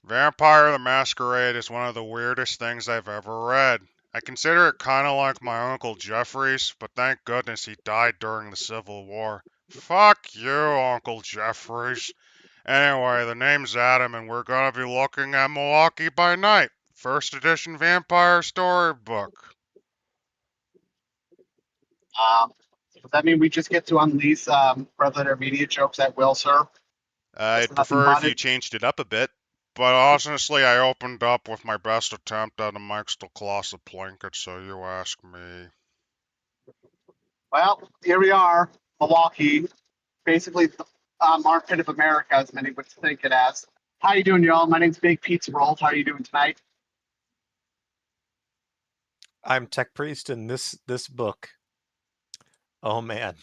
Vampire the Masquerade is one of the weirdest things I've ever read. I consider it kind of like my Uncle Jeffrey's, but thank goodness he died during the Civil War. Fuck you, Uncle Jeffrey's. Anyway, the name's Adam, and we're gonna be looking at Milwaukee by Night, first edition vampire storybook. Does that mean we just get to unleash Predator media jokes at will, sir? That's I'd nothing prefer if but you it. changed it up a bit, but honestly, I opened up with my best attempt at a Mike's the Colossal Plinkett, so you ask me. Well, here we are, Milwaukee, basically the armpit of America, as many would think it as. How you doing, y'all? My name's Big Pizza Rolls. How are you doing tonight? I'm Tech Priest in this book. Oh man.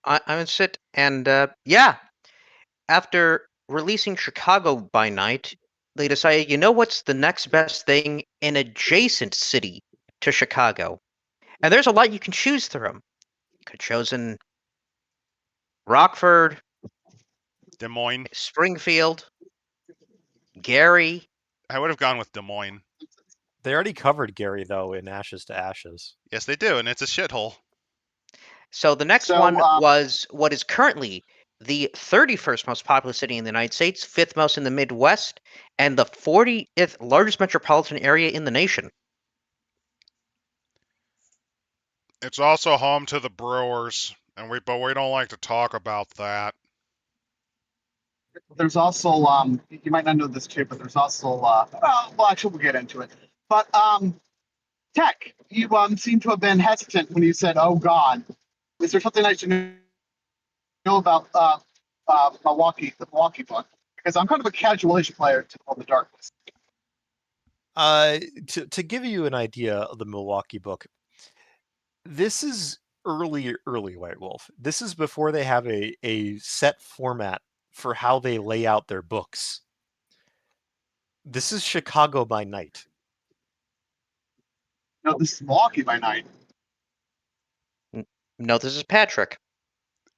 I'm Sit, and yeah, after releasing Chicago by Night, they decided, you know what's the next best thing in adjacent city to Chicago? And there's a lot you can choose from. You could have chosen Rockford, Des Moines. Springfield, Gary. I would have gone with Des Moines. They already covered Gary though in Ashes to Ashes. Yes, they do, and it's a shithole. So the next one was what is currently the 31st most populous city in the United States, 5th most in the Midwest, and the 40th largest metropolitan area in the nation. It's also home to the Brewers, but we don't like to talk about that. There's also, you might not know this too, but there's also, well, actually, we'll get into it. But, Tech, you seem to have been hesitant when you said, oh, God. Is there something I should know about Milwaukee, the Milwaukee book? Because I'm kind of a casual-ish player to All the Darkness. To give you an idea of the Milwaukee book, this is early White Wolf. This is before they have a set format for how they lay out their books. This is Chicago by Night. No, this is Milwaukee by Night. No, this is Patrick.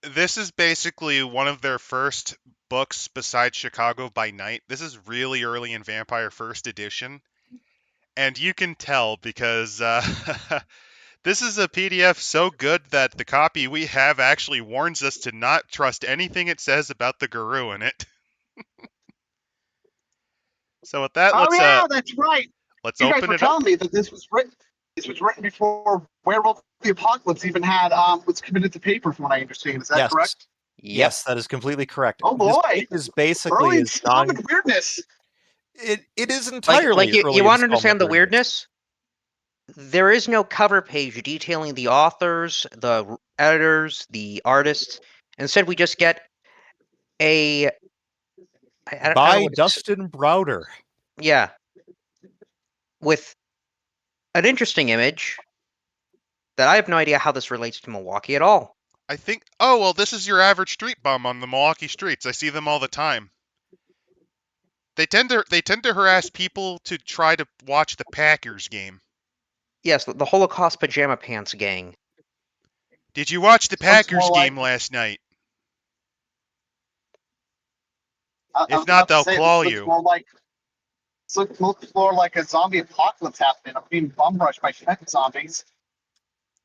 This is basically one of their first books besides Chicago by Night. This is really early in Vampire First Edition. And you can tell because this is a PDF so good that the copy we have actually warns us to not trust anything it says about the guru in it. So with that, that's right. Let's you open guys were it telling up. me that this was written before Werewolves the Apocalypse even had was committed to paper, from what I understand. Is that correct? Yes, that is completely correct. Oh boy, this is basically early Scum and weirdness. It is entirely like you want to understand the weirdness. There is no cover page detailing the authors, the editors, the artists. Instead, we just get a by Dustin Browder. Yeah, with an interesting image that I have no idea how this relates to Milwaukee at all. I think, oh, well, this is your average street bum on the Milwaukee streets. I see them all the time. They tend to harass people to try to watch the Packers game. Yes, the Holocaust Pajama Pants gang. Did you watch the Packers game last night? If not, they'll claw you. Looks more like a zombie apocalypse happening. I'm being bum rushed by zombies.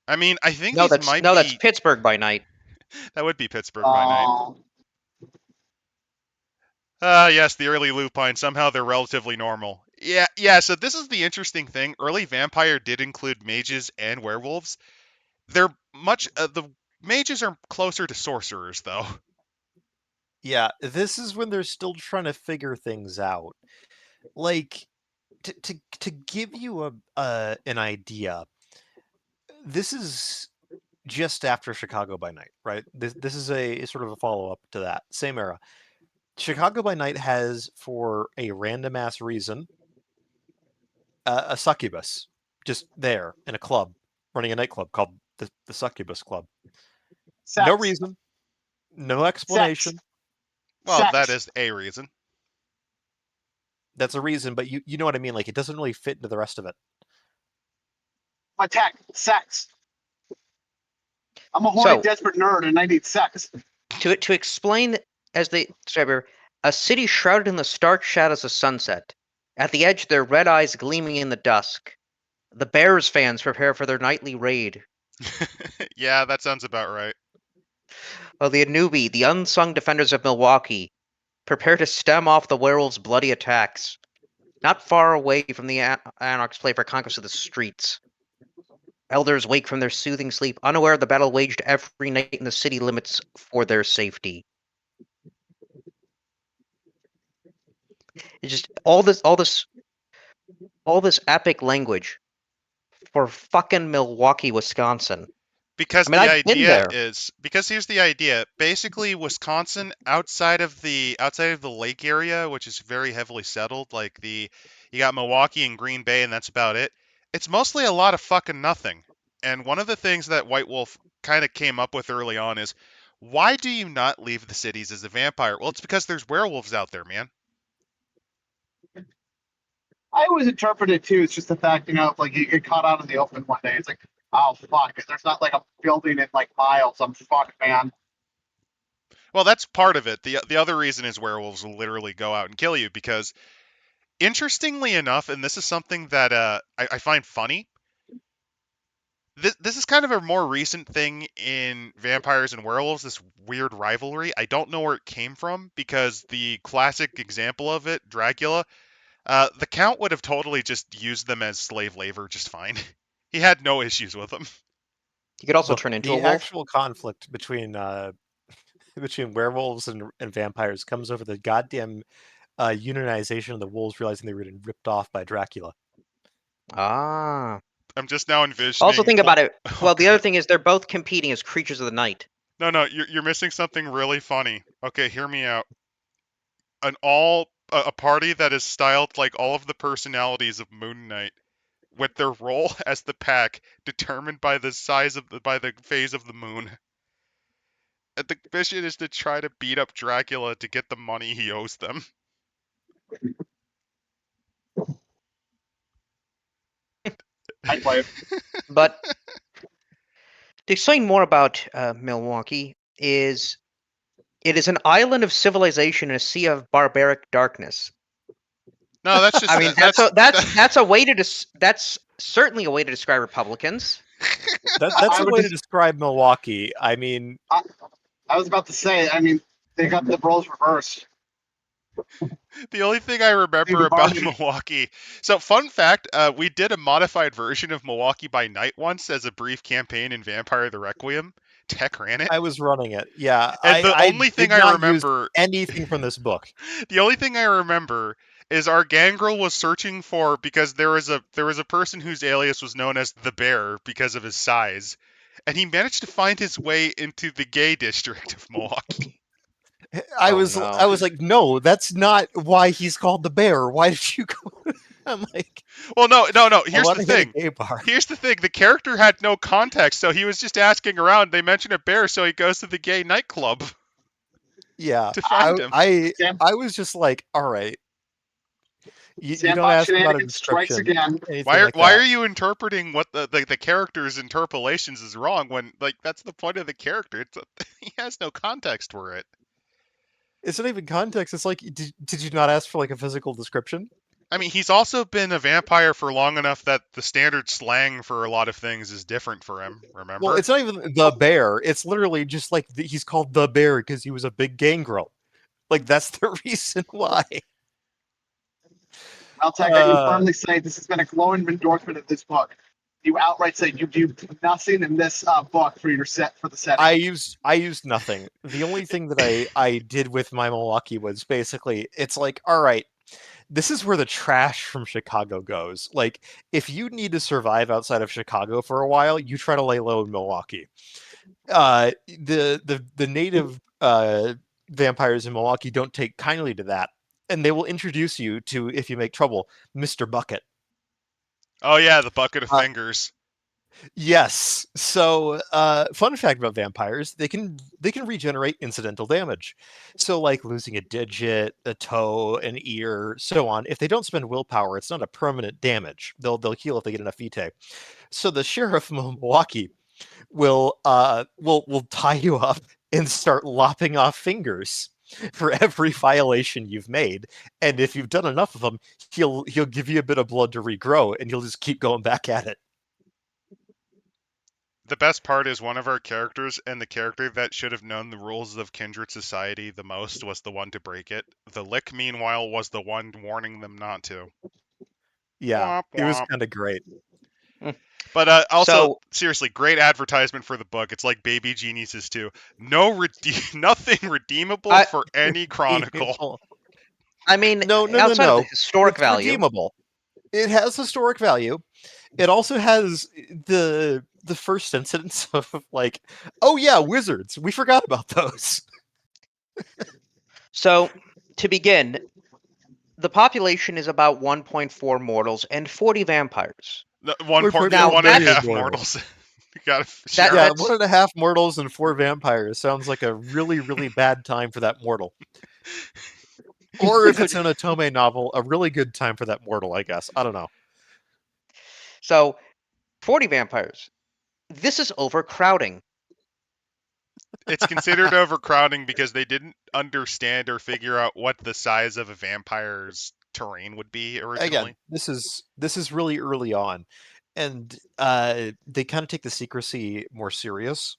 I mean, I think that's Pittsburgh by Night. That would be Pittsburgh by Night. Yes, the early lupine. Somehow they're relatively normal. Yeah, so this is the interesting thing. Early Vampire did include mages and werewolves. They're the mages are closer to sorcerers, though. Yeah, this is when they're still trying to figure things out. Like, to give you an idea, this is just after Chicago by Night, right? This is a sort of a follow-up to that, same era. Chicago by Night has, for a random ass reason, a succubus just there in a club, running a nightclub called the Succubus Club. Sex. No reason, no explanation. Sex. Well, Sex. that is a reason. That's a reason, but you know what I mean. Like, it doesn't really fit into the rest of it. Attack. Sex. I'm a horny, desperate nerd, and I need sex. To explain, as they describe, a city shrouded in the stark shadows of sunset. At the edge, their red eyes gleaming in the dusk. The Bears fans prepare for their nightly raid. Yeah, that sounds about right. The Anubi, the unsung defenders of Milwaukee, prepare to stem off the werewolves' bloody attacks. Not far away from the Anarchs play for conquest of the streets. Elders wake from their soothing sleep, unaware of the battle waged every night in the city limits for their safety. It's just all this epic language for fucking Milwaukee, Wisconsin. Because I mean, I've been there. Because here's the idea. Basically, Wisconsin outside of the lake area, which is very heavily settled, like you got Milwaukee and Green Bay, and that's about it. It's mostly a lot of fucking nothing. And one of the things that White Wolf kind of came up with early on is, why do you not leave the cities as a vampire? Well, it's because there's werewolves out there, man. I always interpret it too. It's just the fact, like you get caught out in the open one day. It's like, oh fuck, there's not like a building in like miles. I'm fucked, man. Well, that's part of it. The other reason is werewolves will literally go out and kill you because, interestingly enough, and this is something that I find funny. This is kind of a more recent thing in vampires and werewolves, this weird rivalry. I don't know where it came from because the classic example of it, Dracula, the Count would have totally just used them as slave labor just fine. He had no issues with them. You could also turn into a wolf. The actual conflict between werewolves and vampires comes over the goddamn unionization of the wolves realizing they were getting ripped off by Dracula. Ah. I'm just now envisioning. Also think about it. Well, the other thing is they're both competing as creatures of the night. No, you're missing something really funny. Okay, hear me out. A party that is styled like all of the personalities of Moon Knight, with their role as the pack determined by the phase of the moon. The mission is to try to beat up Dracula to get the money he owes them. I'd play it. But to explain more about Milwaukee is it is an island of civilization in a sea of barbaric darkness. No, that's just. I mean, that's certainly a way to describe Republicans. That's a way to describe Milwaukee. I mean, I was about to say. I mean, they got the roles reversed. The only thing I remember about Milwaukee. So, fun fact: we did a modified version of Milwaukee by Night once as a brief campaign in Vampire the Requiem. Tech ran it. I was running it. Yeah, and the only thing I remember anything from this book. The only thing I remember is our gangrel was searching for, because there was a person whose alias was known as the Bear because of his size, and he managed to find his way into the gay district of Milwaukee. I was like, no, that's not why he's called the Bear. Why did you go? I'm like, well, no. Here's the thing. Here's the thing. The character had no context, so he was just asking around. They mentioned a bear, so he goes to the gay nightclub. Yeah, to find him. I was just like, all right. You don't ask about a description. Why are you interpreting what the character's interpolations is wrong when, like, that's the point of the character? He has no context for it. It's not even context. It's like, did you not ask for like a physical description? I mean, he's also been a vampire for long enough that the standard slang for a lot of things is different for him, remember? Well, it's not even the Bear. It's literally just like he's called the Bear because he was a big gangrel. Like, that's the reason why. I'll take it. You firmly say this has been a glowing endorsement of this book. You outright say you do nothing in this book for the setting. I used nothing. The only thing that I did with my Milwaukee was basically, it's like, all right, this is where the trash from Chicago goes. Like, if you need to survive outside of Chicago for a while, you try to lay low in Milwaukee. The native vampires in Milwaukee don't take kindly to that, and they will introduce you to, if you make trouble, Mr. Bucket. Oh yeah, the bucket of fingers. Yes. So, fun fact about vampires: they can regenerate incidental damage. So, like losing a digit, a toe, an ear, so on. If they don't spend willpower, it's not a permanent damage. They'll heal if they get enough vitae. So, the sheriff of Milwaukee will tie you up and start lopping off fingers. for every violation you've made, and if you've done enough of them, he'll give you a bit of blood to regrow, and you'll just keep going back at it. The best part is one of our characters, and the character that should have known the rules of kindred society the most was the one to break it. The Lick, meanwhile, was the one warning them not to. Yeah, Womp it was womp. kind of great. But also, So- seriously, great advertisement for the book. It's like Baby Geniuses too. Nothing redeemable for any chronicle. I mean, No. outside of the historic It's value. redeemable. It has historic value. It also has the first incidence of like, oh yeah, wizards. We forgot about those. So, to begin, the population is about 1.4 mortals and 40 vampires. No, We're Now, one and a that's- half mortals. You gotta That- share. Yeah, that's- 1.5 mortals and 4 vampires sounds like a really, really bad time for that mortal. Or if it's an Otome novel, a really good time for that mortal, I guess. I don't know. So, 40 vampires. This is overcrowding. It's considered overcrowding because they didn't understand or figure out what the size of a vampire's terrain would be originally. Again, this is really early on, and they kind of take the secrecy more serious.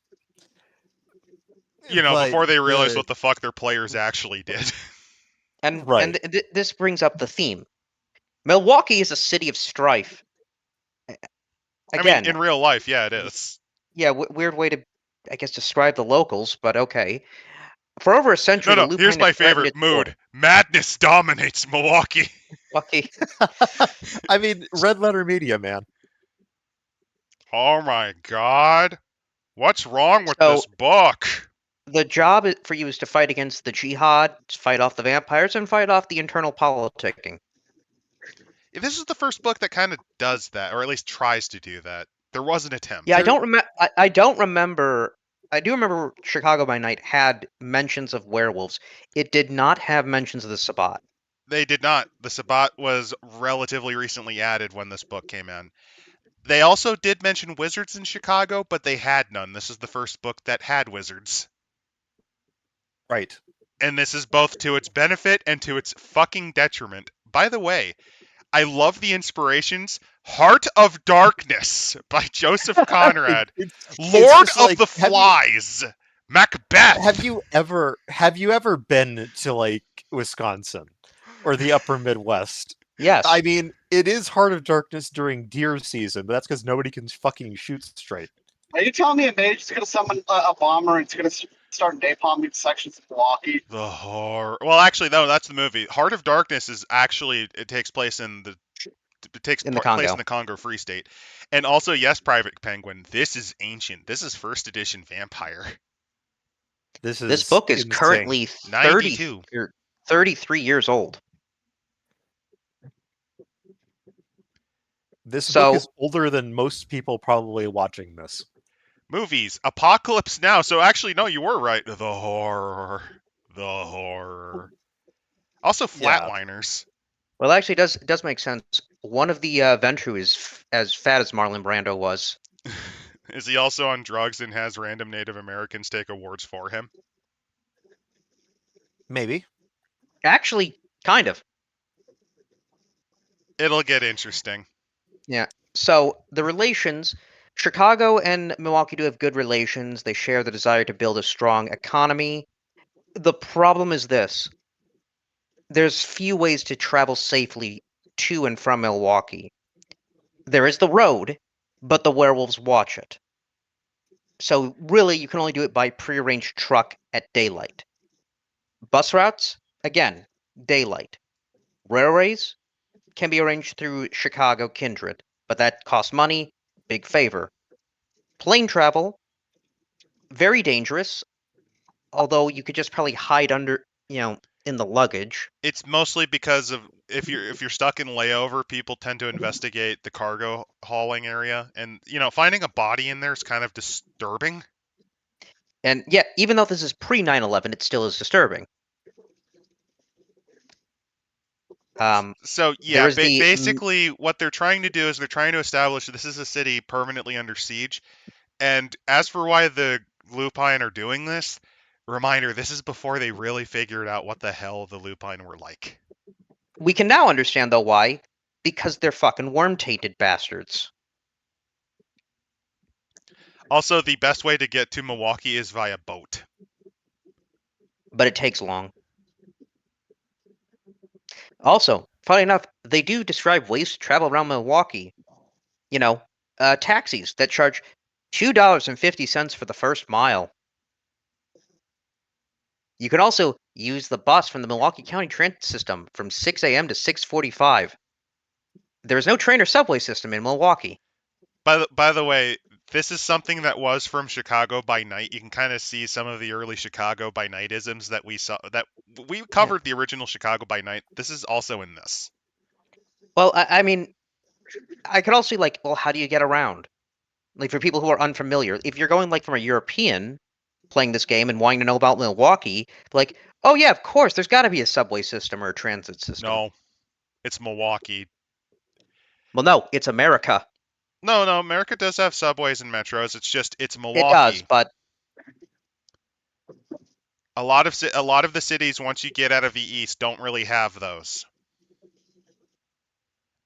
But Before they realize what the fuck their players actually did. And, Right. this brings up the theme. Milwaukee is a city of strife. Again, I mean, in real life, yeah, it is. yeah, weird way to, I guess, describe the locals, but okay. For over a century, No, the here's Lupine my have threatened favorite its door. mood. Madness dominates Milwaukee. Milwaukee. I mean, red letter media, man. Oh my god. What's wrong with So- this book? The job for you is to fight against the jihad, fight off the vampires, and fight off the internal politicking. This is the first book that kind of does that, or at least tries to do that. There was an attempt. Yeah, I don't remember. I don't remember. I do remember Chicago by Night had mentions of werewolves. It did not have mentions of the Sabbat. They did not. The Sabbat was relatively recently added when this book came in. They also did mention wizards in Chicago, but they had none. This is the first book that had wizards. Right. And this is both to its benefit and to its fucking detriment. By the way, I love the inspirations. Heart of Darkness by Joseph Conrad. It's Lord just of like, the Flies. Macbeth. Have you ever been to like Wisconsin or the upper Midwest? Yes. I mean, it is Heart of Darkness during deer season, but that's because nobody can fucking shoot straight. Are you telling me a mage is going to summon a bomber and it's going to start napalming sections of Milwaukee? The horror. Well, actually, no, that's the movie. Heart of Darkness is actually it takes place in the place in the Congo Free State, and also yes, Private Penguin. This is ancient. This is first edition Vampire. This book is insane. currently 92. 33 years old. This So- book is older than most people probably watching this. Movies. Apocalypse Now. So actually, no, you were right. The horror. The horror. Also, Yeah. Flatliners. Well, actually, it does make sense. One of the Ventru is as fat as Marlon Brando was. Is he also on drugs and has random Native Americans take awards for him? Maybe. Actually, kind of. It'll get interesting. So the relations, Chicago and Milwaukee do have good relations. They share the desire to build a strong economy. The problem is this. There's few ways to travel safely to and from Milwaukee. There is the road, but the werewolves watch it. So really, you can only do it by prearranged truck at daylight. Bus routes, again, daylight. Railways can be arranged through Chicago Kindred, but that costs money, big favor. Plane travel, very dangerous, although you could just probably hide under, in the luggage. It's mostly because of if you're stuck in layover, people tend to investigate the cargo hauling area, and finding a body in there is kind of disturbing. And yeah, even though this is pre 9/11, it still is disturbing. So yeah, there is the- basically what they're trying to do is they're trying to establish this is a city permanently under siege. And as for why the Lupine are doing this, Reminder, this is before they really figured out what the hell the lupine were like. We can now understand, though, why. Because they're fucking worm-tainted bastards. Also, the best way to get to Milwaukee is via boat. But it takes long. Also, funny enough, they do describe ways to travel around Milwaukee. You know, taxis that charge $2.50 for the first mile. You can also use the bus from the Milwaukee County Transit System from 6 a.m. to 6:45. There is no train or subway system in Milwaukee. By the way, this is something that was from Chicago by Night. You can kind of see some of the early Chicago by Night-isms that we saw. That we covered the original Chicago by Night. This is also in this. Well, I mean, I could also like, well, how do you get around? Like for people who are unfamiliar, if you're going like from a European playing this game and wanting to know about Milwaukee, like, oh yeah, of course, there's got to be a subway system or a transit system. No, it's Milwaukee. Well, no, it's America. No, America does have subways and metros. It's Milwaukee. It does, but a lot of the cities, once you get out of the east, don't really have those,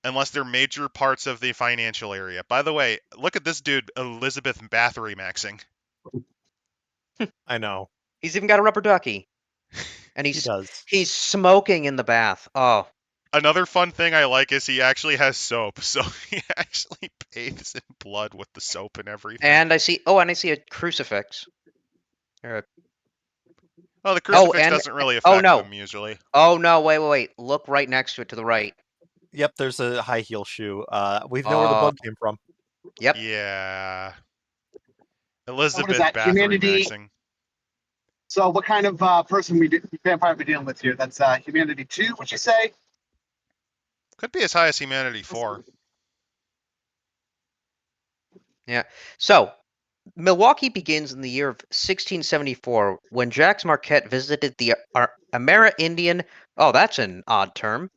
unless they're major parts of the financial area. By the way, look at this dude, Elizabeth Bathory maxing. I know. he's even got a rubber ducky, and He does. he's smoking in the bath. Oh, Another fun thing I like is he actually has soap, so he actually bathes in blood with the soap and everything. and I see a crucifix. Or Well, the crucifix and- doesn't really affect him usually. Oh no, wait. Look right next to it to the right. Yep, there's a high heel shoe. We know where the bug came from. Yep. Yeah. Elizabeth that, Bathory humanity? maxing. So what kind of vampire are we dealing with here? That's humanity 2, would you say? Could be as high as humanity 4. So, Milwaukee begins in the year of 1674 when Jacques Marquette visited the Amerindian, oh, that's an odd term,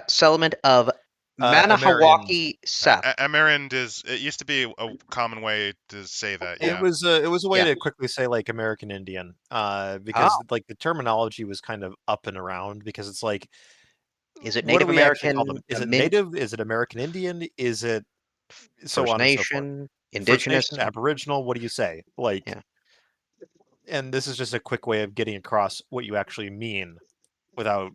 settlement of Manahawaki Seth. Amerind it used to be a common way to say that, yeah. It was a way Yeah. to quickly say like American Indian, because like the terminology was kind of up and around, because it's like, Is it what do Native we actually American? call them? Is it Native? Is it American Indian? Is it so First on and so forth? Nation, First Indigenous? Nation, Aboriginal? What do you say? Like, Yeah. And this is just a quick way of getting across what you actually mean without.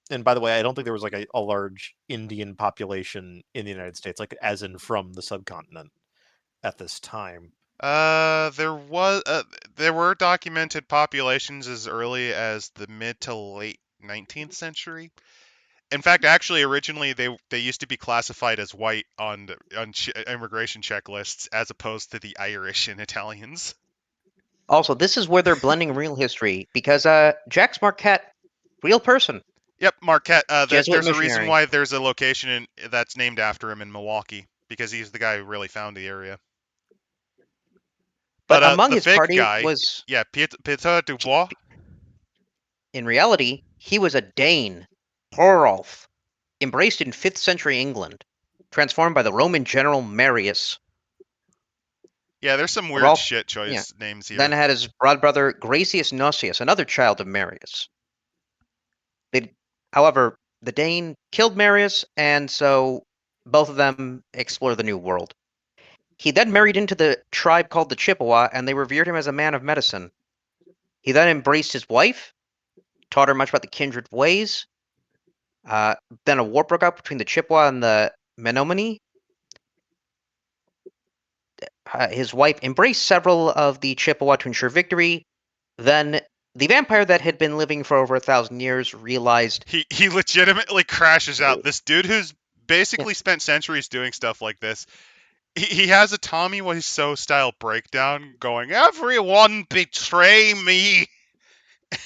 And by the way, I don't think there was like a large Indian population in the United States, like as in from the subcontinent at this time. There were documented populations as early as the mid to late 19th century. In fact, actually, originally they used to be classified as white on immigration checklists, as opposed to the Irish and Italians. Also, this is where they're blending real history because Jacques Marquette, real person. Yep, Marquette. There's Jesuit a reason missionary. why there's a location that's named after him in Milwaukee, because he's the guy who really found the area. But among the his fake party guy, was, yeah, Peter Dubois. in reality, he was a Dane, Thorolf, embraced in 5th century England, transformed by the Roman general Marius. Yeah, there's some weird Rolf- shit choice names here. Then had his broad brother Gracius Nocius, another child of Marius. However, the Dane killed Marius, and so both of them explore the New World. He then married into the tribe called the Chippewa, and they revered him as a man of medicine. He then embraced his wife, taught her much about the kindred ways. Then a war broke out between the Chippewa and the Menominee. His wife embraced several of the Chippewa to ensure victory. Then the vampire that had been living for over 1,000 years realized He legitimately crashes out. This dude who's basically spent centuries doing stuff like this. He has a Tommy Wiseau style breakdown going, "Everyone betray me,"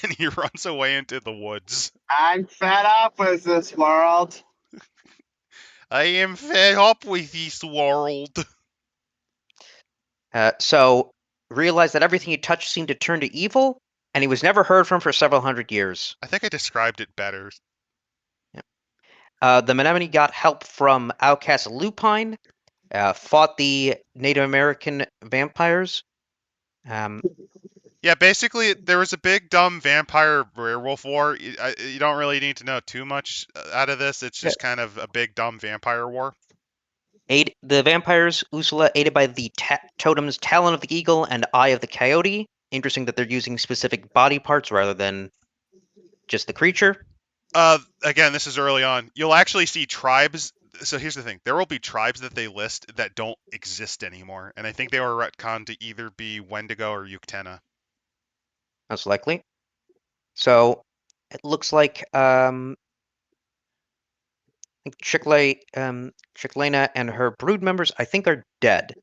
and he runs away into the woods. I'm fed up with this world. I am fed up with this world. So realized that everything he touched seemed to turn to evil, and he was never heard from for several hundred years. I think I described it better. The Menominee got help from outcast Lupine, fought the Native American vampires. Yeah, basically, there was a big dumb vampire werewolf war. You don't really need to know too much out of this. It's just kind of a big dumb vampire war. The vampires, Ursula, aided by the totems Talon of the Eagle and Eye of the Coyote. Interesting that they're using specific body parts rather than just the creature. Again, this is early on. You'll actually see tribes. So here's the thing: there will be tribes that they list that don't exist anymore, and I think they were retconned to either be Wendigo or Yuktena. Most likely. So it looks like Chiclana and her brood members, I think, are dead.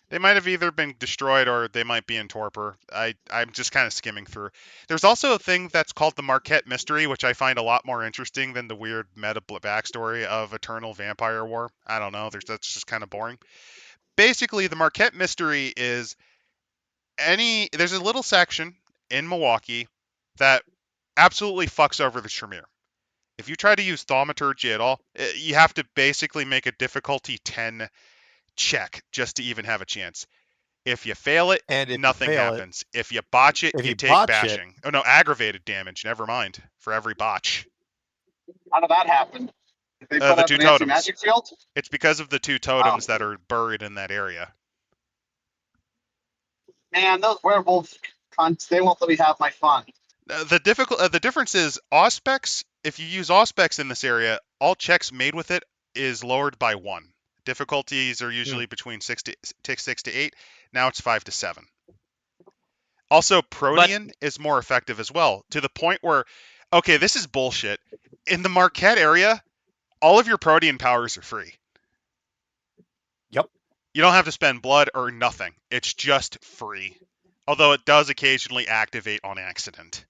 They might have either been destroyed or they might be in torpor. I'm just kind of skimming through. There's also a thing that's called the Marquette Mystery, which I find a lot more interesting than the weird meta backstory of Eternal Vampire War. I don't know. That's just kind of boring. Basically, the Marquette Mystery is there's a little section in Milwaukee that absolutely fucks over the Tremere. If you try to use thaumaturgy at all, you have to basically make a difficulty 10 check just to even have a chance. If you fail it, And if nothing you fail happens. If you botch it, if you you take botch bashing. Oh no, aggravated damage. Never mind. For every botch. How did that happen? Did they put The up two an totems. anti-magic field? It's because of the two totems that are buried in that area. Man, those werewolf cunts, they won't let me have my fun. The difference is Auspex. If you use Auspex in this area, all checks made with it is lowered by 1. Difficulties are usually between 6 to 8. Now it's 5 to 7. Also, Protean is more effective as well, to the point where, okay, this is bullshit. In the Marquette area, all of your Protean powers are free. Yep. You don't have to spend blood or nothing. It's just free. Although it does occasionally activate on accident.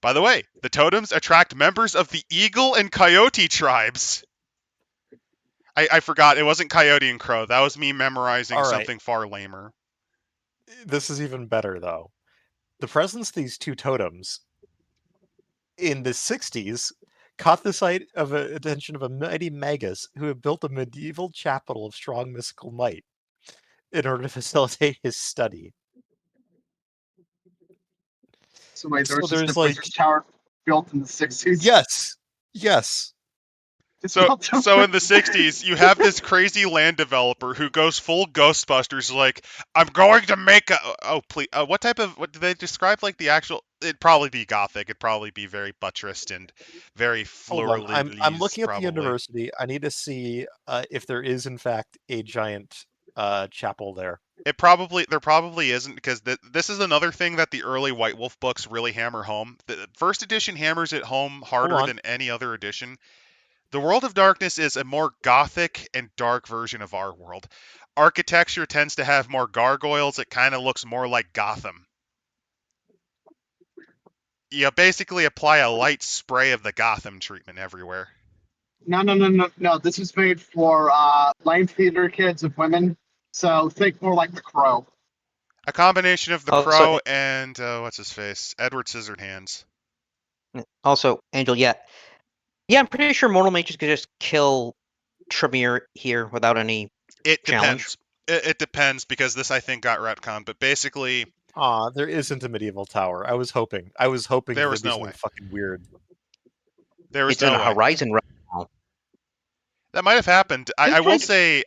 By the way, the totems attract members of the Eagle and Coyote tribes. I forgot, it wasn't Coyote and Crow. That was me memorizing something far lamer. This is even better, though. The presence of these two totems in the 60s caught the sight of attention of a mighty magus who had built a medieval chapel of strong mystical might in order to facilitate his study. So wait, So there was just there's a like Wizard's Tower built in the 60s? Yes. So in the 60s, you have this crazy land developer who goes full Ghostbusters, like, I'm going to make a... Oh, please. What do they describe, like, the actual... It'd probably be Gothic. It'd probably be very buttressed and very Hold on. I'm looking at probably. the university. I need to see if there is, in fact, a giant chapel there. There probably isn't, because this is another thing that the early White Wolf books really hammer home. The first edition hammers it home harder than any other edition. The World of Darkness is a more gothic and dark version of our world. Architecture tends to have more gargoyles. It kind of looks more like Gotham. You basically apply a light spray of the Gotham treatment everywhere. No. This was made for lame theater kids of women. So think more like The Crow. A combination of The Crow and, what's his face? Edward Scissorhands. Also, Angel, yeah, I'm pretty sure Mortal Mages could just kill Tremere here without any challenge. It depends, because this, I think, got retconned, but basically... There isn't a medieval tower. I was hoping there was no way. Fucking weird. There was it's in a Horizon realm now. That might have happened. I will say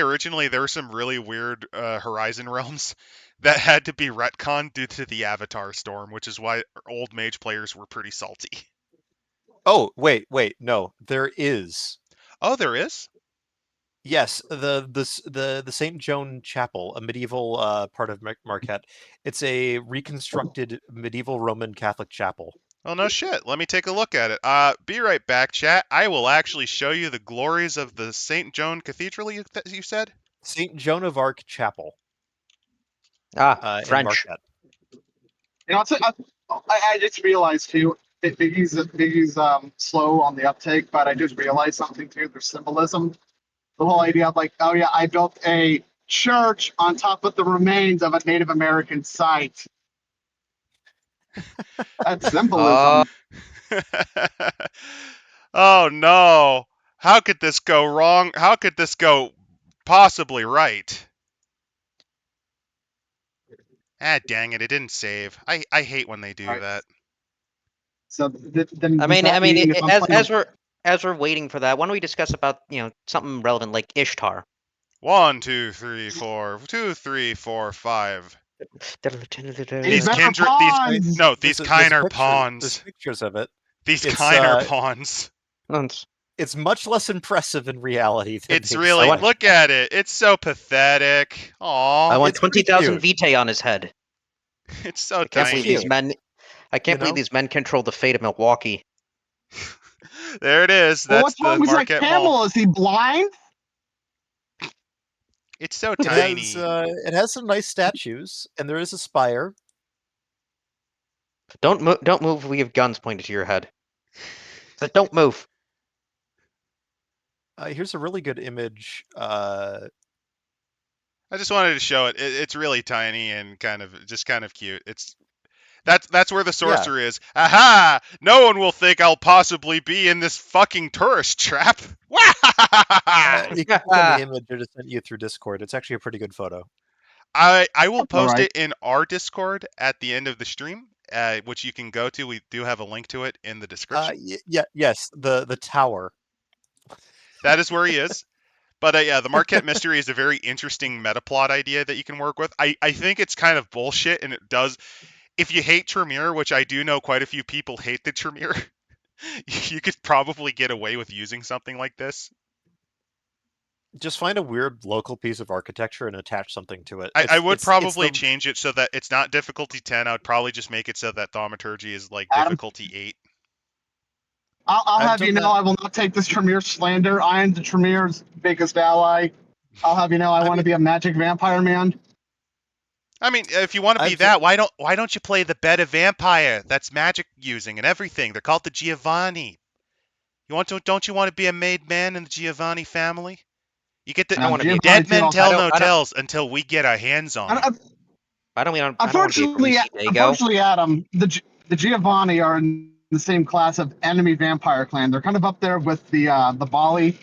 originally there were some really weird Horizon realms that had to be retconned due to the Avatar storm, which is why old mage players were pretty salty. Oh, wait, no, there is. Oh, there is? Yes, the St. Joan Chapel, a medieval part of Marquette. It's a reconstructed medieval Roman Catholic chapel. Oh, no shit. Let me take a look at it. Be right back, chat. I will actually show you the glories of the St. Joan Cathedral, you said? St. Joan of Arc Chapel. French. In Marquette. You know, I just realized, too, Biggie's slow on the uptake, but I just realized something, too. There's symbolism. The whole idea of, like, oh, yeah, I built a church on top of the remains of a Native American site. That's symbolism. Oh, no. How could this go wrong? How could this go possibly right? Ah, dang it! It didn't save. I hate when they do Alright. that. So then I does mean, that mean if I'm playing as we're waiting for that, why don't we discuss about something relevant like Ishtar? 1, 2, 3, 4. 2, 3, 4, 5. These better These pawns! no, these kind are There's pawns. pictures of it. These It's, kind are pawns. It's much less impressive in reality than It's they really describe. look at it. It's so pathetic. I Aw, want It's pretty 20,000 cute. vitae on his head. it's so I can't believe these tiny. men. I can't believe these men control the fate of Milwaukee. There it is. Well, That's what's wrong the with that Marquette Mall. camel? Is he blind? It's so It tiny. has some nice statues, and there is a spire. Don't move. We have guns pointed to your head. So don't move. Here's a really good image. I just wanted to show it. It's really tiny and kind of cute. That's where the sorcerer is. Aha! No one will think I'll possibly be in this fucking tourist trap. You can click on the image I just sent you through Discord. It's actually a pretty good photo. I will post Alright. it in our Discord at the end of the stream, which you can go to. We do have a link to it in the description. Yes, the tower. That is where he is. But yeah, the Marquette Mystery is a very interesting meta plot idea that you can work with. I think it's kind of bullshit, and it does. If you hate Tremere, which I do know quite a few people hate the Tremere, you could probably get away with using something like this. Just find a weird local piece of architecture and attach something to it. I would probably change it so that it's not difficulty 10. I would probably just make it so that thaumaturgy is like Adam? difficulty 8. I'll I've have you done know that. I will not take this Tremere slander. I am the Tremere's biggest ally. I'll have you know I want to be a magic vampire man. I mean, if you want to be I've that, why don't you play the Beta Vampire? That's magic using and everything. They're called the Giovanni. Don't you want to be a made man in the Giovanni family? You get the I don't wanna be a dead men Giovanni tell too. no I don't- tales until we get our hands on them. I don't want to be a Unfortunately, greasy dago. unfortunately, Adam, the Giovanni are in the same class of enemy vampire clan. They're kind of up there with the Bali.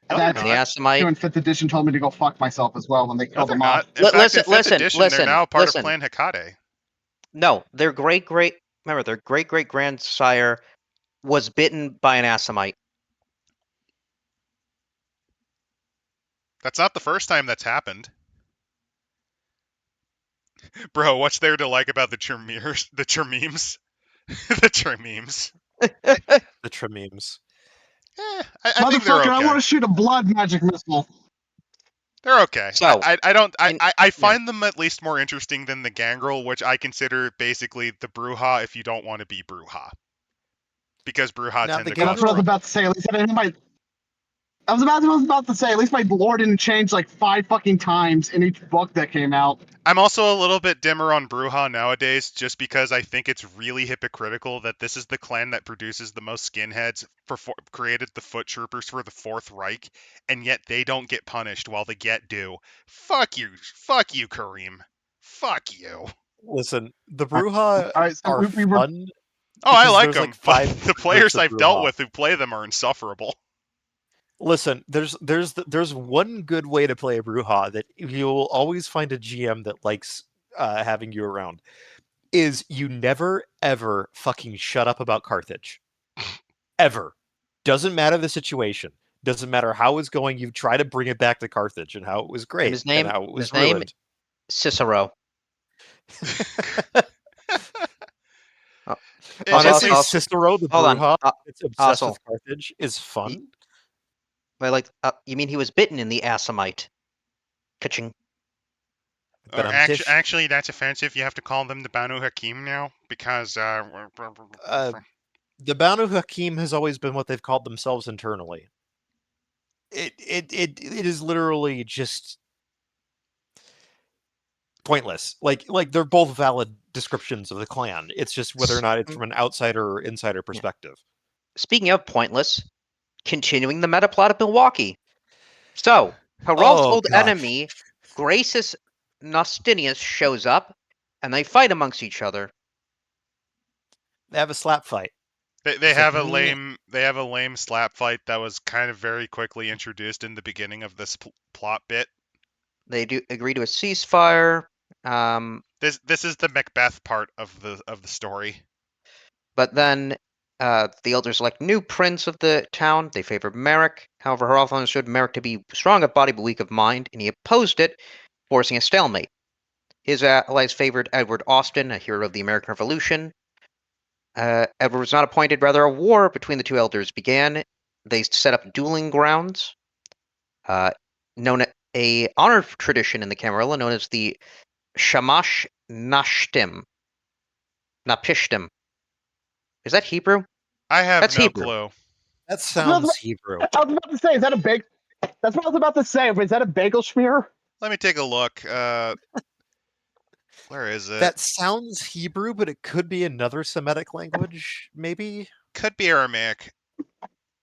No, that they're And the not. Assamite. 2 and 5th edition told me to go fuck myself as well when they No, killed they're them off. not. In fact, Listen, in 5th listen, edition, listen, they're now part listen. of Clan Hecate. No, their great grandsire was bitten by an Assamite. That's not the first time that's happened. Bro, what's there to like about the Trememes? The Trememes? the Trememes. The Trememes. I think they're Motherfucker, okay. I want to shoot a blood magic missile. They're okay. So, I find them at least more interesting than the Gangrel, which I consider basically the Bruja if you don't want to be Bruja. Because Bruja Now, tend the to Yeah, that's what I was cost. about to say. At least I didn't my. I was about to say, at least my lore didn't change like 5 fucking times in each book that came out. I'm also a little bit dimmer on Bruja nowadays, just because I think it's really hypocritical that this is the clan that produces the most skinheads, created the Foot Troopers for the Fourth Reich, and yet they don't get punished while the Get do. Fuck you, Kareem. Fuck you. Listen, the Bruja Alright, so are we were fun. Oh, I Because like there's, them, like, but 5 the players groups of I've dealt Bruja. with who play them are insufferable. Listen, there's one good way to play a Bruja that you'll always find a GM that likes having you around. Is you never ever fucking shut up about Carthage. Ever. Doesn't matter the situation. Doesn't matter how it's going. You try to bring it back to Carthage and how it was great his name- and how it was his name- ruined. Cicero. It's Honestly, also- Cicero the hold on. Bruja, it's obsessed also- with Carthage, is fun. You mean he was bitten in the Assamite? Ka-ching. But Or I'm Tish. actually, that's offensive. You have to call them the Banu Hakim now because The Banu Hakim has always been what they've called themselves internally. It is literally just pointless. Like they're both valid descriptions of the clan. It's just whether or not it's from an outsider or insider perspective. Speaking of pointless, continuing the meta plot of Milwaukee. So, Herald's Oh, old God. enemy, Gracious Nostinius, shows up, and they fight amongst each other. They have a slap fight. they It's have like, a lame slap fight that was kind of very quickly introduced in the beginning of this plot bit. They do agree to a ceasefire. This is the Macbeth part of the story. But then the elders elect new prince of the town. They favored Merrick. However, Hrothgar understood Merrick to be strong of body but weak of mind, and he opposed it, forcing a stalemate. His allies favored Edward Austin, a hero of the American Revolution. Edward was not appointed, rather a war between the two elders began. They set up dueling grounds, known a honor tradition in the Camarilla known as the Shamash Nashtim. Napishtim. Is that Hebrew? I have That's no Hebrew. clue. That sounds Hebrew. I was about to say, is that a big? That's what I was about to say. Is that a bagel schmear? Let me take a look. Where is it? That sounds Hebrew, but it could be another Semitic language, maybe? Could be Aramaic.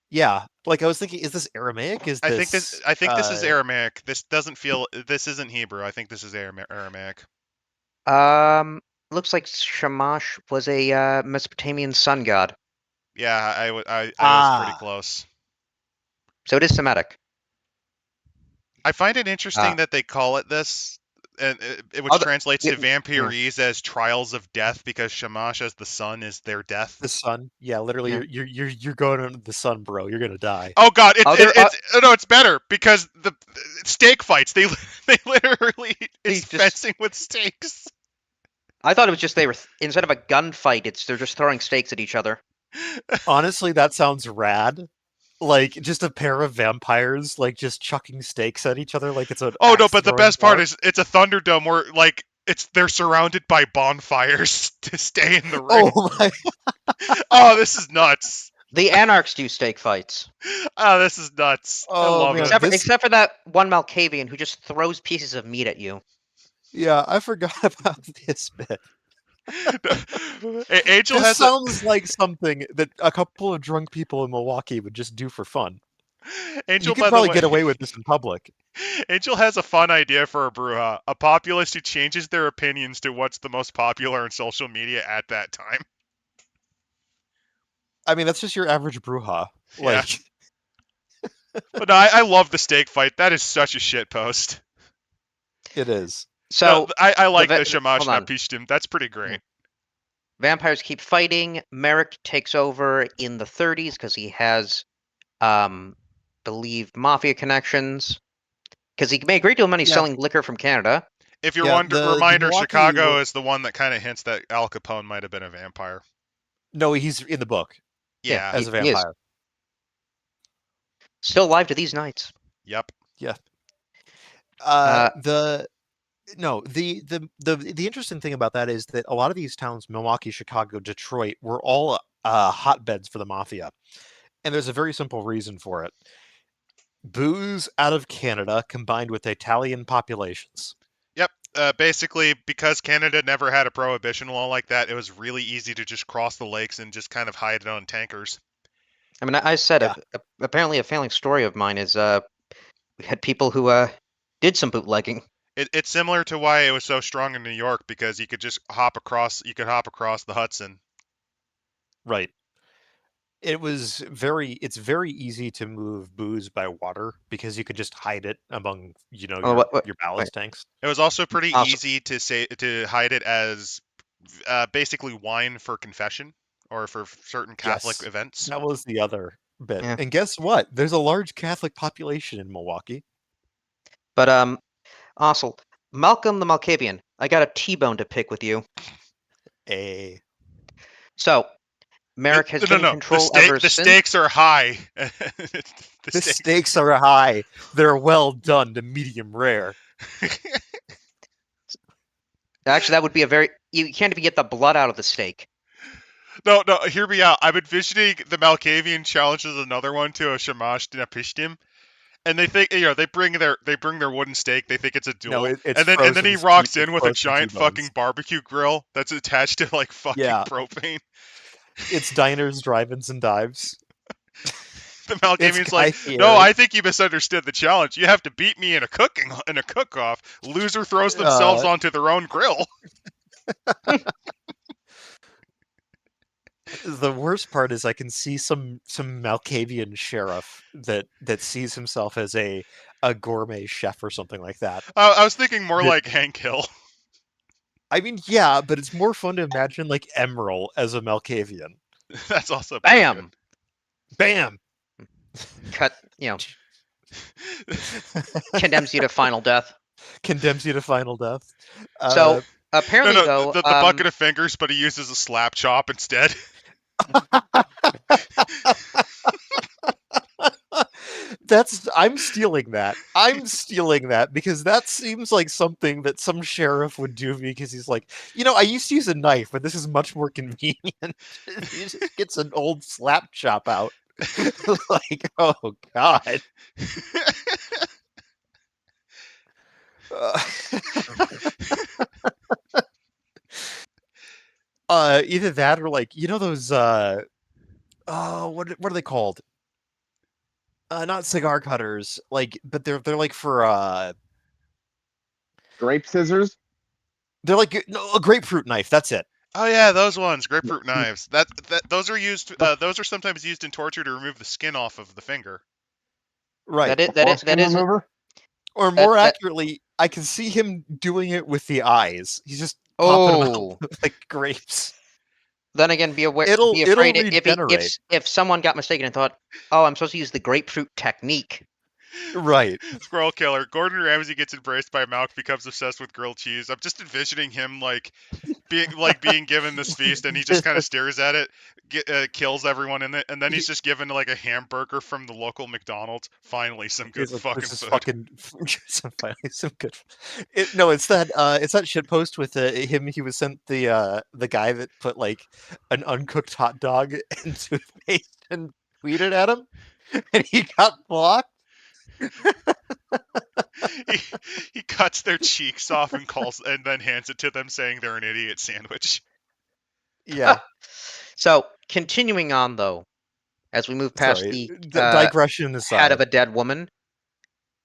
Yeah. Like, I was thinking, is this Aramaic? I think this is Aramaic. This doesn't feel. This isn't Hebrew. I think this is Aramaic. Looks like Shamash was a Mesopotamian sun god. Yeah, I was pretty close. So it is Semitic. I find it interesting that they call it this, and which translates to Vampirese as trials of death, because Shamash as the sun is their death. The sun, yeah, literally, you're going under the sun, bro. You're gonna die. Oh god, it's better because the stake fights. They literally it's fencing with stakes. I thought it was just they were instead of a gunfight, they're just throwing stakes at each other. Honestly, that sounds rad. Like just a pair of vampires, like just chucking stakes at each other, like it's an. Oh no! But the best part is it's a Thunderdome where like they're surrounded by bonfires to stay in the ring. Oh my! Oh, this is nuts. The Anarchs do stake fights. Oh, this is nuts. Oh, I love man. it. Except for that one Malkavian who just throws pieces of meat at you. Yeah, I forgot about this bit. Angel this sounds like something that a couple of drunk people in Milwaukee would just do for fun. Angel, you could probably get away with this in public. Angel has a fun idea for a bruja, a populist who changes their opinions to what's the most popular on social media at that time. I mean, that's just your average bruja. Like, yeah. But no, I love the stake fight. That is such a shit post. It is. So no, I like the Shamash Napishtim. That's pretty great. Vampires keep fighting. Merrick takes over in the 30s because he has, believe, mafia connections. Because he made a great deal of money selling liquor from Canada. If you're reminder, Chicago is the one that kind of hints that Al Capone might have been a vampire. No, he's in the book. Yeah, as a vampire. Still alive to these nights. Yep. Yeah. The interesting thing about that is that a lot of these towns, Milwaukee, Chicago, Detroit, were all hotbeds for the mafia. And there's a very simple reason for it. Booze out of Canada combined with Italian populations. Yep. Basically, because Canada never had a prohibition law like that, it was really easy to just cross the lakes and just kind of hide it on tankers. I mean, I said, apparently a failing story of mine is we had people who did some bootlegging. It's similar to why it was so strong in New York, because you could just hop across the Hudson. Right. It's very easy to move booze by water because you could just hide it among, your ballast tanks. It was also pretty easy to hide it as basically wine for confession or for certain Catholic events. That was the other bit. Yeah. And guess what? There's a large Catholic population in Milwaukee. But also, Malcolm the Malkavian, I got a T-bone to pick with you. So, Merrick has taken control ever since. The stakes are high. The stakes are high. They're well done to medium rare. Actually, that would be you can't even get the blood out of the steak. No, hear me out. I'm envisioning the Malkavian challenges another one to a Shamash Napishtim. And they think, they bring their wooden stake. They think it's a duel, and then he rocks in with a giant fucking barbecue grill that's attached to like fucking propane. It's diners, drive-ins, and dives. The Malkavian's like, no, I think you misunderstood the challenge. You have to beat me in a cook-off. Loser throws themselves onto their own grill. The worst part is I can see some Malkavian sheriff that sees himself as a gourmet chef or something like that. I was thinking more like Hank Hill. I mean, yeah, but it's more fun to imagine like Emerald as a Malkavian. That's also pretty good. Bam! Bam! Cut. Condemns you to final death. Condemns you to final death. So apparently, No, though, the bucket of fingers, but he uses a slap chop instead. I'm stealing that. I'm stealing that because that seems like something that some sheriff would do because he's like, I used to use a knife, but this is much more convenient. He just gets an old slap chop out. Like, oh god. Either that or like those what are they called? Not cigar cutters, like, but they're like for Grape scissors. they're like a grapefruit knife. That's it. Oh yeah, those ones, grapefruit knives. Those are used. Those are sometimes used in torture to remove the skin off of the finger. Right. Foreskin remover? Or more accurately, I can see him doing it with the eyes. He's just popping them out like grapes. Then again, be aware. It'll Be afraid regenerate. if someone got mistaken and thought, "Oh, I'm supposed to use the grapefruit technique." Right. Squirrel killer. Gordon Ramsay gets embraced by Malk, becomes obsessed with grilled cheese. I'm just envisioning him being given this feast, and he just kind of stares at it, kills everyone in it, and then he's just given like a hamburger from the local McDonald's. Finally, some good fucking this is food. finally some good. It's that shit post with him. He was sent the guy that put like an uncooked hot dog in toothpaste and tweeted at him, and he got blocked. he cuts their cheeks off and then hands it to them, saying they're an idiot sandwich. Yeah. So continuing on though, as we move past the digression aside, head of a dead woman.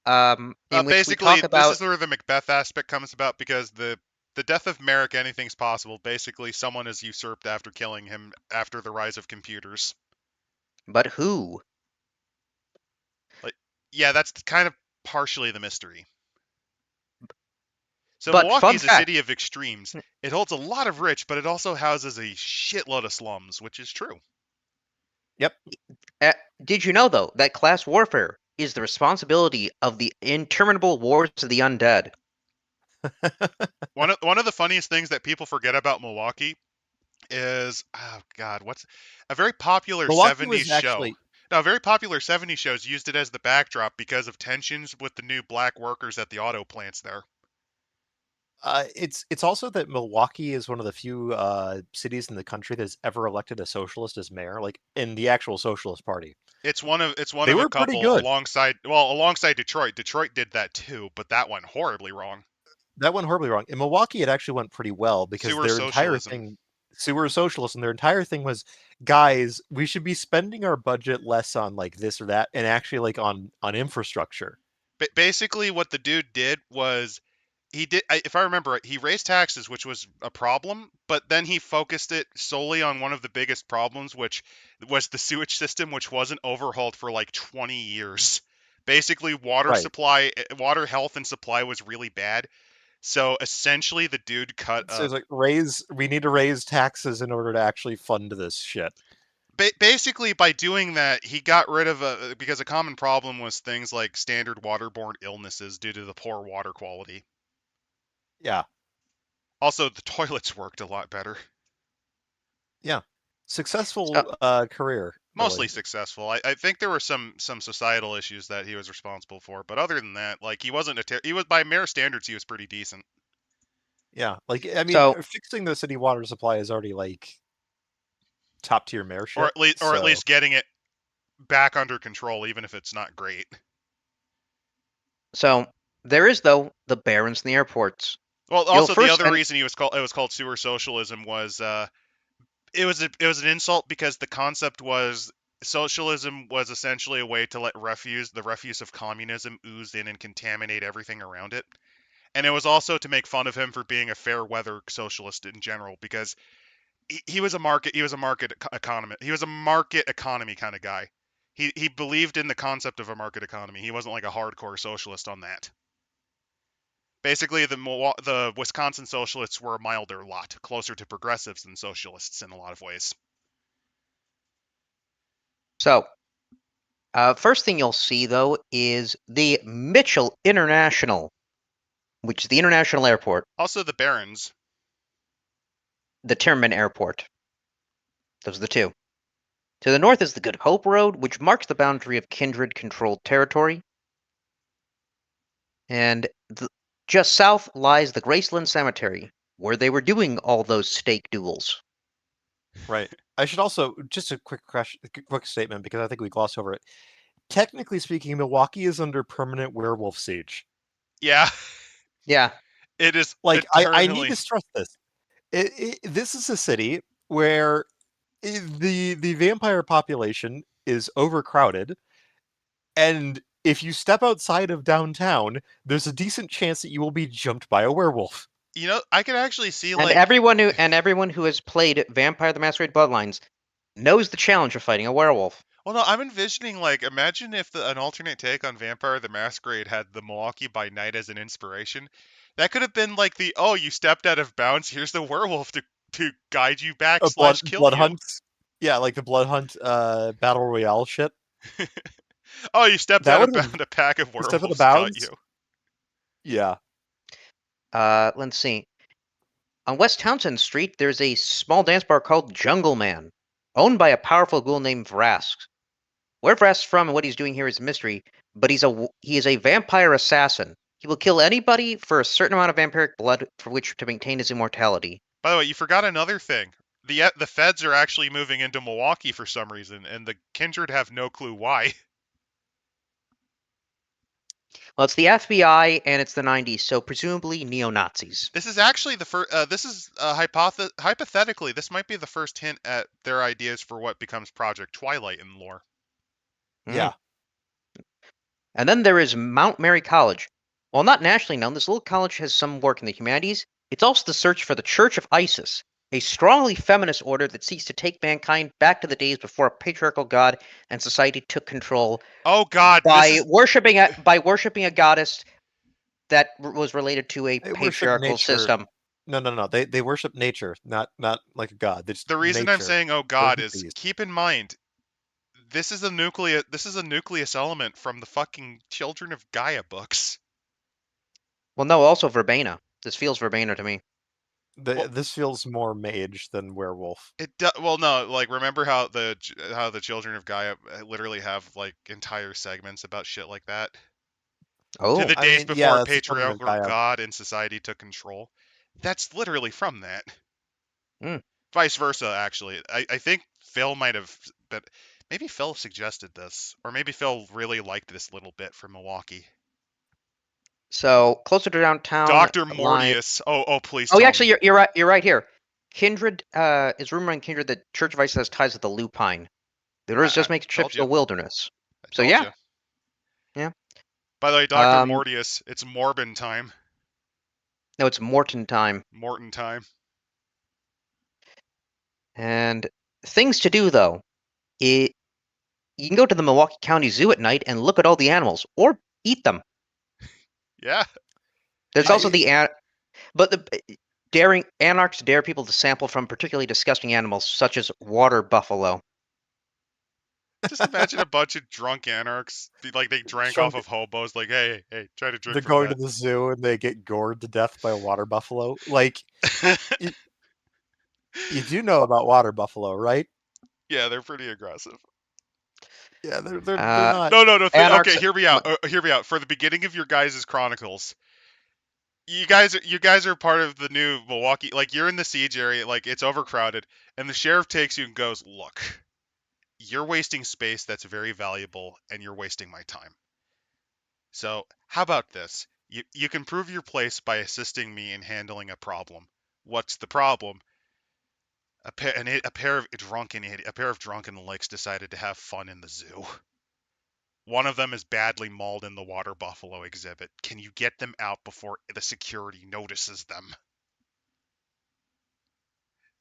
In which basically, we talk about... this is where the Macbeth aspect comes about, because the death of Merrick, anything's possible. Basically, someone is usurped after killing him after the rise of computers. But who? Yeah, that's kind of partially the mystery. So but Milwaukee's a city of extremes. It holds a lot of rich, but it also houses a shitload of slums, which is true. Yep. Did you know, though, that class warfare is the responsibility of the interminable wars of the undead? One of the funniest things that people forget about Milwaukee is, oh god, what's a very popular Milwaukee 70s was show. Actually... No, very popular 70s shows used it as the backdrop because of tensions with the new black workers at the auto plants there. It's also that Milwaukee is one of the few cities in the country that's ever elected a socialist as mayor, like in the actual Socialist Party. It's one of They were a couple pretty good. alongside Detroit. Detroit did that too, but that went horribly wrong. In Milwaukee, it actually went pretty well because their entire thing, sewer socialism, their entire thing was, guys, we should be spending our budget less on like this or that, and actually like on infrastructure. Basically, what the dude did was, if I remember right, he raised taxes, which was a problem, but then he focused it solely on one of the biggest problems, which was the sewage system, which wasn't overhauled for like 20 years. Basically, water health and supply was really bad. So essentially, the dude cut. So it's like we need to raise taxes in order to actually fund this shit. Basically, by doing that, he got rid of because a common problem was things like standard waterborne illnesses due to the poor water quality. Yeah. Also, the toilets worked a lot better. Yeah. Successful career. Mostly successful. I think there were some societal issues that he was responsible for, but other than that, like, he wasn't he was, by mayor standards, he was pretty decent. Yeah, like, I mean, fixing the city water supply is already like top tier mayorship, or at least getting it back under control, even if it's not great. So there is, though, the barons and the airports. Well, also the other reason it was called sewer socialism was it was an insult, because the concept was socialism was essentially a way to let the refuse of communism ooze in and contaminate everything around it. And it was also to make fun of him for being a fair weather socialist in general, because he was a market economy. He was a market economy kind of guy. He believed in the concept of a market economy. He wasn't like a hardcore socialist on that. Basically, the Wisconsin socialists were a milder lot, closer to progressives than socialists in a lot of ways. So, first thing you'll see, though, is the Mitchell International, which is the international airport, Also, the Barons. the Timmerman Airport. Those are the two. To the north is the Good Hope Road, which marks the boundary of Kindred-controlled territory. And just south lies the Graceland Cemetery, where they were doing all those stake duels. Right. I should also just a quick statement because I think we glossed over it. Technically speaking, Milwaukee is under permanent werewolf siege. Yeah. Yeah. It is like I need eternally. to stress this. This is a city where the vampire population is overcrowded, and if you step outside of downtown, there's a decent chance that you will be jumped by a werewolf. You know, I could actually see And like everyone who has played Vampire the Masquerade Bloodlines knows the challenge of fighting a werewolf. Well, no, I'm envisioning like imagine if an alternate take on Vampire the Masquerade had the Milwaukee by Night as an inspiration. That could have been like the you stepped out of bounds. Here's the werewolf to guide you back A / kill blood you. hunt. Yeah, like the blood hunt battle royale shit. Oh, you stepped That out of would've been- bound. A pack of you step out werewolves of got bounds? you. Yeah. Let's see. On West Townsend Street, there's a small dance bar called Jungle Man, owned by a powerful ghoul named Vrask. Where Vrask's from and what he's doing here is a mystery, but he is a vampire assassin. He will kill anybody for a certain amount of vampiric blood for which to maintain his immortality. By the way, you forgot another thing. The feds are actually moving into Milwaukee for some reason, and the Kindred have no clue why. Well, it's the FBI and it's the 90s, so presumably neo-Nazis. This is actually the first. This is hypothetically, this might be the first hint at their ideas for what becomes Project Twilight in lore. Yeah. And then there is Mount Mary College. While not nationally known, this little college has some work in the humanities. It's also the search for the Church of Isis, a strongly feminist order that seeks to take mankind back to the days before a patriarchal god and society took control Oh God! by worshipping a goddess that was related to a They worship patriarchal nature. system. No. They worship nature, not like a god. The reason I'm nature. saying "oh God" Worship is these. keep in mind this is a nucleus element from the fucking Children of Gaia books. Well, no, also Verbena. This feels Verbena to me. This feels more mage than werewolf. Well, no, like remember how the Children of Gaia literally have like entire segments about shit like that. Oh, To the I days mean, before yeah, a that's the Children of patriarchal Gaia. god and society took control. That's literally from that. Mm. Vice versa, actually. I think Phil might have, but maybe Phil suggested this, or maybe Phil really liked this little bit from Milwaukee. so closer to downtown. Dr. Mortius. Oh, please. Oh, tell actually, me. you're right. You're right here. Kindred is rumored in Kindred that Church of Isis has ties with the Lupine. The orders just make trips told to the you. wilderness. I So told yeah. you. Yeah. By the way, Dr. Mortius, it's Morbin time. No, it's Morton time. Morton time. And things to do though. You can go to the Milwaukee County Zoo at night and look at all the animals, or eat them. Yeah. There's also but the daring anarchs dare people to sample from particularly disgusting animals such as water buffalo. Just imagine a bunch of drunk anarchs, like they drank off of hobos, like, hey, try to drink They're from going that. to the zoo and they get gored to death by a water buffalo. Like, you do know about water buffalo, right? Yeah, they're pretty aggressive. Yeah, they're not. No. Anarchs- Okay, hear me out. Hear me out. For the beginning of your guys' chronicles, you guys are part of the new Milwaukee. Like, you're in the siege area, like it's overcrowded, and the sheriff takes you and goes, "Look, you're wasting space that's very valuable, and you're wasting my time. So how about this? You can prove your place by assisting me in handling a problem. What's the problem? A pair of drunken lakes decided to have fun in the zoo. One of them is badly mauled in the water buffalo exhibit. Can you get them out before the security notices them?"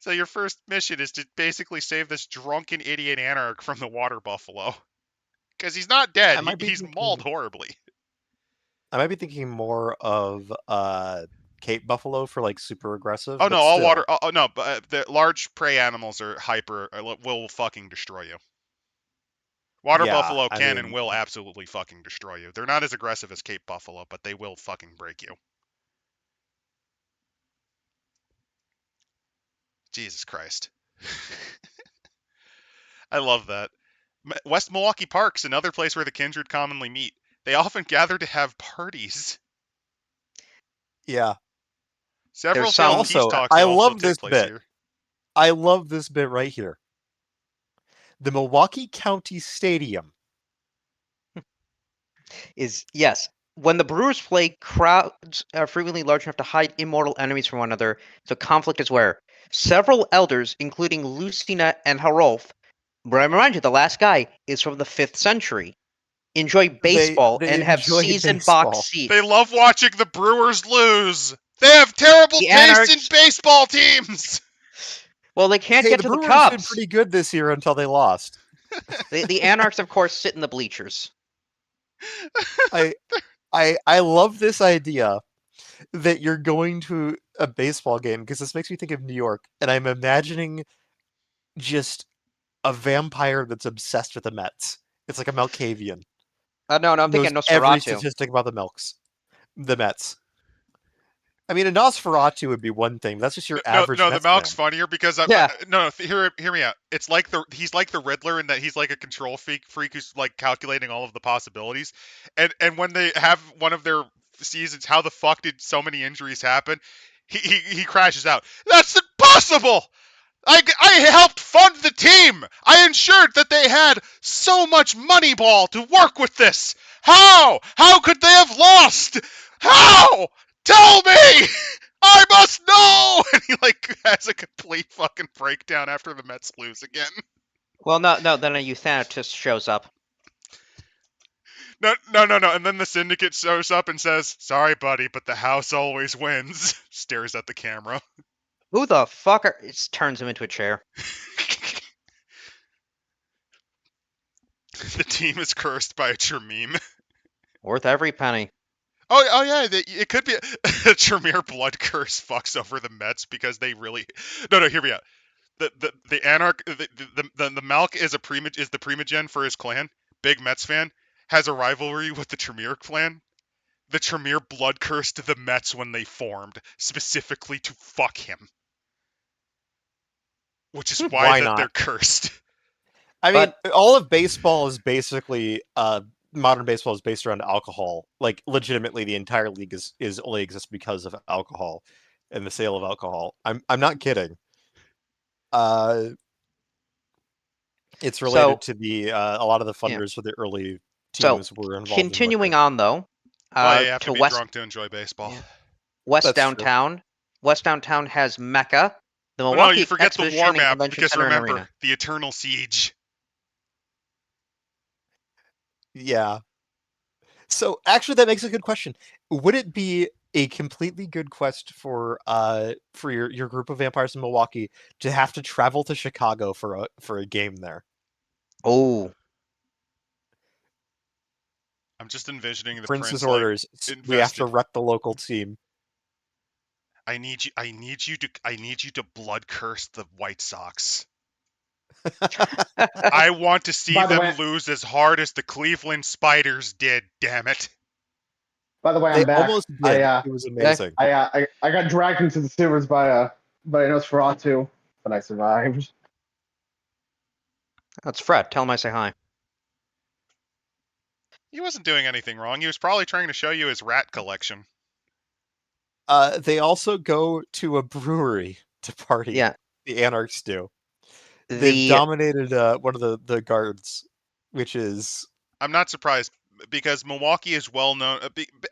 So your first mission is to basically save this drunken idiot anarch from the water buffalo. Because he's not dead. I might be He's thinking- mauled horribly. I might be thinking more of Cape Buffalo for like super aggressive. Oh but no, all still. water. Oh no, but the large prey animals are hyper. Will fucking destroy you. Water Yeah, buffalo I can and mean, will absolutely fucking destroy you. They're not as aggressive as Cape buffalo, but they will fucking break you. Jesus Christ. I love that. West Milwaukee Park's another place where the kindred commonly meet. They often gather to have parties. yeah. Several There's failed some peace Also, talks I also love take this place bit. here. I love this bit right here. The Milwaukee County Stadium. is yes. When the Brewers play, crowds are frequently large enough to hide immortal enemies from one another, so conflict is rare. Several elders, including Lucina and Harolf, but I remind you, the last guy is from the 5th century, enjoy baseball They and have enjoy season box baseball. seats. They love watching the Brewers lose. They have terrible The taste in Anarchs- baseball teams. Well, they can't Hey, get the to the Brewers did Cubs. pretty good this year until they lost. The Anarchs, of course, sit in the bleachers. I love this idea that you're going to a baseball game because this makes me think of New York, and I'm imagining just a vampire that's obsessed with the Mets. It's like a Malkavian. No, I'm Knows thinking every Nosferatu. statistic about the Mets. I mean, a Nosferatu would be one thing. But that's just your average No, the Mets Malk's fan. funnier because Yeah. hear me out. It's like he's like the Riddler in that he's like a control freak who's like calculating all of the possibilities, and when they have one of their seasons, how the fuck did so many injuries happen? He crashes out. That's impossible. I helped fund the team. I ensured that they had so much money ball to work with this. How? How could they have lost? How? Tell me! I must know! And he like has a complete fucking breakdown after the Mets lose again. Well, no, then a euthanatist shows up. No. And then the syndicate shows up and says, "Sorry, buddy, but the house always wins." Stares at the camera. Who the fuck are... It turns him into a chair. The team is cursed by a Trememe. Worth every penny. Oh yeah, it could be a Tremere blood curse fucks over the Mets because they really. No, hear me out. The Anarch, the Malk is the primogen for his clan. Big Mets fan, has a rivalry with the Tremere clan. The Tremere blood cursed the Mets when they formed, specifically to fuck him. Which is why not? they're cursed. I mean, all of baseball is basically modern baseball is based around alcohol. Like, legitimately, the entire league is only exists because of alcohol and the sale of alcohol. I'm not kidding. It's related to the a lot of the funders for the early teams were involved. Continuing on though, Oh, you have to to be West drunk to enjoy baseball. Yeah. West That's Downtown. true. West Downtown has Mecca. The Oh Milwaukee no, you forget the Exposition war and map Convention because Center and remember Arena. the Eternal Siege. Yeah. So actually, that makes a good question. Would it be a completely good quest for your group of vampires in Milwaukee to have to travel to Chicago for a game there? Oh, I'm just envisioning the Prince's prince orders. like We have to wreck the local team. I need you to blood curse the White Sox. I want to see By the them way- lose as hard as the Cleveland Spiders did, damn it. By the way, They I'm back. almost did. It was amazing. I got dragged into the sewers by Nosferatu, but I survived. that's Fred. Tell him I say hi. He wasn't doing anything wrong. He was probably trying to show you his rat collection. They also go to a brewery to party. Yeah. The Anarchs do. They've The dominated one of the guards, which is... I'm not surprised because Milwaukee is well known.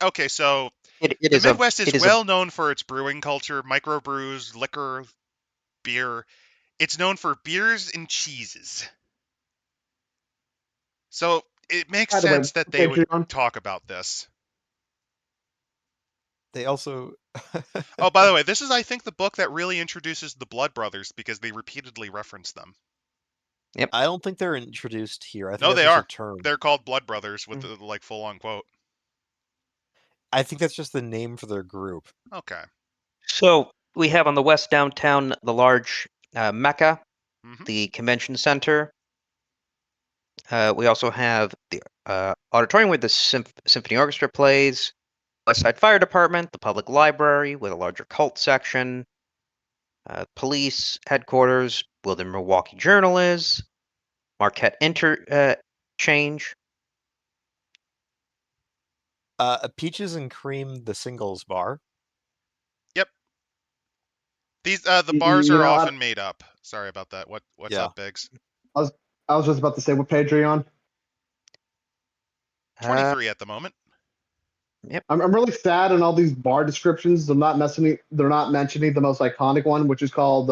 Okay, so it the is Midwest is it is well known for its brewing culture, microbrews, liquor, beer. It's known for beers and cheeses. So it makes By the way, sense that they would Patreon. talk about this. They also... Oh, by the way, this is, I think, the book that really introduces the Blood Brothers because they repeatedly reference them. I don't think they're introduced here. I think No, that's they just are. a term. They're called Blood Brothers with the like full-on quote. I think that's just the name for their group. Okay. So we have on the west downtown the large Mecca, Mhm. the convention center. We also have the auditorium where the symphony orchestra plays, West Side Fire Department, the public library with a larger cult section, police headquarters where the Milwaukee Journal is, Marquette Interchange. A Peaches and Cream, the singles bar. Yep. These the bars are often made up. Sorry about that. What's up, Biggs? I was just about to say, what page are you on? 23 at the moment. Yep. I'm really sad in all these bar descriptions. They're not mentioning the most iconic one, which is called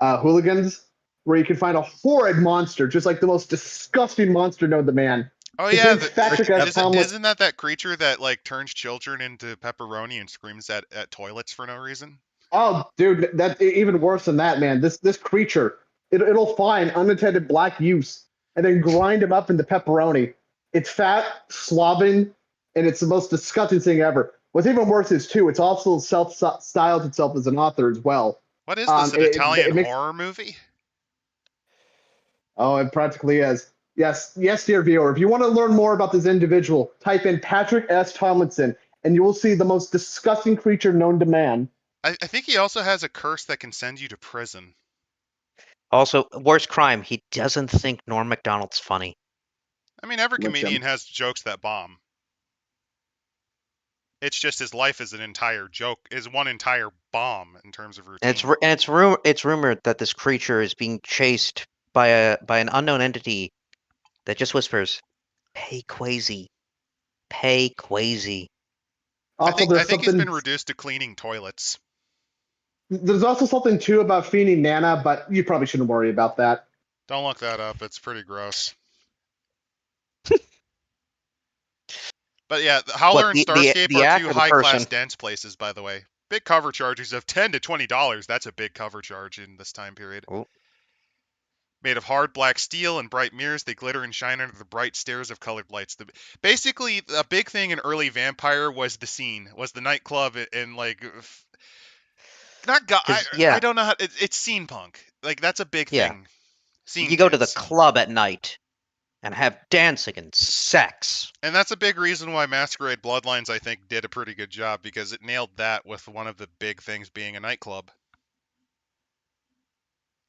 Hooligans, where you can find a horrid monster, just like the most disgusting monster known to man. Oh His yeah, name's Patrick S. Tomlin. isn't that creature that like turns children into pepperoni and screams at toilets for no reason? Oh, dude, that's even worse than that, man. This creature, it'll find unintended black use and then grind him up into pepperoni. It's fat, slobbing, and it's the most disgusting thing ever. What's even worse is too, it's also styles itself as an author as well. What is this? An Italian horror movie? Oh, it practically is. Yes, dear viewer. If you want to learn more about this individual, type in Patrick S. Tomlinson, and you will see the most disgusting creature known to man. I think he also has a curse that can send you to prison. Also, worst crime, he doesn't think Norm Macdonald's funny. I mean, every comedian has jokes that bomb. It's just his life is an entire joke, is one entire bomb in terms of routine. It's rumored that this creature is being chased by an unknown entity that just whispers, "Pay Quasi, pay Quasi." Also, I think he's been reduced to cleaning toilets. There's also something too about fiending Nana, but you probably shouldn't worry about that. Don't look that up. It's pretty gross. But yeah, Howler and Starscape are two high-class dense places, by the way. Big cover charges of $10 to $20. That's a big cover charge in this time period. Oh. Made of hard black steel and bright mirrors, they glitter and shine under the bright stairs of colored lights. Basically, a big thing in early Vampire was the scene, was the nightclub, and like, not God. I don't know how. It's scene punk. Like that's a big thing. Scene you go to the club at night and have dancing and sex. And that's a big reason why Masquerade Bloodlines, I think, did a pretty good job, because it nailed that with one of the big things being a nightclub.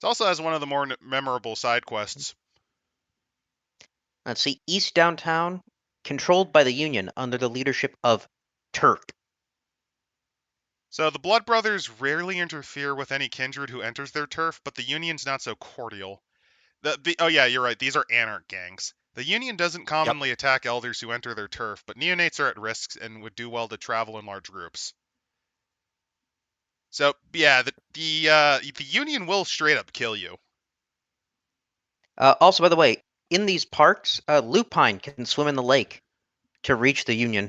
It also has one of the more memorable side quests. Let's see, East Downtown, controlled by the Union under the leadership of Turk. So the Blood Brothers rarely interfere with any kindred who enters their turf, but the Union's not so cordial. Oh yeah, you're right, these are anarch gangs. The Union doesn't commonly attack elders who enter their turf, but neonates are at risk and would do well to travel in large groups. So yeah, the Union will straight up kill you. Also, by the way, in these parks, Lupine can swim in the lake to reach the Union.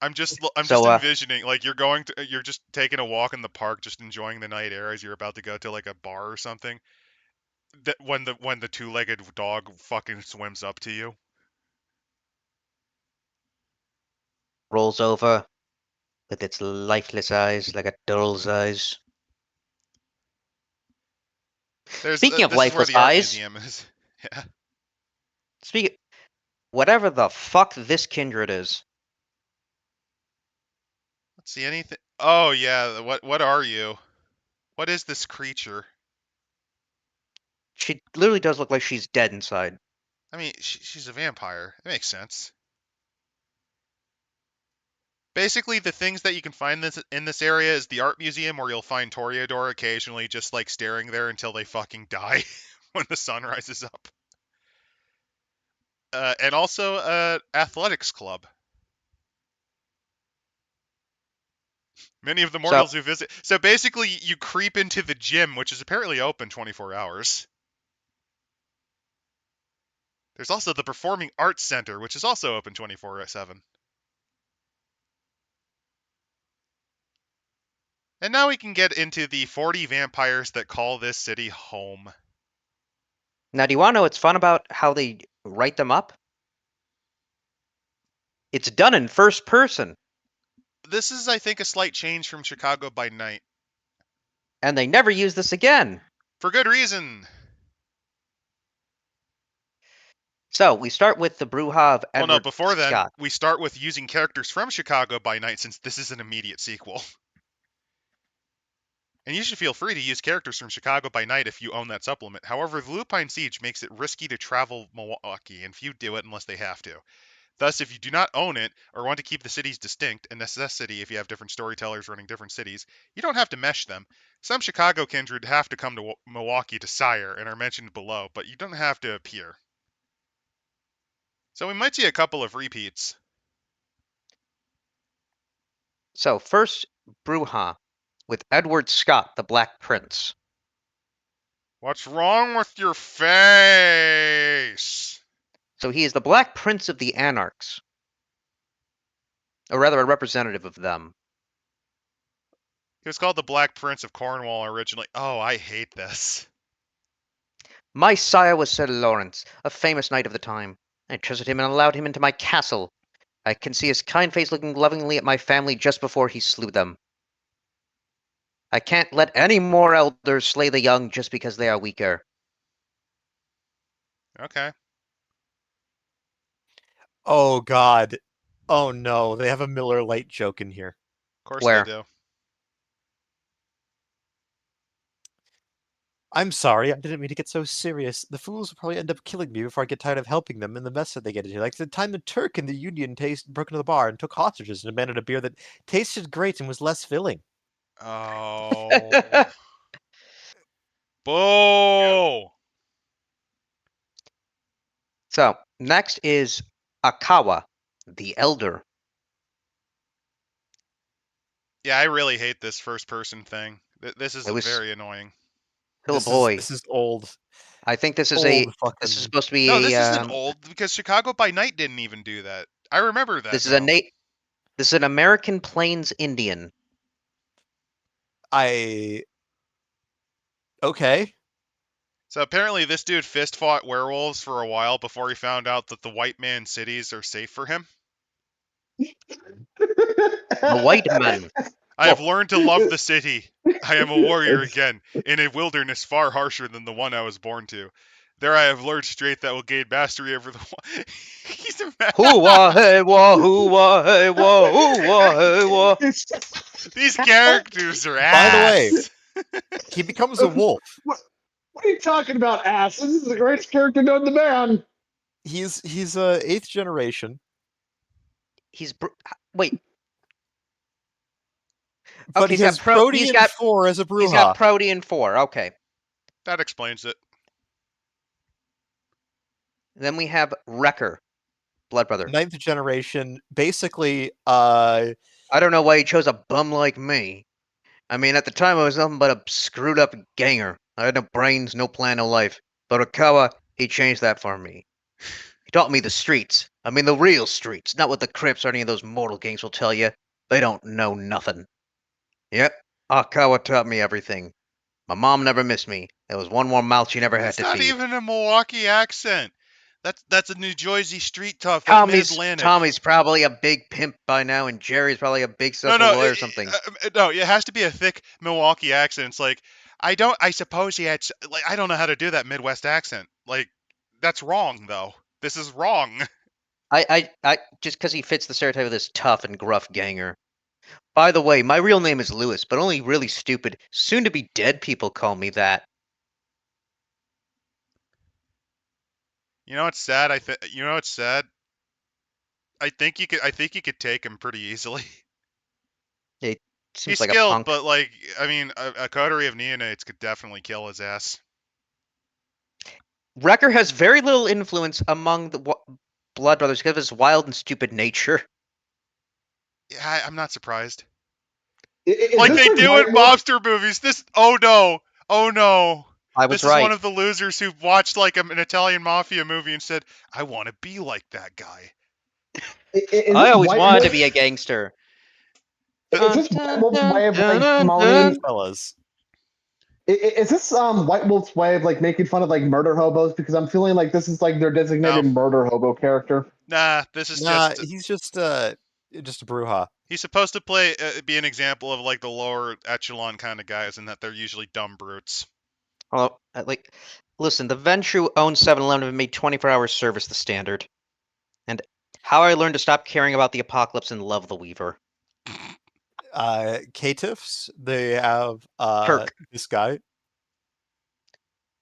I'm just envisioning, like, you're just taking a walk in the park, just enjoying the night air as you're about to go to like a bar or something. That when the two-legged dog fucking swims up to you, rolls over with its lifeless eyes like a doll's eyes. Speaking of lifeless eyes, museum is. Yeah. Whatever the fuck this kindred is. Let's see anything. Oh yeah, what are you? What is this creature? She literally does look like she's dead inside. I mean, she's a vampire. It makes sense. Basically, the things that you can find in this area is the art museum, where you'll find Toreador occasionally just like staring there until they fucking die when the sun rises up. And also athletics club. Many of the mortals who visit. So basically, you creep into the gym, which is apparently open 24 hours. There's also the Performing Arts Center, which is also open 24/7. And now we can get into the 40 vampires that call this city home. Now, do you want to know what's fun about how they write them up? It's done in first person. this is, I think, a slight change from Chicago by Night. And they never use this again. For good reason. So we start with the Bruja of Well, Edward no, before then, Scott. we start with using characters from Chicago by Night, since this is an immediate sequel. And you should feel free to use characters from Chicago by Night if you own that supplement. However, the Lupine Siege makes it risky to travel Milwaukee, and few do it unless they have to. Thus, if you do not own it, or want to keep the cities distinct, a necessity if you have different storytellers running different cities, you don't have to mesh them. Some Chicago kindred have to come to Milwaukee to sire, and are mentioned below, but you don't have to appear. So we might see a couple of repeats. So first, Bruja with Edward Scott, the Black Prince. What's wrong with your face? So he is the Black Prince of the Anarchs. Or rather, a representative of them. He was called the Black Prince of Cornwall originally. Oh, I hate this. My sire was Sir Lawrence, a famous knight of the time. I trusted him and allowed him into my castle. I can see his kind face looking lovingly at my family just before he slew them. I can't let any more elders slay the young just because they are weaker. Okay. Oh God. Oh no, they have a Miller Lite joke in here. Of course Where? they do. I'm sorry, I didn't mean to get so serious. The fools will probably end up killing me before I get tired of helping them in the mess that they get into. Like the time the Turk and the Union broke into the bar and took hostages and demanded a beer that tasted great and was less filling. Oh. Boo! So, next is Akawa, the Elder. Yeah, I really hate this first person thing. This is It was- very annoying. Oh boy. This is old. I think this is Old fucking... this is supposed to be No, a this isn't old, because Chicago by Night didn't even do that. I remember that. this is this is an American Plains Indian. Okay. So apparently this dude fist fought werewolves for a while before he found out that the white man cities are safe for him. The white man. I have learned to love the city. I am a warrior again, in a wilderness far harsher than the one I was born to. There I have learned strength that will gain mastery over the He's a man. Hoo-wah, hey-wah, hoo-wah, hey-wah, hoo-wah, hey-wah. These characters are By the way, ass. he becomes a wolf. What are you talking about, ass? This is the greatest character known to man. He's 8th generation. Wait. But Okay, he has Protean 4 as a Bruja. He's got Protean 4, okay. That explains it. Then we have Wrecker, Blood Brother. 9th generation. Basically, I don't know why he chose a bum like me. I mean, at the time I was nothing but a screwed up ganger. I had no brains, no plan, no life. But Akawa, he changed that for me. He taught me the streets. I mean, the real streets, not what the Crips or any of those mortal gangs will tell you. They don't know nothing. Yep, Akawa taught me everything. My mom never missed me. There was one more mouth she never had That's to not feed. even a Milwaukee accent. That's a New Jersey street tough. That's Mid-Atlantic. Tommy's probably a big pimp by now, and Jerry's probably a big social lawyer or something. No, it has to be a thick Milwaukee accent. It's like, I suppose he had, like, I don't know how to do that Midwest accent. Like, that's wrong, though. This is wrong. I just because he fits the stereotype of this tough and gruff ganger. By the way, my real name is Lewis, but only really stupid, soon-to-be dead people call me that. You know what's sad? You know what's sad? I think you could take him pretty easily. It seems He's like skilled, a punk. but like, I mean, a coterie of neonates could definitely kill his ass. Wrecker has very little influence among the Blood Brothers because of his wild and stupid nature. Yeah, I'm not surprised. Is Like this they like do in mobster movies. Oh no. I was This right. is one of the losers who watched like an Italian mafia movie and said, I want to be like that guy. I always wanted to be a gangster. Is this White Wolf's way of like mauling fellas. Is this White Wolf's way of like making fun of like murder hobos? Because I'm feeling like this is like their designated murder hobo character. Nah, this is Nah, just. he's just Just a Bruja. He's supposed to be an example of like the lower echelon kind of guys, and that they're usually dumb brutes. Although, listen, the Ventrue owns 7-Eleven and made 24-hour service the standard. And How I Learned to Stop Caring About the Apocalypse and Love the Weaver. Caitiffs, they have Kirk. this guy.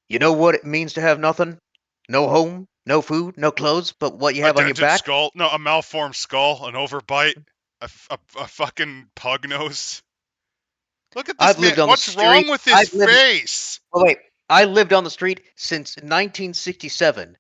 You know what it means to have nothing? No home, no food, no clothes, but what you have on your back? Skull. No, a malformed skull, an overbite, a fucking pug nose. Look at this man. What's wrong with his face? Oh, wait. I lived on the street since 1967.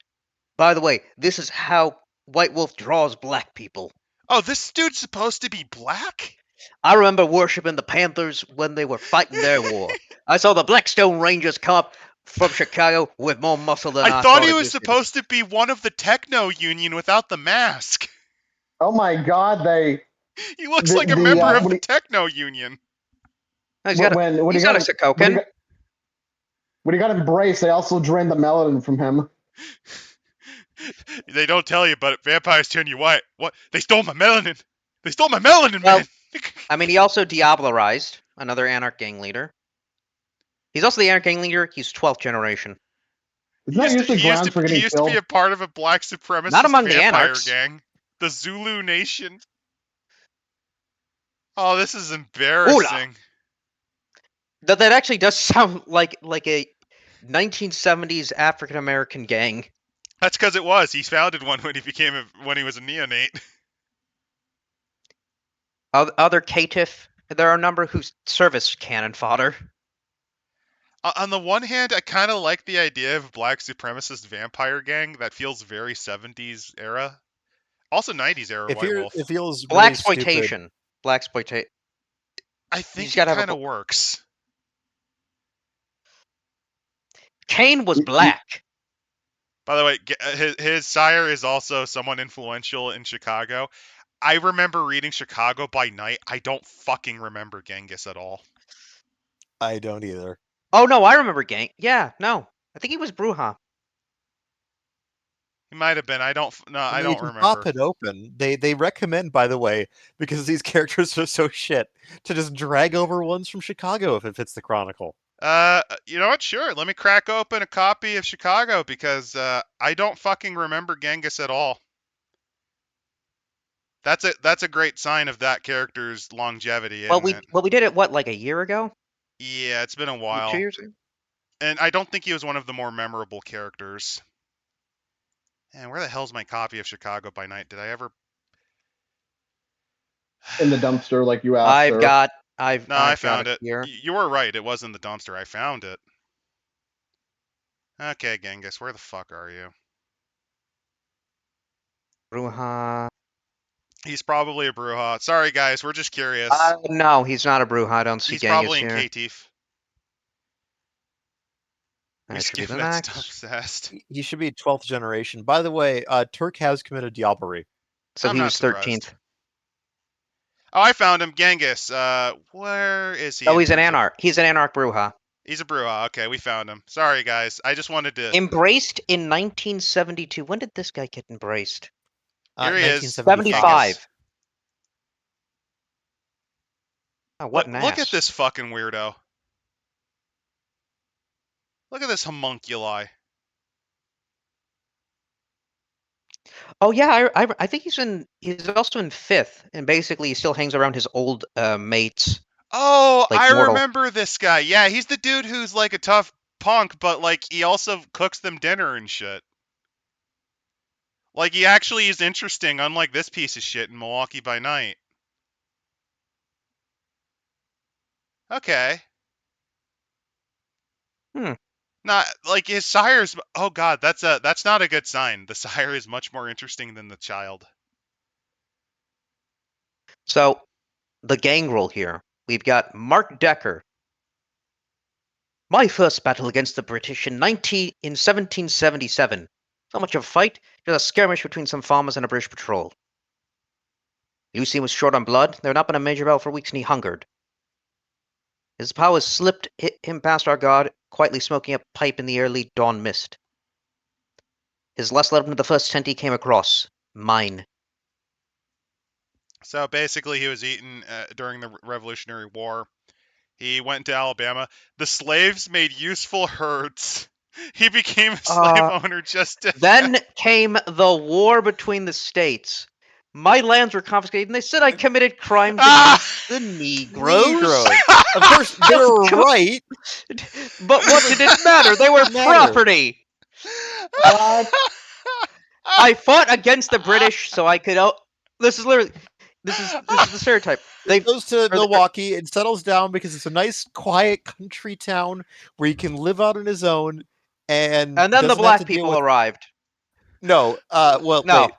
By the way, this is how White Wolf draws black people. Oh, this dude's supposed to be black? I remember worshiping the Panthers when they were fighting their war. I saw the Blackstone Rangers come up from Chicago with more muscle than I thought he was supposed to be one of the techno union without the mask. Oh my god, he looks like a member of the techno union. He's got a Sokokan. When he got embraced, they also drained the melanin from him. They don't tell you, but vampires turn you white. What? They stole my melanin. They stole my melanin, man. I mean, he also Diablerized another Anarch gang leader. He's also the Anarch gang leader. He's 12th generation. Isn't that usually grounds for getting killed? He used to be a part of a black supremacist Not among vampire the Anarchs. gang. The Zulu Nation. Oh, this is embarrassing. That actually does sound like a 1970s African American gang. That's because it was. He founded one when he was a neonate. Other caitiff, there are a number who service cannon fodder. On the one hand, I kind of like the idea of a black supremacist vampire gang that feels very 70s era. Also 90s era White Wolf. It feels Blaxploitation. Blaxploitation. I think it kind of works. Kane was black. By the way, his sire is also someone influential in Chicago. I remember reading Chicago by Night. I don't fucking remember Genghis at all. I don't either. Oh no, I remember Yeah, no. I think he was Bruja. He might have been. I don't remember. Pop it open. They recommend, by the way, because these characters are so shit, to just drag over ones from Chicago if it fits the Chronicle. You know what? Sure. Let me crack open a copy of Chicago because I don't fucking remember Genghis at all. That's a great sign of that character's longevity. Well, we did it like a year ago. Yeah, it's been a while. 2 years ago. And I don't think he was one of the more memorable characters. And where the hell's my copy of Chicago by Night? Did I ever? In the dumpster, like you asked. I found it. Here. You were right. It was in the dumpster. I found it. Okay, Genghis, where the fuck are you? Bruja. He's probably a Bruja. Sorry, guys. We're just curious. No, he's not a Bruja. I don't see Genghis here. He's probably in Caitiff. That should be the next. Obsessed. He should be 12th generation. By the way, Turk has committed diablerie. So he was 13th. Oh, I found him. Genghis. Where is he? Oh, he's an Anarch. He's an Anarch Bruja. He's a Bruja. Okay, we found him. Sorry, guys. I just wanted to... Embraced in 1972. When did this guy get embraced? Here he is. 75. Oh, what an ass. Look at this fucking weirdo. Look at this homunculi. Oh yeah, I think he's also in 5th, and basically he still hangs around his old mates. Oh, like I remember this guy. Yeah, he's the dude who's like a tough punk, but like he also cooks them dinner and shit. Like he actually is interesting, unlike this piece of shit in Milwaukee by Night. Okay. Not like his sire's. Oh god, that's not a good sign. The sire is much more interesting than the child. So, the gang role here. We've got Mark Decker. My first battle against the British in 1777. Not much of a fight, just a skirmish between some farmers and a British patrol. Lucian was short on blood. There had not been a major battle for weeks, and he hungered. His powers slipped him past our guard, quietly smoking a pipe in the early dawn mist. His lust led him to the first tent he came across. Mine. So basically, he was eaten during the Revolutionary War. He went to Alabama. The slaves made useful herds. He became a slave owner just to. Then came the war between the states. My lands were confiscated, and they said I committed crimes against the Negroes. Of course, they're right. But what did it matter? They were property. I fought against the British, so I could. This is literally. This is the stereotype. He goes to Milwaukee and settles down because it's a nice, quiet country town where he can live out on his own. And then the black people arrived. No, well, no,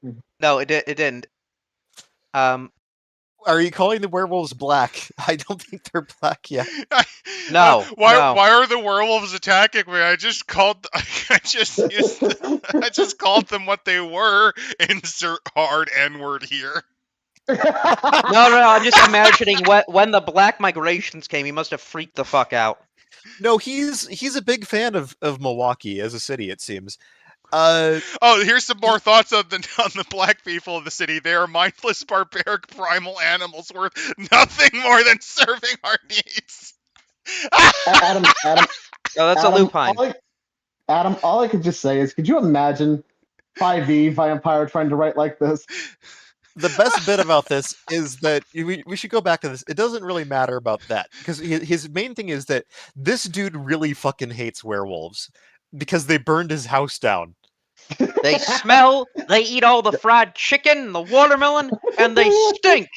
wait. No, it didn't. Are you calling the werewolves black? I don't think they're black yet. No. Why no. are the werewolves attacking me? I just called. I just called them what they were. Insert hard N-word here. No. I'm just imagining when the black migrations came, he must have freaked the fuck out. No, he's a big fan of Milwaukee as a city, it seems. Here's some more thoughts on the black people of the city. They are mindless, barbaric, primal animals worth nothing more than serving our needs. Adam. Oh, that's Adam, a lupine. Adam, all I could just say is, could you imagine 5e Vampire trying to write like this? The best bit about this is that we should go back to this. It doesn't really matter about that, because his main thing is that this dude really fucking hates werewolves because they burned his house down. They smell, they eat all the fried chicken, the watermelon, and they stink.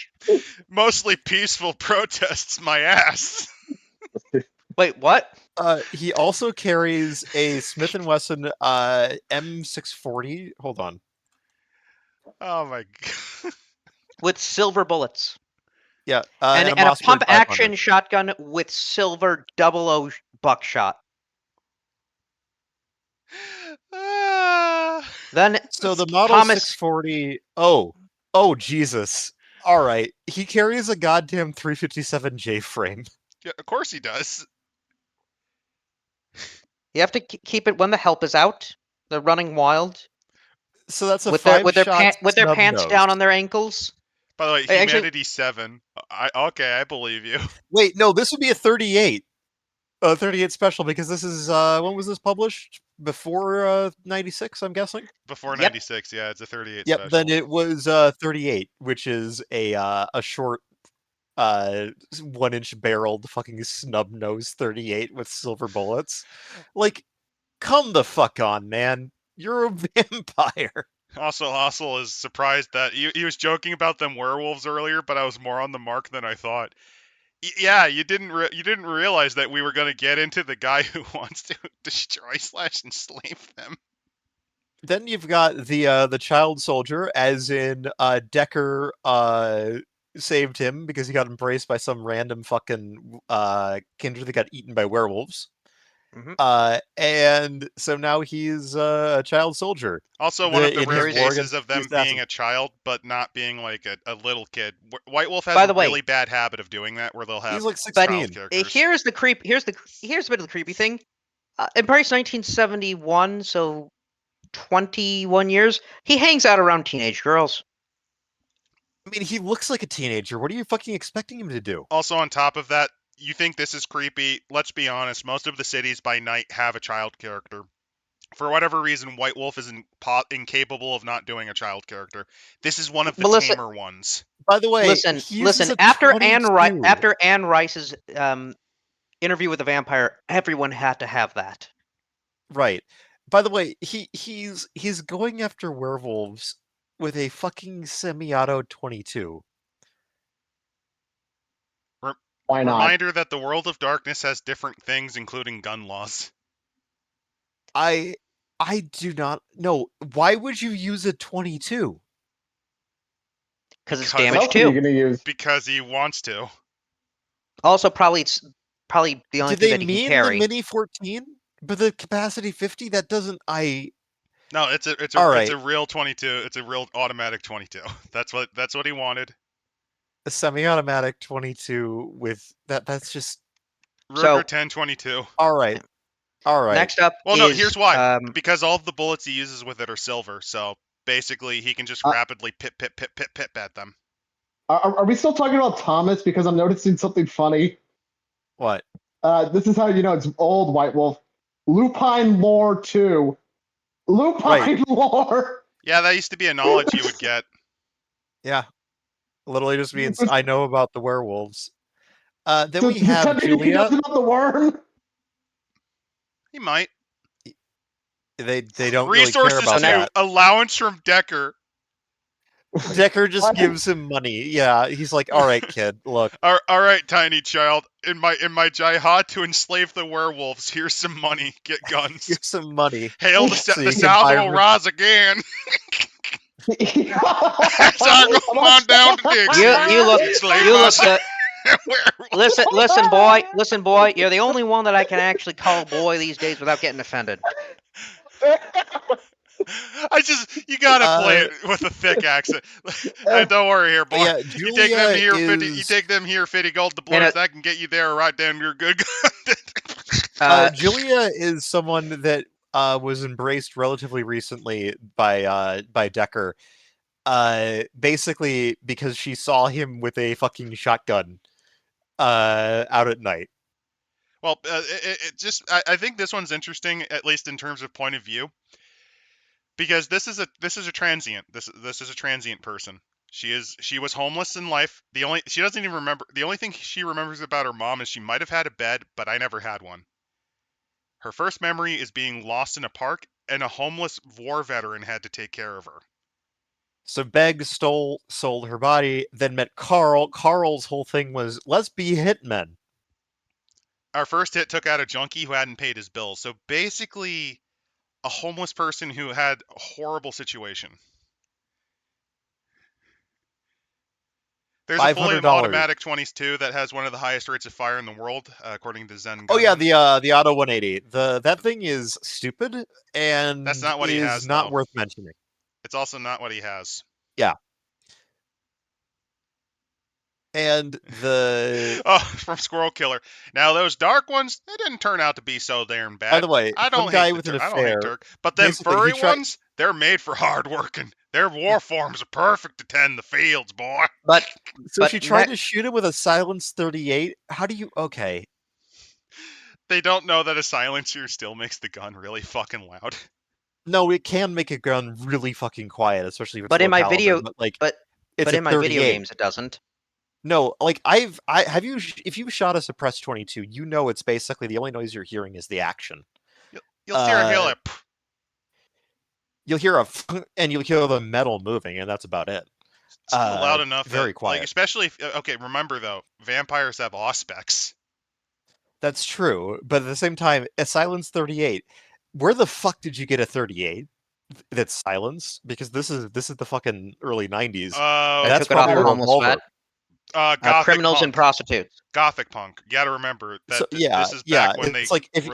Mostly peaceful protests, my ass. Wait, what? He also carries a Smith & Wesson M640. Hold on. Oh my god. With silver bullets. Yeah. And a pump-action shotgun with silver 00 buckshot. Then so the Model 640. Oh Jesus! All right, he carries a goddamn 357J frame. Yeah, of course he does. You have to keep it when the help is out. They're running wild. So that's a with their pants down on their ankles. By the way, Humanity 7. I believe you. Wait, no, this would be a 38. 38 special, because this is when was this published? Before 96, I'm guessing. Before 96, yeah, it's a 38 yep, special. Then it was 38, which is a short 1-inch barreled fucking snub nose 38 with silver bullets. Like, come the fuck on, man. You're a vampire. Also, Hossel is surprised that he was joking about them werewolves earlier, but I was more on the mark than I thought. Yeah, you didn't realize that we were going to get into the guy who wants to destroy / enslave them. Then you've got the child soldier, as in Decker saved him because he got embraced by some random fucking kindred that got eaten by werewolves. Mm-hmm. And so now he's a child soldier. Also, one of the rare cases of them being a child, but not being like a little kid. White Wolf has a really bad habit of doing that, where they'll have like 16. characters. Here's the creep. Here's a bit of the creepy thing. In Paris, 1971, so 21 years, he hangs out around teenage girls. I mean, he looks like a teenager. What are you fucking expecting him to do? Also, on top of that, you think this is creepy. Let's be honest, most of the cities by night have a child character. For whatever reason, White Wolf is incapable of not doing a child character. This is one of the tamer ones. By the way, listen. After Anne Rice's interview with the vampire, everyone had to have that. Right. By the way, he's going after werewolves with a fucking semi-auto 22. Why not? Reminder that the world of darkness has different things, including gun laws. I do not know. Why would you use a 22? Because it's damage too. Because he wants to. Also, it's probably the only thing that he can carry. The Mini 14, but the capacity 50. That doesn't. No, it's a real 22. It's a real automatic 22. That's what he wanted. A semi-automatic 22 with that. That's just Ruger 1022. All right. Next up. Well, no. Here's why. Because all of the bullets he uses with it are silver. So basically he can just Uh, rapidly pip at them. Are we still talking about Thomas? Because I'm noticing something funny. What? This is how you know it's old, White Wolf. Lupine lore 2. Lupine Right. lore. Yeah, that used to be a knowledge you would get. Yeah. Literally just means I know about the werewolves. Then Does we have that mean he knows Julia. about the worm? He might. They don't really care Resources about to that. allowance from Decker. Decker just What? gives him money. Yeah, he's like, all right, kid, look. All right, tiny child. In my jihad to enslave the werewolves, here's some money. Get guns. Here's some money. Hail the, So you the can South buy will rise again. As I go on down to Dixie. You look, enslave you my look. werewolf. Listen, boy. You're the only one that I can actually call boy these days without getting offended. You gotta play it with a thick accent. Don't worry here, boy. Yeah, You take them here, Julia 50. You is- take them here, 50 gold deployments. That can get you there, right? Damn, you're good. Julia is someone that was embraced relatively recently by Decker. Basically because she saw him with a fucking shotgun out at night. Well, I think this one's interesting, at least in terms of point of view, because this is a transient. This is a transient person. She was homeless in life. She doesn't even remember. The only thing she remembers about her mom is she might have had a bed, but I never had one. Her first memory is being lost in a park, and a homeless war veteran had to take care of her. So Beg sold her body, then met Carl. Carl's whole thing was, let's be hitmen. Our first hit took out a junkie who hadn't paid his bills. So basically, a homeless person who had a horrible situation. There's a fully $500. automatic 22 that has one of the highest rates of fire in the world, according to Zen. Oh yeah, Guns. the Auto 180. That thing is stupid and That's not what he has, not though. worth mentioning. It's also not what he has. Yeah. And the from Squirrel Killer. Now those dark ones, they didn't turn out to be so damn bad. By the way, I don't guy hate with the an I don't hate affair. Turk, but them Basically, furry ones, they're made for hard working. Their war forms are perfect to tend the fields, boy. But she tried to shoot him with a silenced 38. How do you? Okay. They don't know that a silencer still makes the gun really fucking loud. No, it can make a gun really fucking quiet, especially if it's but low in my caliber, video, but it's in my 38. video games it doesn't. No, like if you've shot a suppressed 22, you know it's basically the only noise you're hearing is the action. You'll hear a hill. You'll hear and you'll hear the metal moving, and that's about it. It's loud enough. Very quiet. Especially if, okay, remember though, vampires have auspex. That's true, but at the same time, a silenced 38. Where the fuck did you get a 38 that's silenced? Because this is the fucking early 90s. That's took it off a homeless vet. Criminals punk. and prostitutes. Gothic punk. You gotta remember that this is yeah. back when it's they like if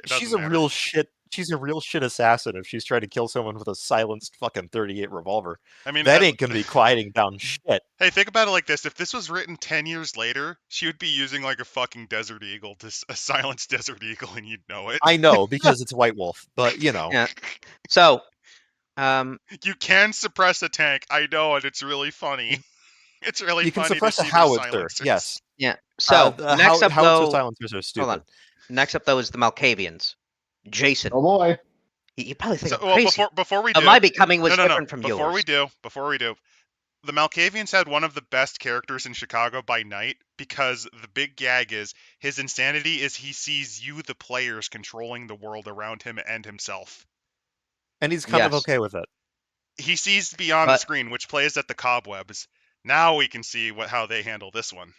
she's a real shit. She's a real shit assassin if she's trying to kill someone with a silenced fucking 38 revolver. I mean, that ain't gonna be quieting down shit. Hey, think about it like this: if this was written 10 years later, she would be using like a fucking Desert Eagle, a silenced Desert Eagle, and you'd know it. I know because it's White Wolf, but you know. Yeah. So, you can suppress a tank. I know it. It's really funny. It's really you can funny suppress to a see howitzer. Yes. Yeah. So next up, howitzer though, silencers are stupid. Hold on. Next up, though, is the Malkavians. Jason. Oh boy. You probably think I'm crazy. Before we do, my becoming was different from yours. Before we do, the Malkavians had one of the best characters in Chicago by night, because the big gag is his insanity is he sees you, the players, controlling the world around him and himself. And he's kind of okay with it. He sees beyond the screen, which plays at the cobwebs. Now we can see how they handle this one.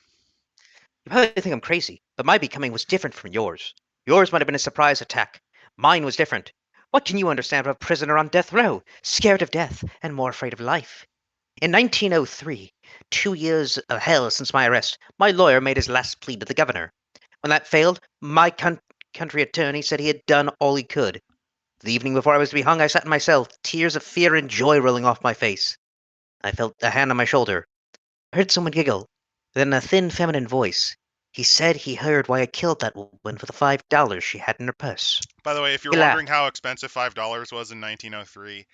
You probably think I'm crazy, but my becoming was different from yours. Yours might have been a surprise attack. Mine was different. What can you understand of a prisoner on death row, scared of death and more afraid of life? In 1903, 2 years of hell since my arrest, my lawyer made his last plea to the governor. When that failed, my country attorney said he had done all he could. The evening before I was to be hung, I sat in my cell, tears of fear and joy rolling off my face. I felt a hand on my shoulder. I heard someone giggle. Then in a thin, feminine voice, he said he heard why I killed that woman for the $5 she had in her purse. By the way, if you're wondering how expensive $5 was in 1903,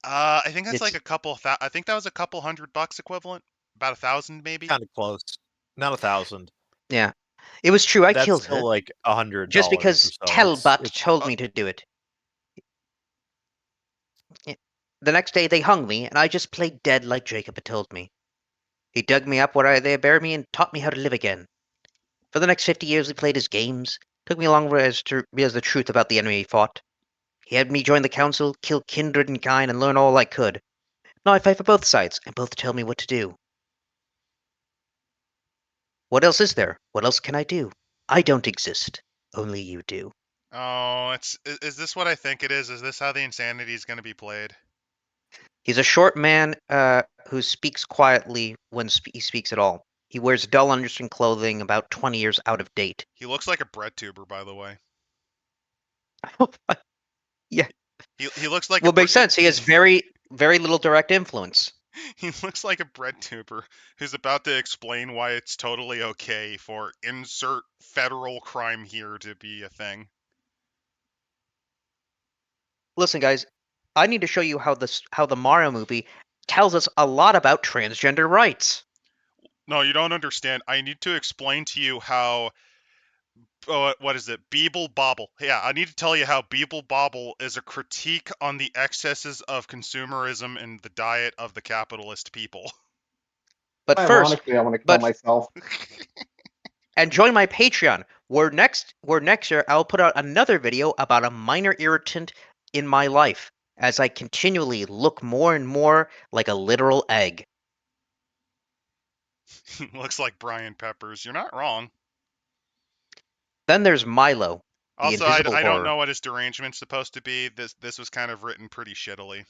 I think that's like It's a couple. I think that was a couple $100 equivalent, about 1,000 maybe. kind of close. Not 1,000. Yeah, it was true. I That's killed still her like $100 just or because so. Talbot It's told me to do it. Yeah. The next day they hung me, and I just played dead like Jacob had told me. He dug me up where they buried me and taught me how to live again. For the next 50 years we played his games, took me along to realize the truth about the enemy he fought. He had me join the council, kill kindred and kind, and learn all I could. Now I fight for both sides, and both tell me what to do. What else is there? What else can I do? I don't exist. Only you do. Oh, is this what I think it is? Is this how the insanity is going to be played? He's a short man who speaks quietly when he speaks at all. He wears dull, understring clothing, about 20 years out of date. He looks like a bread tuber, by the way. Yeah. He looks like Well, makes sense. He has very little direct influence. He looks like a bread tuber who's about to explain why it's totally okay for insert federal crime here to be a thing. Listen, guys, I need to show you how the Mario movie tells us a lot about transgender rights. No, you don't understand. I need to explain to you how what is it? Beeble Bobble. Yeah, I need to tell you how Beeble Bobble is a critique on the excesses of consumerism and the diet of the capitalist people. But first, Ironically, I want to kill myself. and join my Patreon, where next year I'll put out another video about a minor irritant in my life, as I continually look more and more like a literal egg. Looks like Brian Peppers. You're not wrong. Then there's Milo, the Also, invisible I don't horror. know what his derangement's supposed to be. This was kind of written pretty shittily.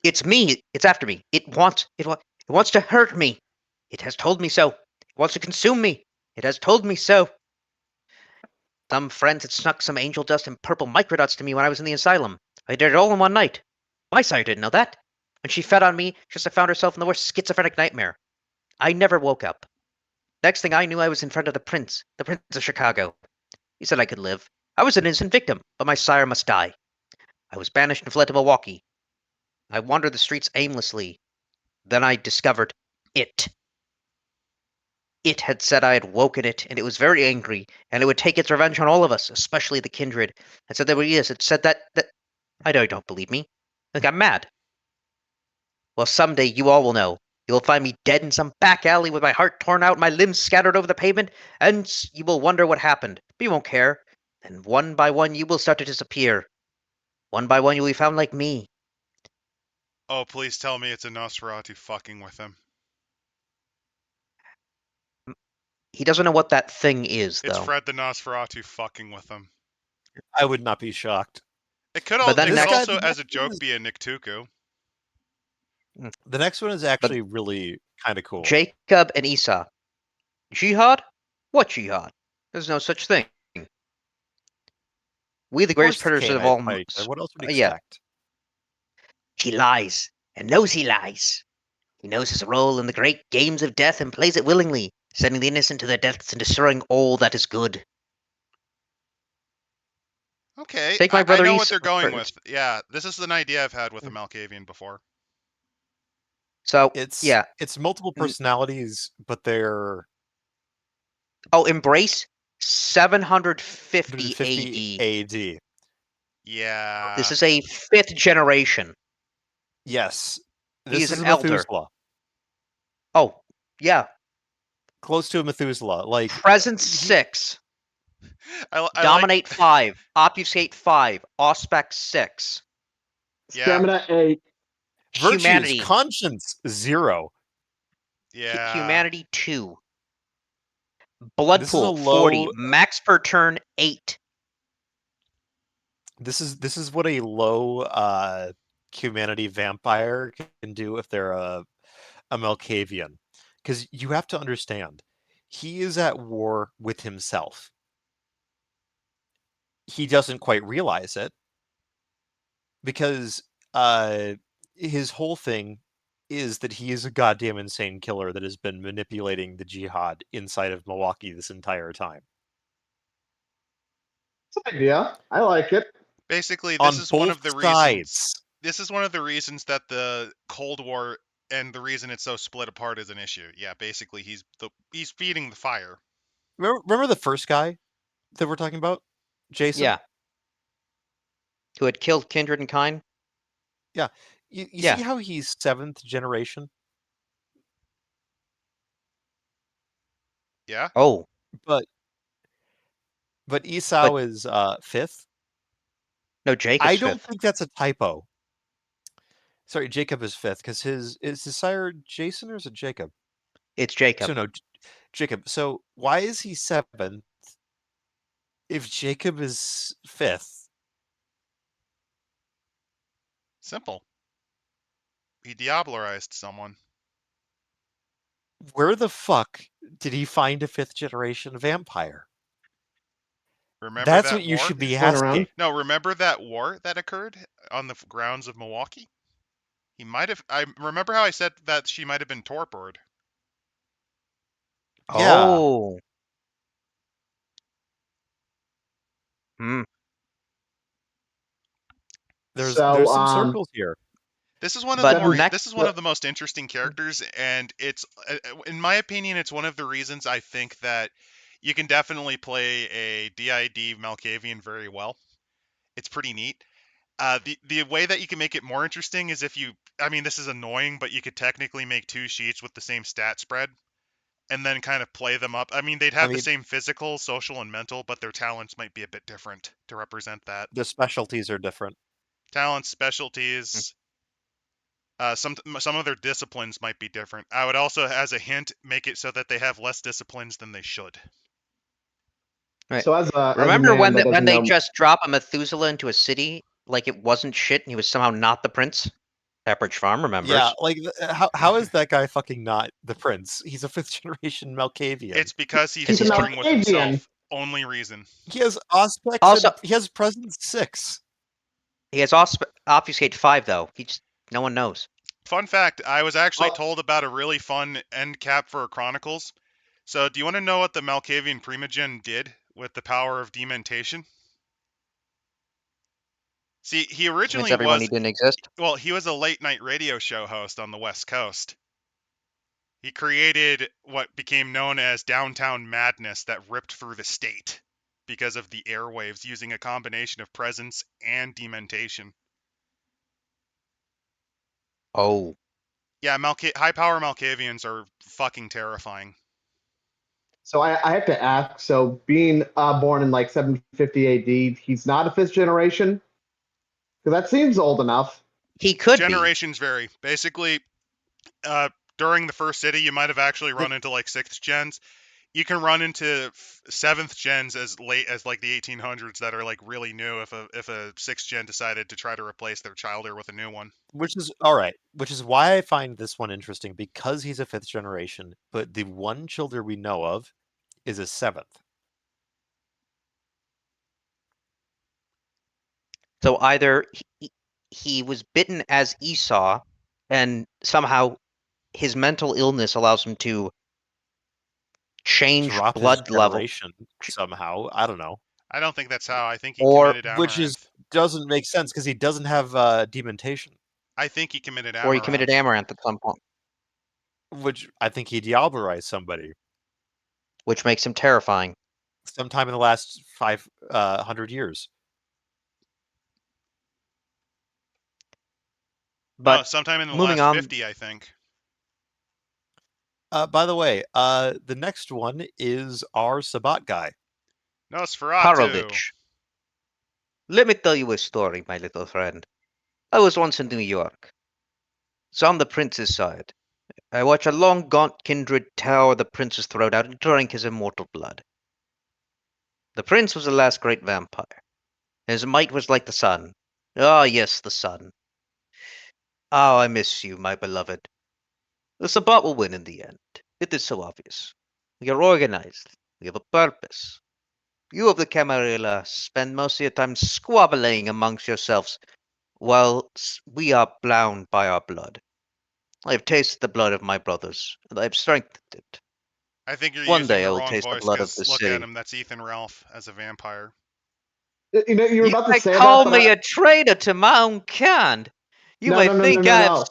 It's me. It's after me. It wants to hurt me. It has told me so. It wants to consume me. It has told me so. Some friends had snuck some angel dust and purple microdots to me when I was in the asylum. I did it all in one night. My sire didn't know that. When she fed on me, she just found herself in the worst schizophrenic nightmare. I never woke up. Next thing I knew, I was in front of the Prince of Chicago. He said I could live. I was an innocent victim, but my sire must die. I was banished and fled to Milwaukee. I wandered the streets aimlessly. Then I discovered it. It had said I had woken it, and it was very angry, and it would take its revenge on all of us, especially the kindred. It said there were years. It said that I know you don't believe me. I think I'm mad. Well, someday you all will know. You will find me dead in some back alley with my heart torn out, my limbs scattered over the pavement, and you will wonder what happened. But you won't care. And one by one you will start to disappear. One by one you will be found like me. Oh, please tell me it's a Nosferatu fucking with him. He doesn't know what that thing is, though. It's Fred the Nosferatu fucking with him. I would not be shocked. It could, But then it could next- also, as a joke, be a Nick Tuku. The next one is actually really kind of cool. Jacob and Esau. Jihad? What jihad? There's no such thing. We, the Of course greatest predators of Canine all. fight. What else would you Yeah. expect? He lies, and knows he lies. He knows his role in the great games of death and plays it willingly, sending the innocent to their deaths and destroying all that is good. Okay, Take my I brother know what Esau they're going first. with. Yeah, this is an idea I've had with a Malkavian before. So, It's yeah. it's multiple personalities, but they're Oh, embrace 750 50 AD. AD. Yeah. This is a 5th generation. Yes. He This is is an a elder. Methuselah. Oh, yeah. Close to a Methuselah. Like Presence 6. I Dominate 5. Obfuscate 5. Auspex 6. Yeah. Stamina 8. virtues, Humanity. conscience 0. Yeah. Humanity 2. Blood This is pool a 40. low- Max per turn 8. This is what a low humanity vampire can do if they're a Malkavian. Because you have to understand, he is at war with himself. He doesn't quite realize it because his whole thing is that he is a goddamn insane killer that has been manipulating the jihad inside of Milwaukee this entire time. It's an idea. I like it. Basically, On this is one both of the reasons. sides. This is one of the reasons that the Cold War and the reason it's so split apart is an issue. Yeah, basically, he's feeding the fire. Remember the first guy that we're talking about, Jason? Yeah. Who had killed kindred and kind? Yeah. You Yeah. see how he's 7th generation? Yeah. Oh, But Esau is 5th. no, Jacob's I don't fifth. think that's a typo. Sorry, Jacob is 5th because is his sire Jason or is it Jacob? It's Jacob. So no, Jacob. So why is he 7th if Jacob is 5th? Simple. He diablerized someone. Where the fuck did he find a 5th generation vampire? Remember That's that what you war? should be Just going asking. around? No, remember that war that occurred on the grounds of Milwaukee? He might have. I remember how I said that she might have been torpoured. Yeah. Oh. Hmm. There's So, some circles here. This is one of But the more. next- This is one of the most interesting characters, and it's, in my opinion, it's one of the reasons I think that you can definitely play a DID Malkavian very well. It's pretty neat. The way that you can make it more interesting is if you. I mean, this is annoying, but you could technically make 2 sheets with the same stat spread, and then kind of play them up. I mean, they'd have the same physical, social, and mental, but their talents might be a bit different to represent that. The specialties are different. Talents, specialties. Some of their disciplines might be different. I would also, as a hint, make it so that they have less disciplines than they should. Right. So as a Remember man when that doesn't they know, just drop a Methuselah into a city like it wasn't shit and he was somehow not the prince? Pepperidge Farm remembers. Yeah, like how is that guy fucking not the prince? He's a 5th generation Malkavian. It's because he's He's a warring with Malkavian. himself. Only reason. He has aspects. Also- he has presence 6. He has obfuscate 5 though. He just no one knows. Fun fact: I was actually Oh. told about a really fun end cap for Chronicles. So, do you want to know what the Malkavian Primogen did with the power of dementation? See, he Convince originally everyone was. he didn't exist. Well, he was a late night radio show host on the West Coast. He created what became known as downtown madness that ripped through the state because of the airwaves, using a combination of presence and dementation. Oh. Yeah, high power Malkavians are fucking terrifying. so I have to ask. So being born in like 750 AD, he's not a 5th generation, because that seems old enough. He could Generations vary. Basically, during the first city, you might have actually run into like 6th gens. You can run into 7th gens as late as like the 1800s that are like really new if a 6th gen decided to try to replace their childer with a new one. Which is all right. Which is why I find this one interesting, because he's a 5th generation, but the one childer we know of is a 7th. So either he was bitten as Esau, and somehow his mental illness allows him to change Drop blood his level. generation somehow. I don't know. I don't think that's how. I think he Or- committed Which is amaranth. doesn't make sense because he doesn't have dementation. I think he committed amaranth. Or he committed amaranth at some point, Which I think he diablerized somebody which makes him terrifying. sometime in the last 500 years. But no, sometime in the moving last on- 50, I think. By the way, the next one is our Sabat guy. Nosferatu. Parovich. Let me tell you a story, my little friend. I was once in New York. So on the prince's side, I watched a long gaunt kindred tear the prince's throat out and drink his immortal blood. The prince was the last great vampire. His might was like the sun. Ah, yes, the sun. Oh, I miss you, my beloved. The Sabbat will win in the end. It is so obvious. We are organized. We have a purpose. You of the Camarilla spend most of your time squabbling amongst yourselves, while we are bound by our blood. I have tasted the blood of my brothers, and I have strengthened it. I think you're One using day the I will wrong taste the voice, blood of because the look city. at him. That's Ethan Ralph as a vampire. You know, you were about to might say call that, but me a traitor to my own kind. You no, might no, no, no, think no, I've. no.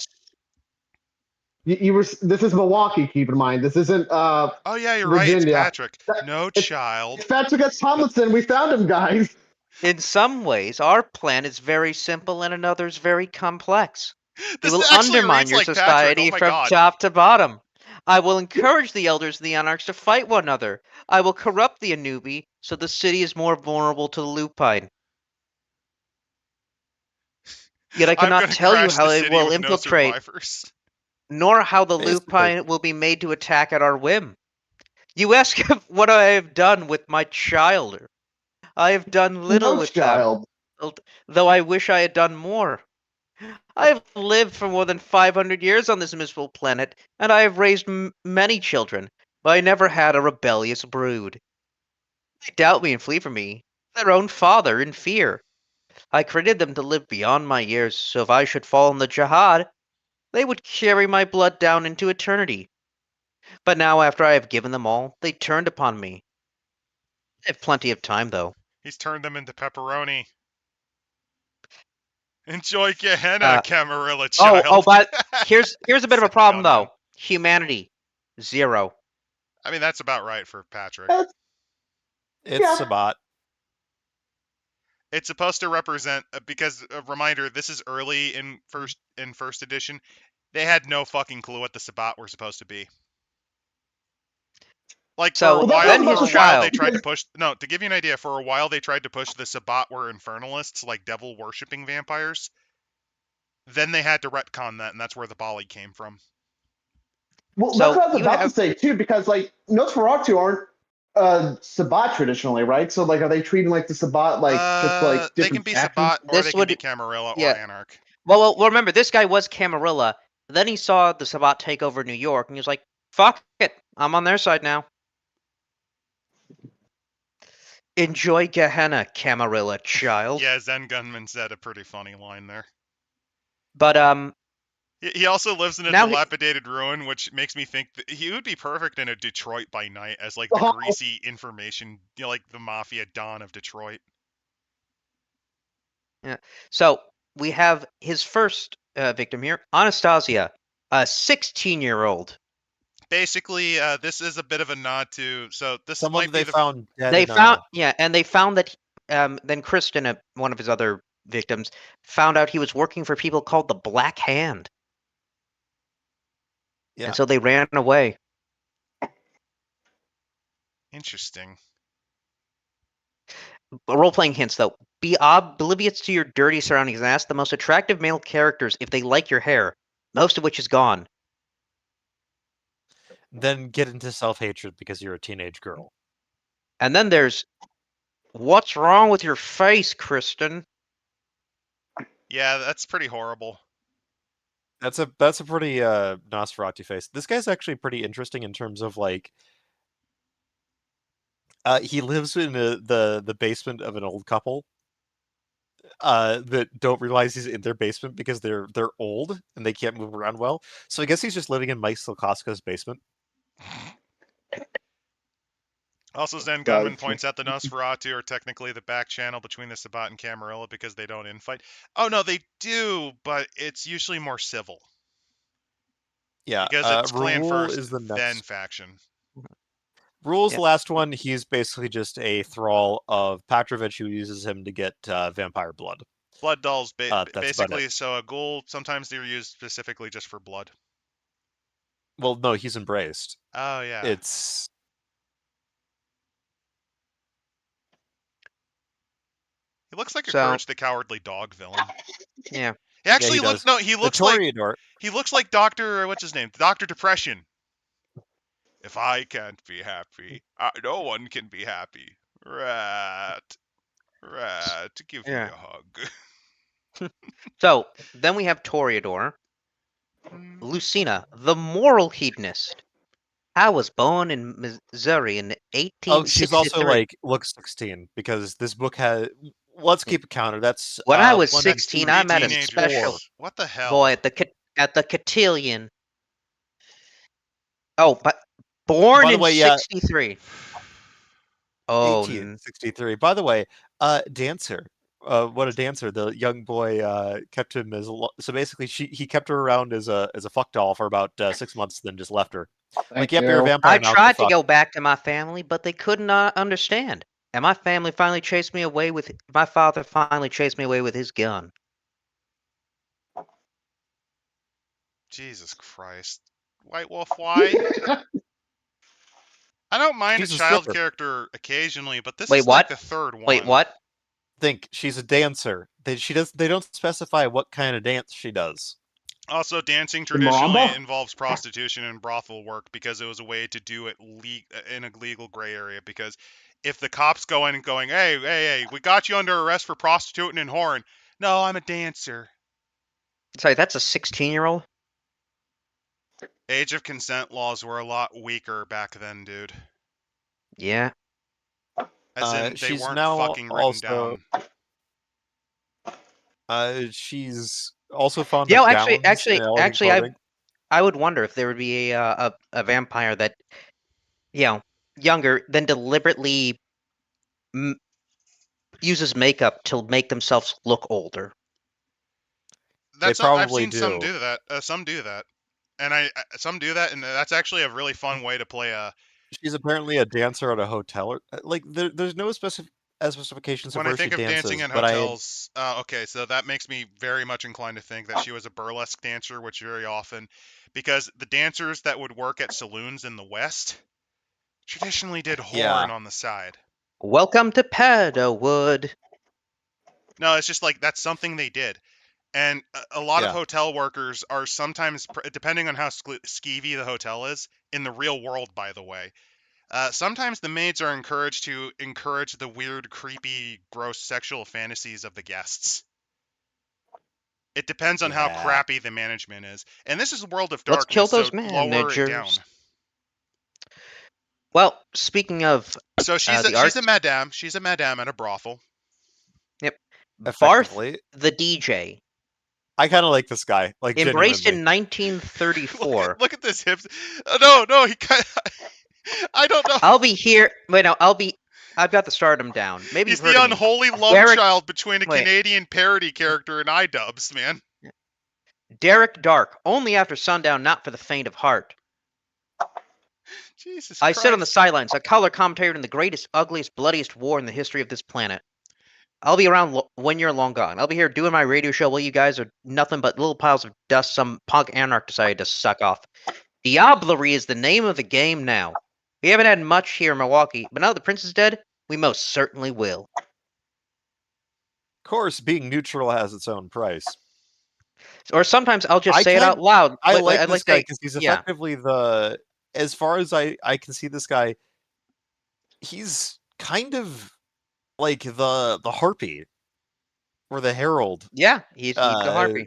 You were. This is Milwaukee. Keep in mind, this isn't Oh yeah, you're right. It's Virginia. Patrick. No child. It's Patrick S. Tomlinson. We found him, guys. In some ways, our plan is very simple and another's very complex. We This will actually undermine reads your like Patrick. Oh society my from god. top to bottom. I will encourage the elders and the anarchs to fight one another. I will corrupt the Anubi so the city is more vulnerable to the lupine. Yet I I'm cannot gonna tell you crash how the they city will with no infiltrate, survivors. nor how the Basically. lupine will be made to attack at our whim. You ask what I have done with my child. I have done little No with them, child. though I wish I had done more. I have lived for more than 500 years on this miserable planet, and I have raised many children, but I never had a rebellious brood. They doubt me and flee from me, their own father, in fear. I created them to live beyond my years, so if I should fall in the jihad, they would carry my blood down into eternity. But now, after I have given them all, they turned upon me. I have plenty of time, though. He's turned them into pepperoni. Enjoy Gehenna, Uh, Camarilla child. but here's a bit of a Said problem, Gunman. though. Humanity, 0. I mean, that's about right for Patrick. It's Yeah. Sabat. It's supposed to represent because a reminder, this is early in first edition. They had no fucking clue what the Sabat were supposed to be. Like So, for a Well, while, that's then his about they child. tried to push. No, to give you an idea, for a while they tried to push the Sabat were infernalists, like devil worshipping vampires. Then they had to retcon that, and that's where the Bali came from. Well, So that's what I was you about have- to say too, because like Nosferatu aren't Sabat traditionally, right? So like, are they treating like the Sabat like just like They different can be factions? Sabat or This they can would- be Camarilla yeah. or Anarch. Well, remember, this guy was Camarilla. Then he saw the Sabat take over New York, and he was like, fuck it, I'm on their side now. Enjoy Gehenna, Camarilla child. Yeah, Zen Gunman said a pretty funny line there. But, He also lives in a Now he- dilapidated ruin, which makes me think that he would be perfect in a Detroit by Night as like the greasy information, like the mafia don of Detroit. so we have his first victim here, Anastasia, a 16-year-old. Basically, this is a bit of a nod to. So this might Someone be they the. found dead. They in a- found, and they found that then Kristen, one of his other victims, found out he was working for people called the Black Hand. Yeah. And so they ran away. Interesting. Role-playing hints, though. Be oblivious to your dirty surroundings and ask the most attractive male characters if they like your hair, most of which is gone. Then get into self-hatred because you're a teenage girl. And then there's, what's wrong with your face, Kristen? Yeah, that's pretty horrible. That's a pretty Nosferatu face. This guy's actually pretty interesting in terms of like he lives in the basement of an old couple that don't realize he's in their basement because they're old and they can't move around well. So I guess he's just living in Mike Silkoska's basement. Also, Zen Gunman points out the Nosferatu are technically the back channel between the Sabat and Camarilla because they don't infight. Oh no, they do, but it's usually more civil. Yeah, Because it's clan Rule first, is the then next. faction. Rule's Yeah. the last one. He's basically just a thrall of Petrovich who uses him to get vampire blood. Blood dolls, That's about basically. So a ghoul, sometimes they're used specifically just for blood. Well, no, he's embraced. Oh yeah. It's He looks like a So- Courage the Cowardly Dog villain. Yeah. He actually he looks. does. No, he the looks like Toreador. he looks like Doctor. What's his name? Doctor Depression. If I can't be happy, no one can be happy. Rat, give me Yeah. a hug. So, then we have Toreador. Lucina, the moral hedonist. I was born in Missouri in 1863. Oh, she's also like looks 16 because this book has. Let's keep a counter. That's When I was 1 and 16, 2 I met a Teenagers. special What the hell? boy at the cotillion. Oh, but born By the in way, yeah. 63. Oh, 1863. By the way, Dancer. What a dancer! The young boy kept him so basically he kept her around as a fuck doll for about 6 months, then just left her. Thank Yep, you're a you. vampire I now. tried to fuck. go back to my family, but they could not understand. And my family finally chased me away with my father finally chased me away with his gun. Jesus Christ. White Wolf, why? I don't mind She's a a child stripper. character occasionally, but this Wait, is like what? the third one. Wait, what? Think she's a dancer. They don't specify what kind of dance she does. Also, dancing The traditionally Maramba? involves prostitution and brothel work because it was a way to do it in a legal gray area. Because if the cops go in and going, hey, we got you under arrest for prostituting and whoring. No, I'm a dancer. Sorry, that's a 16-year-old? Age of consent laws were a lot weaker back then, dude. Yeah. As in, they She's weren't now fucking written also down. she's also fond Yeah, of actually, gowns actually, and elegant actually, clothing. I would wonder if there would be a vampire that, younger, then deliberately uses makeup to make themselves look older. I've probably seen some do. do that. Some do that, and some do that, and that's actually a really fun way to play a. She's apparently a dancer at a hotel. There's no specifications of When I where she think of dancing dances, in but hotels, okay, so that makes me very much inclined to think that she was a burlesque dancer, which very often, because the dancers that would work at saloons in the West traditionally did Yeah. whoring on the side. Welcome to Paddowood. No, it's just like that's something they did. And a lot of Yeah. hotel workers are sometimes, depending on how skeevy the hotel is, in the real world, by the way, sometimes the maids are encouraged to encourage the weird, creepy, gross sexual fantasies of the guests. It depends on how Yeah. crappy the management is. And this is World of Let's kill Darkness, so those lower it down. managers. Well, speaking of So she's the she's a art, madame. She's a madame at a brothel. Barth, Effectively. the DJ, I kind of like this guy, like embraced genuinely. in 1934. Look at this hips. No, he kind I don't know. I'll be here. Wait, no, I've got the stardom down. Maybe He's you've heard the of me. unholy love Derek- child between a wait. Canadian parody character and iDubbbz, man. Derek Dark, only after sundown, not for the faint of heart. Jesus I Christ. sit on the sidelines, a color commentator in the greatest, ugliest, bloodiest war in the history of this planet. I'll be around when you're long gone. I'll be here doing my radio show while you guys are nothing but little piles of dust some punk anarch decided to suck off. Diablerie is the name of the game now. We haven't had much here in Milwaukee, but now that the prince is dead, we most certainly will. Of course, being neutral has its own price. Or sometimes I'll just say it out loud. I like this guy because he's effectively the. As far as I can see this guy, he's kind of like the harpy or the herald. Yeah, he's the harpy.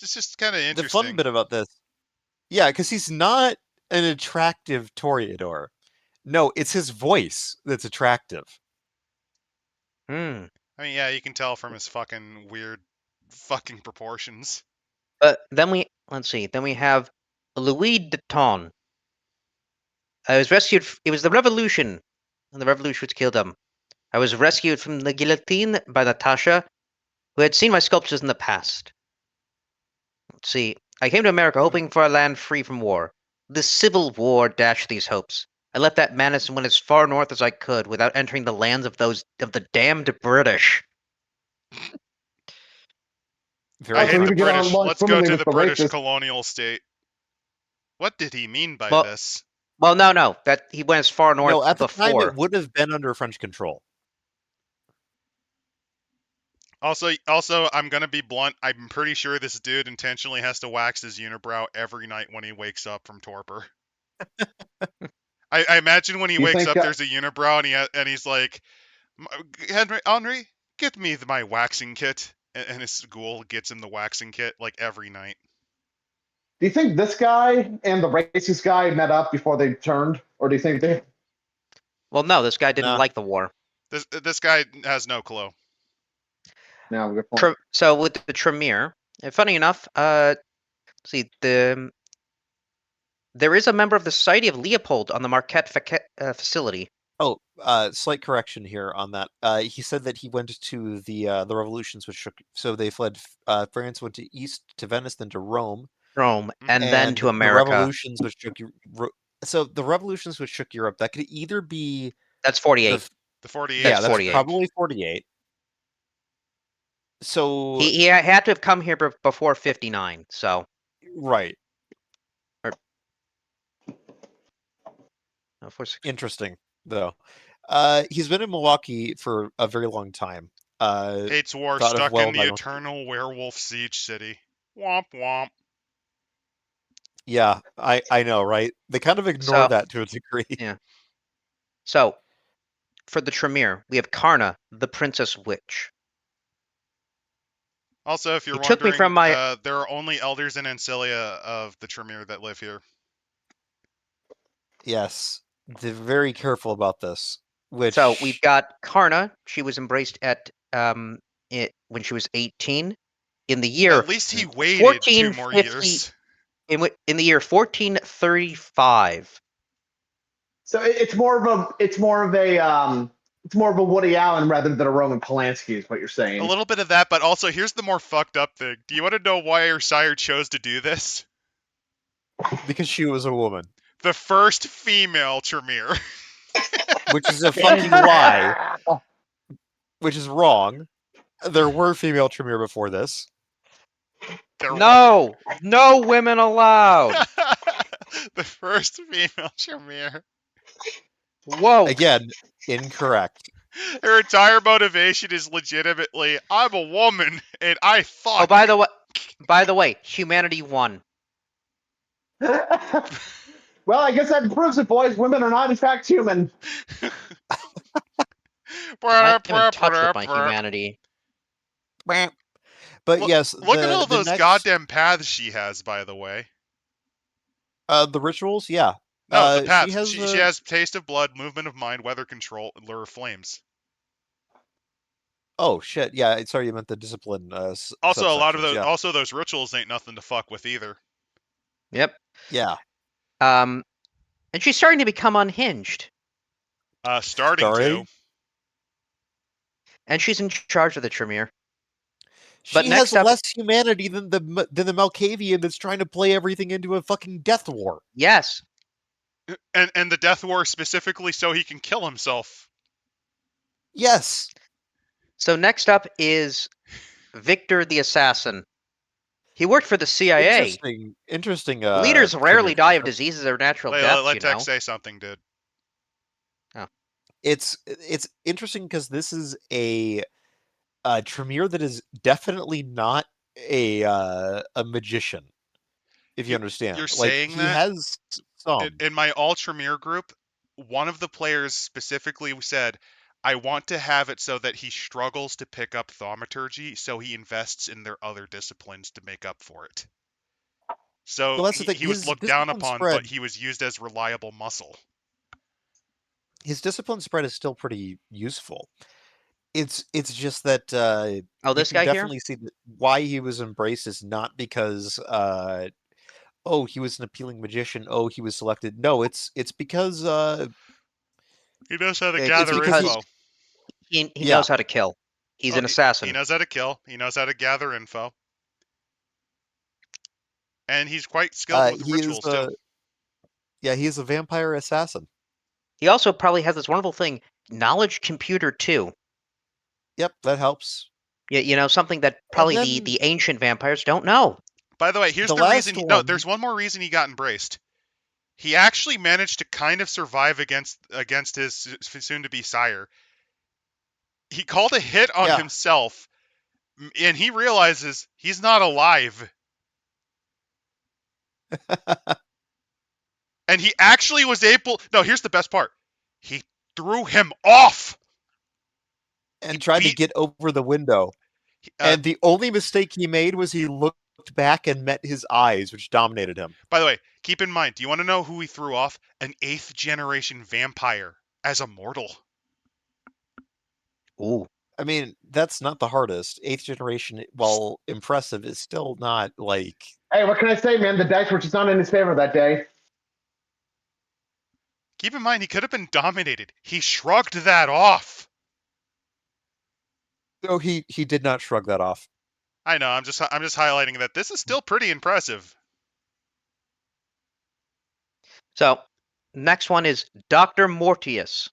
It's just kind of interesting. The fun bit about this, yeah, because he's not an attractive toreador. No, it's his voice that's attractive. Hmm. I mean, yeah, you can tell from his fucking weird fucking proportions. But then let's see. Then we have Louis Vuitton. I was rescued. It was the revolution, and the revolution which killed him. I was rescued from the guillotine by Natasha, who had seen my sculptures in the past. Let's see. I came to America hoping for a land free from war. The Civil War dashed these hopes. I left that madness and went as far north as I could without entering the lands of the damned British. I hate the British. Let's go to the British racist. colonial state. What did he mean by this? Well, no. That he went as far north No, at the before. time it would have been under French control. Also, I'm gonna be blunt. I'm pretty sure this dude intentionally has to wax his unibrow every night when he wakes up from torpor. I imagine when he wakes up, there's a unibrow, and he's like, Henry, get me my waxing kit, and his ghoul gets him the waxing kit like every night. Do you think this guy and the racist guy met up before they turned, or do you think they? Well, no, this guy didn't like the war. This guy has no clue. No, good point. So with the Tremere, funny enough, see there is a member of the Society of Leopold on the Marquette facility. Oh, slight correction here on that. He said that he went to the revolutions which shook. So they fled. France went to east to Venice, then to Rome, Rome, and then and to the America. revolutions which shook. So the revolutions which shook Europe. That could either be That's 48. The 48. yeah, that's 48. probably 48. So He had to have come here before 59. So right, no, 46. interesting though. He's been in Milwaukee for a very long time. Hates war, thought of stuck well in the by- eternal werewolf siege city. Womp womp. Yeah, I know, right? They kind of ignore So- that to a degree. Yeah. So, for the Tremere, we have Karna, the Princess Witch. Also, if you're You took me wondering, from my- there are only elders in Ancilia of the Tremere that live here. Yes, they're very careful about this. Which So we've got Karna. She was embraced at when she was 18. In the year At least he waited 2 more 1450 years. in the year 1435. So it's more of a Woody Allen rather than a Roman Polanski, is what you're saying. A little bit of that, but also here's the more fucked up thing. Do you want to know why her sire chose to do this? because she was a woman, The first female Tremere. which is a fucking lie, which is wrong. There were female Tremere before this. There No women allowed. The first female Tremere. Whoa. Again, incorrect. Her entire motivation is legitimately, I'm a woman and I thought. Oh, by the way, humanity won. Well, I guess that proves it, boys. Women are not, in fact, human. I am in touch with my humanity. But Look- yes, Look at all the those next- goddamn paths she has, by the way. the rituals, yeah. No, the she paths. has She the- has taste of blood, movement of mind, weather control, and lure of flames. Oh shit, yeah. Sorry, you meant the discipline. Also, a lot of subsections, those, yeah. also those rituals ain't nothing to fuck with either. Yep. Yeah. And she's starting to become unhinged. Starting to. Starting? And she's in charge of the Tremere. She But has next up- less humanity than the Malkavian that's trying to play everything into a fucking death war. Yes. And the death war specifically so he can kill himself. Yes. So next up is Victor the Assassin. He worked for the CIA. Interesting. Leaders rarely trivia die of for- diseases or natural Let deaths, you Tech know. say something, dude. It's interesting because this is a Tremere that is definitely not a magician. If you understand, you're like saying he that? has some. In my all Tremere group, one of the players specifically said, I want to have it so that he struggles to pick up thaumaturgy, so he invests in their other disciplines to make up for it. So Well, that's the thing, he was his looked down discipline upon, spread- but he was used as reliable muscle. His discipline spread is still pretty useful. It's just that Oh, you this can guy here? definitely see that why he was embraced is not because oh, he was an appealing magician, oh, he was selected. No, it's because He knows how to It's gather because info. He Yeah. knows how to kill. He's Oh, an assassin. He knows how to kill. He knows how to gather info. And he's quite skilled with he is rituals, too. yeah, he is a vampire assassin. He also probably has this wonderful thing, knowledge computer too. Yep, that helps. Yeah, you know, something that probably then- the ancient vampires don't know. By the way, here's The the reason. last No, one- there's one more reason he got embraced. He actually managed to kind of survive against his soon-to-be sire. He called a hit on Yeah. himself, and he realizes he's not alive. And he actually was able. No, here's the best part. He threw him off. And tried to beat- get over the window. And the only mistake he made was he looked back and met his eyes, which dominated him. By the way, keep in mind. Do you want to know who he threw off? An 8th generation vampire as a mortal. Ooh. I mean, that's not the hardest. 8th generation, while impressive, is still not like Hey, what can I say, man? The dice were just not in his favor that day. Keep in mind, he could have been dominated. He shrugged that off. No, he did not shrug that off. I know. I'm just highlighting that this is still pretty impressive. So, next one is Dr. Mortius.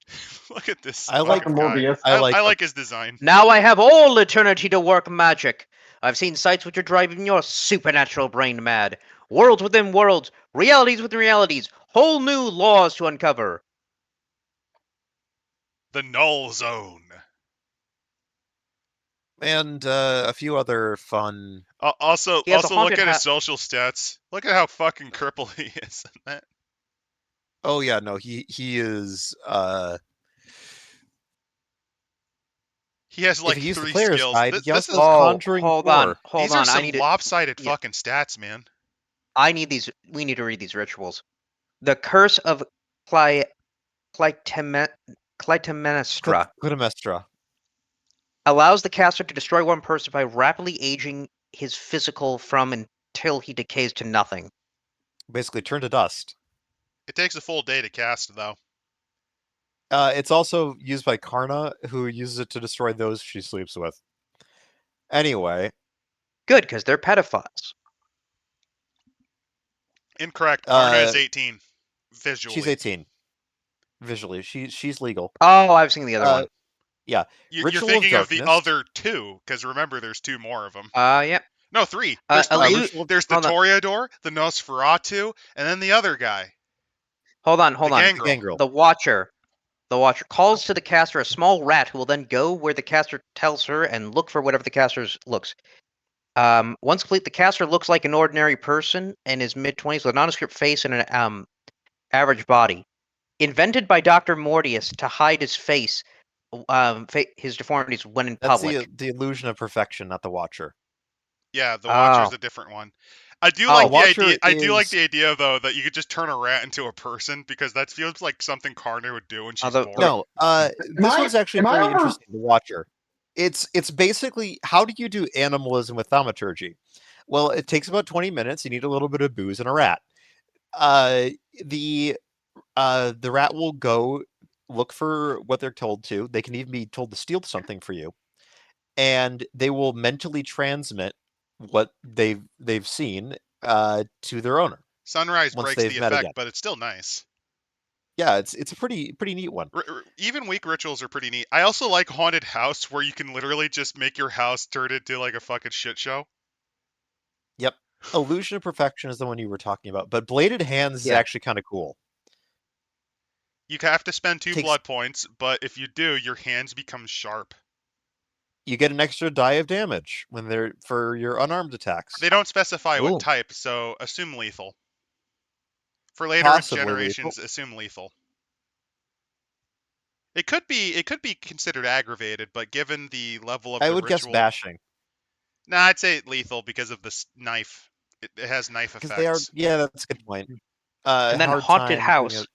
Look at this. I like fucking guy. Morbius. I like I him. like his design. Now I have all eternity to work magic. I've seen sights which are driving your supernatural brain mad. Worlds within worlds, realities within realities, whole new laws to uncover. The Null Zone. And a few other fun. Also, He has a look haunted at his social stats. Look at how fucking crippled he is. Oh yeah, no, he is. He has like if you use the 3 player's skills. guide, This he also is has Conjuring hold 4. on. these are I some need to. lopsided yeah. fucking stats, man. I need these. We need to read these rituals. The curse of Clytemnestra Clytemnestra. allows the caster to destroy one person by rapidly aging his physical from until he decays to nothing. Basically, turn to dust. It takes a full day to cast, though. It's also used by Karna, who uses it to destroy those she sleeps with. Anyway. Good, because they're pedophiles. Incorrect. Karna is 18. Visually. She's 18. Visually. She's legal. Oh, I've seen the other one. Yeah. You're Ritual thinking of the Darkness. other 2, because remember, there's 2 more of them. Yeah. No, 3. There's 3. Ritual- There's the hold on. Toreador, the Nosferatu, and then the other guy. Hold on. Gangrel. Gangrel. The Watcher calls to the caster a small rat who will then go where the caster tells her and look for whatever the caster looks. Once complete, the caster looks like an ordinary person in his mid-20s with a nondescript face and an average body. Invented by Dr. Mortius to hide his face, his deformities when in That's public. the illusion of perfection, not the Watcher. Yeah, the Watcher's Oh. a different one. I do like the Watcher idea. I do like is- the idea though that you could just turn a rat into a person, because that feels like something Karna would do when she's Although- bored. No, this one's actually am I very ever- interesting. The Watcher. It's basically, how do you do animalism with thaumaturgy? Well, it takes about 20 minutes. You need a little bit of booze and a rat. The rat will go look for what they're told to. They can even be told to steal something for you, and they will mentally transmit what they've seen to their owner. Sunrise once breaks they've the met effect, again. but it's still nice. Yeah, it's a pretty neat one. Even weak rituals are pretty neat. I also like Haunted House, where you can literally just make your house turn into like a fucking shit show. Yep. Illusion of Perfection is the one you were talking about, but Bladed Hands is Yeah. actually kind of cool. You have to spend 2 Takes- blood points, but if you do, your hands become sharp. You get an extra die of damage when they're for your unarmed attacks. They don't specify Ooh. what type, so assume lethal. For later Possibly generations, assume lethal. It could be considered aggravated, but given the level of I the would guess ritual, bashing Nah, I'd say lethal because of this knife. It has knife because effects. they are. Yeah, that's a good point. And then hard Haunted time House. doing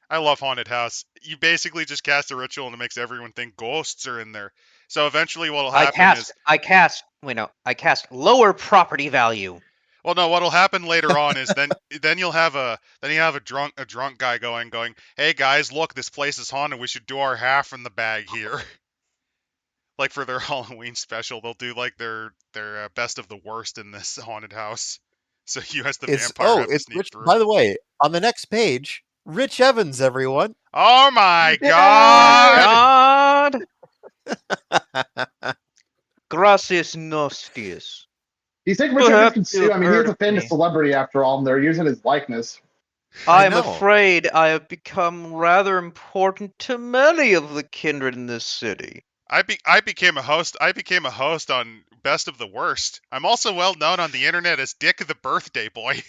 I love Haunted House. You basically just cast a ritual and it makes everyone think ghosts are in there. So eventually what'll happen is... I cast lower property value. Well, no, what'll happen later on is then you'll have a drunk guy going, hey guys, look, this place is haunted. We should do our half in the bag here. Like for their Halloween special, they'll do like their best of the worst in this haunted house. So you as the vampire have to sneak Rich. through. By the way, on the next page, Rich Evans, everyone. Oh my Yeah! god! Gracias nostius. You think Richard Perhaps can sue? you've I mean, he's heard a of famous me. celebrity after all, and they're using his likeness. I I'm know. afraid I have become rather important to many of the kindred in this city. I became a host. I became a host on Best of the Worst. I'm also well known on the internet as Dick the Birthday Boy.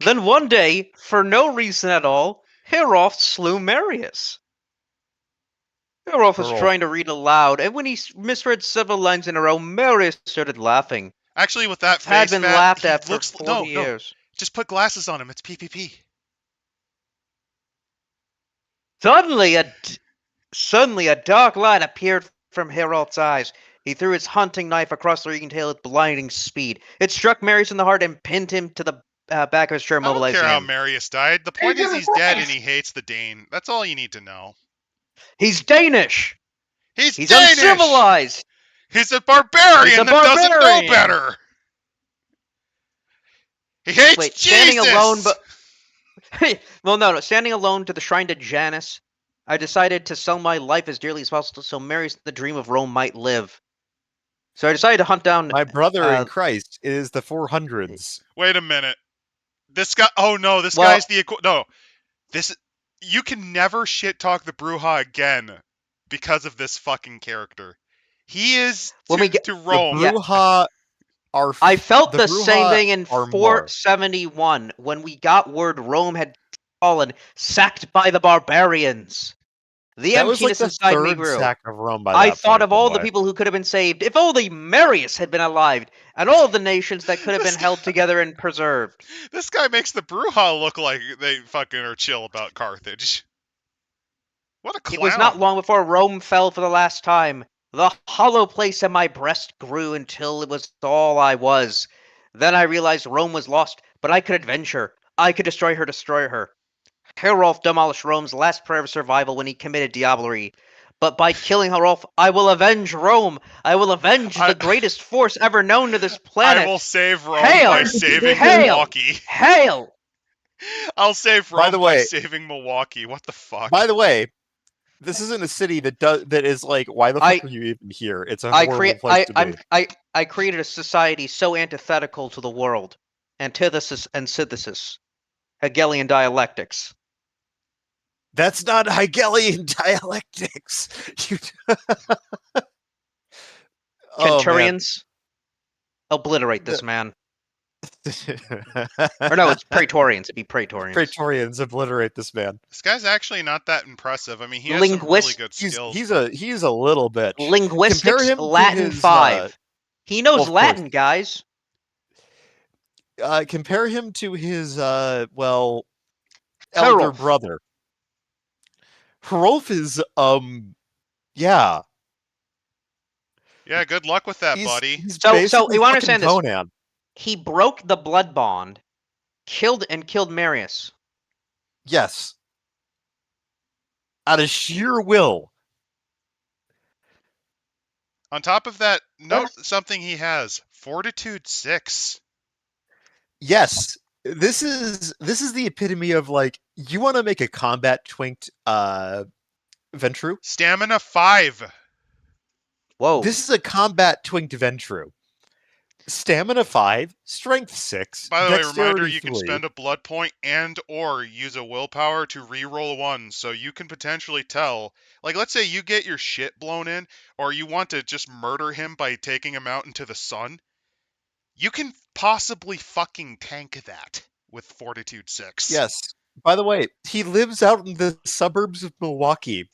Then one day, for no reason at all, Heroth slew Marius. Heroth was Herolf. trying to read aloud, and when he misread several lines in a row, Marius started laughing. Actually, with that Had face, been Matt, laughed he at for looks 40 years. Just put glasses on him. It's PPP. Suddenly, a dark light appeared from Heroth's eyes. He threw his hunting knife across the reeking tail with blinding speed. It struck Marius in the heart and pinned him to the back of his chair, I don't immobilizing care how him. Marius died. The point is did it he's dead right. and he hates the Dane. That's all you need to know. He's Danish. He's He's Danish! uncivilized. He's a barbarian He's a that doesn't know barbarian. better! He hates Wait, Jesus! standing alone, but well, no, standing alone to the shrine to Janus, I decided to sell my life as dearly as possible so Marius, the dream of Rome, might live. So I decided to hunt down. My brother in Christ is the 400s. Wait a minute. This guy. Oh no, this Well- guy's the. No. This. You can never shit talk the Bruja again because of this fucking character. He is When we get- to Rome. The Bruja are. I felt the the same Bruja thing in are more. 471 when we got word Rome had fallen, sacked by the barbarians. The That was like emptiness the inside me third grew. sack of Rome by I that thought point, of all by the way. people who could have been saved. If only Marius had been alive, and all of the nations that could have been held together and preserved. This guy makes the Bruja look like they fucking are chill about Carthage. What a clown. It was not long before Rome fell for the last time. The hollow place in my breast grew until it was all I was. Then I realized Rome was lost, but I could adventure. I could destroy her. Herolf demolished Rome's last prayer of survival when he committed diablerie. But by killing Herolf, I will avenge Rome. I will avenge the greatest force ever known to this planet. I will save Rome Hail! by saving Hail! Milwaukee. Hail! I'll save Rome By the way- saving Milwaukee. What the fuck? By the way, this isn't a city that is like, why the fuck are you even here? It's a horrible place to be. I created a society so antithetical to the world. Antithesis and synthesis. Hegelian dialectics. That's not Hegelian dialectics. Centurions, obliterate this man. Or no, it's Praetorians. It'd be Praetorians. Praetorians obliterate this man. This guy's actually not that impressive. I mean, he has some really good skills. He's a little bitch. Linguistics, Compare him to Latin his, 5. He knows well, of Latin, course. guys. Compare him to his elder Herolf. brother. Herolf is yeah. Yeah, good luck with that, He's, buddy. he's So basically you fucking understand this? Conan. He broke the blood bond, killed Marius. Yes. Out of sheer will. On top of that, note something he has. Fortitude 6. Yes. This is the epitome of, like, you want to make a combat twinked Ventru? Stamina 5. Whoa. This is a combat twinked Ventru. Stamina 5, strength 6. By the way, dexterity reminder, you can 3. spend a blood point and or use a willpower to re-roll one, so you can potentially tell. Like, let's say you get your shit blown in, or you want to just murder him by taking him out into the sun. You can possibly fucking tank that with Fortitude 6. Yes. By the way, he lives out in the suburbs of Milwaukee,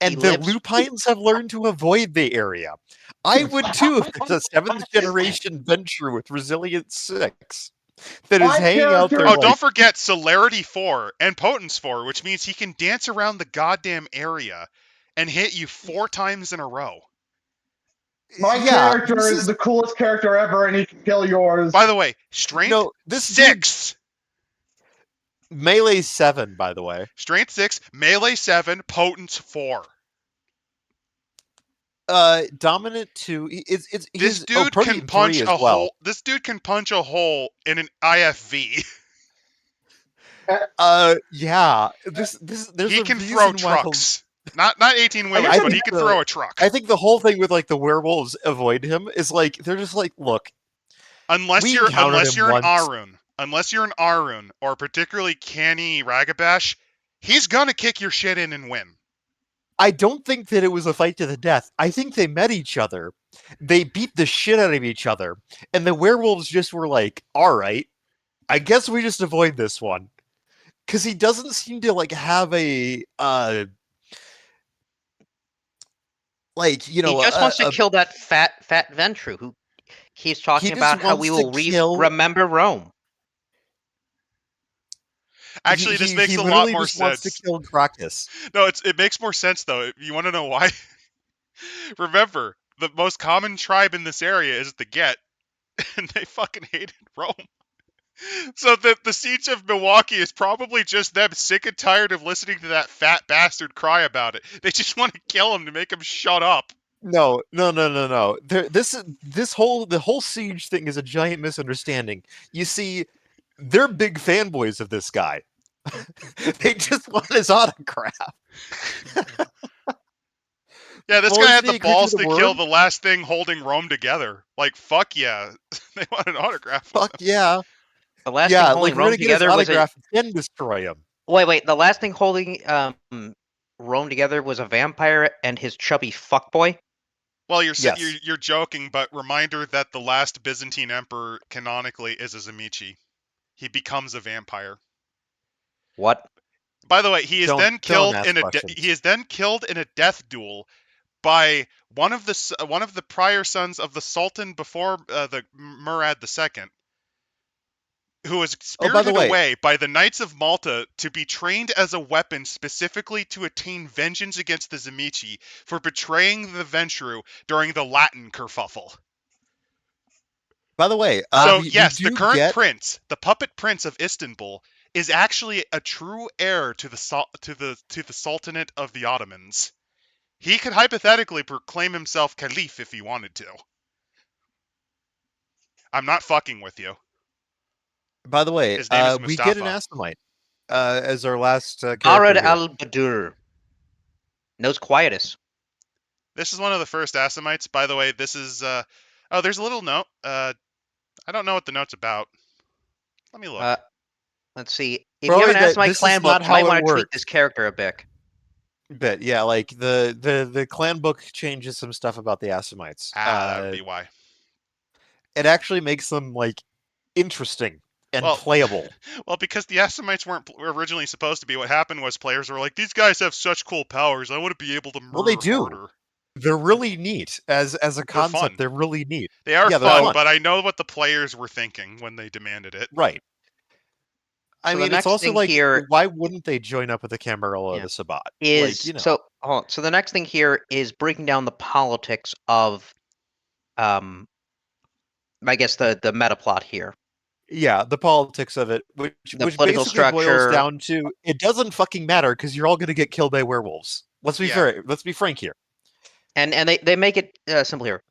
and the Lupines have learned to avoid the area. I would too if it's a 7th generation Ventru with Resilience 6 that is hanging out there. Oh, like, don't forget Celerity 4 and Potence 4, which means he can dance around the goddamn area and hit you 4 times in a row. My character is the coolest character ever, and he can kill yours. By the way, Strength 6. Melee 7, by the way. Strength 6, Melee 7, Potence 4. Dominant 2. This dude can punch a hole. This dude can punch a hole in an IFV. Yeah. There's he a can reason throw why trucks. Not 18 wheelers, but he can throw a truck. I think the whole thing with, like, the werewolves avoid him is, like, they're just like, look. Unless you're an Arun or particularly canny Ragabash, he's gonna kick your shit in and win. I don't think that it was a fight to the death. I think they met each other. They beat the shit out of each other. And the werewolves just were like, all right, I guess we just avoid this one. Because he doesn't seem to, like, have a, like, you know... He just wants to kill that fat Ventru who he's talking about how we will remember Rome. Actually, this makes a lot more sense. Wants to kill Gracchus. No, it makes more sense though. You want to know why? Remember, the most common tribe in this area is the Get, and they fucking hated Rome. So the siege of Milwaukee is probably just them sick and tired of listening to that fat bastard cry about it. They just want to kill him to make him shut up. No. The whole siege thing is a giant misunderstanding. You see, they're big fanboys of this guy. They just want his autograph. Yeah, this Well, guy isn't had he the a creature balls of to the kill word? the last thing holding Rome together. Like, fuck yeah. They want an autograph. Fuck yeah. The last thing Yeah, holding like we're Rome gonna get his together was a autograph and destroy him. wait. The last thing holding Rome together was a vampire and his chubby fuckboy. Well, Yes. you're joking, but reminder that the last Byzantine emperor canonically is a Zamichi. He becomes a vampire. What? By the way, he is Don't- then don't killed ask in a questions. he is then killed in a death duel by one of the prior sons of the Sultan before the Murad II, who was Oh, by the spirited way- away by the Knights of Malta to be trained as a weapon specifically to attain vengeance against the Zamichi for betraying the Ventru during the Latin kerfuffle. By the way, So we yes, the do current get prince, the puppet prince of Istanbul, is actually a true heir to the Sultanate of the Ottomans. He could hypothetically proclaim himself caliph if he wanted to. I'm not fucking with you. By the way, His name is we get an Mustafa. Assamite as our last character Arad here. al-Badur knows quietus. This is one of the first Assamites. By the way, this is oh, there's a little note. I don't know what the note's about. Let me look. Let's see. If Probably you have an that Assamite this is clan not book, you how might it want to tweak works. this character a bit. But yeah, like the clan book changes some stuff about the Assamites. That would be why. It actually makes them like interesting and Well- playable. Well, because the Assamites weren't originally supposed to be. What happened was players were like, "These guys have such cool powers. I want to be able to murder Well, they do. harder." They're really neat as a concept. fun. They're really neat. They are Yeah, they're fun, fun. but I know what the players were thinking when they demanded it. Right. I So the mean, next it's also thing like, here- why wouldn't they join up with the Camarilla or Yeah. the Sabbat? Is like, you know. so. Hold on. So the next thing here is breaking down the politics of, I guess the meta plot here. Yeah, the politics of it, which political basically boils structure. down to it doesn't fucking matter because you're all going to get killed by werewolves. Let's be Yeah. let's be frank here. And they make it simple here.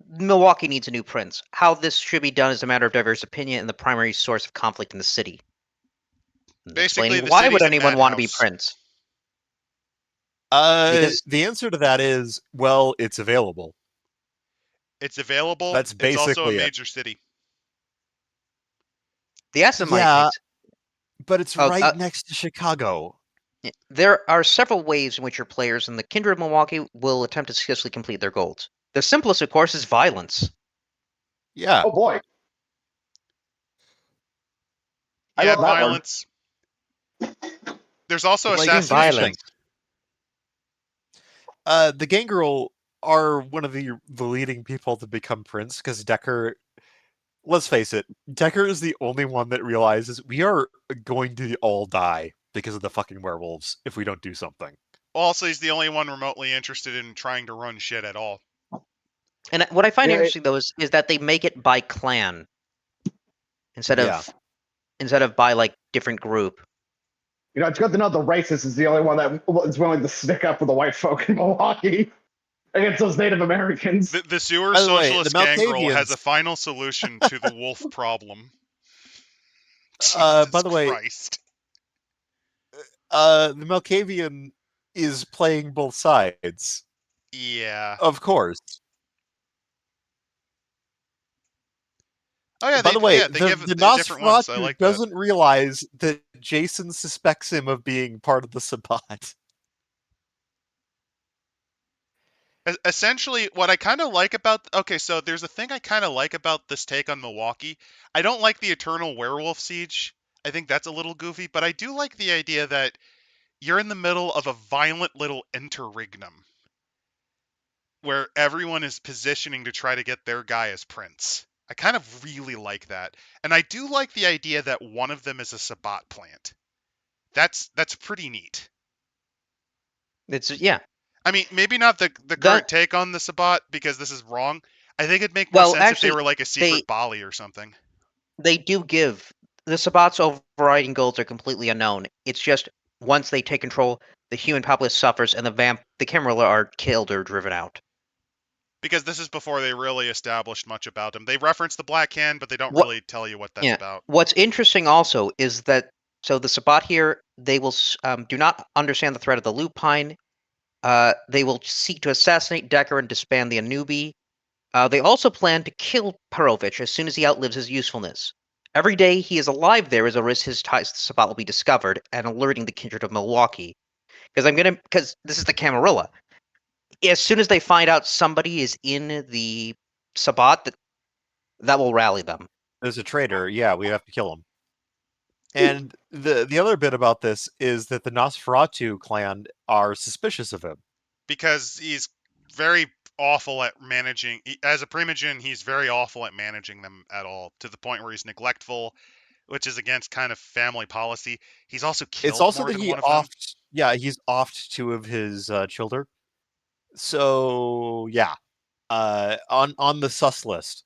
Milwaukee needs a new prince. How this should be done is a matter of diverse opinion and the primary source of conflict in the city. And Basically, explaining the why city's would a anyone want to be madhouse. prince? The answer to that is, well, it's available. It's available. That's It's also a basically it. major city. The Assamite Yeah. needs- But it's Oh, right next to Chicago. There are several ways in which your players in the Kindred of Milwaukee will attempt to successfully complete their goals. The simplest, of course, is violence. Yeah. Oh boy. I Yeah, love that word. violence. There's also Like, assassination. violence. The Gangrel are one of the leading people to become prince because Decker. Let's face it, Decker is the only one that realizes we are going to all die because of the fucking werewolves if we don't do something. Also, he's the only one remotely interested in trying to run shit at all. And what I find Yeah, interesting though is that they make it by clan instead Yeah. of by like different group. You know, it's good to know the racist is the only one that is willing to stick up for the white folk in Milwaukee against those Native Americans. The sewer By the way, socialist the gangrel has Malkavians- a final solution to the wolf problem. By Jesus the way- Christ. The Malkavian is playing both sides, Yeah. of course. Oh yeah. By the way, they give the the different ones. I Nosferatu like that. doesn't realize that Jason suspects him of being part of the Sabbat. Essentially, what I kind of like about so there's a thing I kind of like about this take on Milwaukee. I don't like the Eternal Werewolf Siege. I think that's a little goofy, but I do like the idea that you're in the middle of a violent little interregnum where everyone is positioning to try to get their guy as prince. I kind of really like that. And I do like the idea that one of them is a Sabbat plant. That's pretty neat. It's yeah. I mean, maybe not the current take on the Sabbat because this is wrong. I think it'd make more Well, sense if actually, they were like a secret they- Bali or something. they do give the Sabat's overriding goals are completely unknown. It's just once they take control, the human populace suffers, and the Camarilla are killed or driven out. Because this is before they really established much about him. They reference the Black Hand, but they don't What- really tell you what that's Yeah. about. What's interesting also is that the Sabat here, they will do not understand the threat of the lupine. They will seek to assassinate Decker and disband the Anubi. They also plan to kill Perovich as soon as he outlives his usefulness. Every day he is alive, there is a risk his ties to Sabat will be discovered and alerting the kindred of Milwaukee. Because this is the Camarilla. As soon as they find out somebody is in the Sabat, that will rally them. There's a traitor. Yeah, we have to kill him. And the other bit about this is that the Nosferatu clan are suspicious of him. Because he's very awful at managing. As a primogen, he's very awful at managing them at all, to the point where he's neglectful, which is against kind of family policy. He's also killed It's also more that than he one of them. he's offed 2 of his children. So yeah, on the sus list.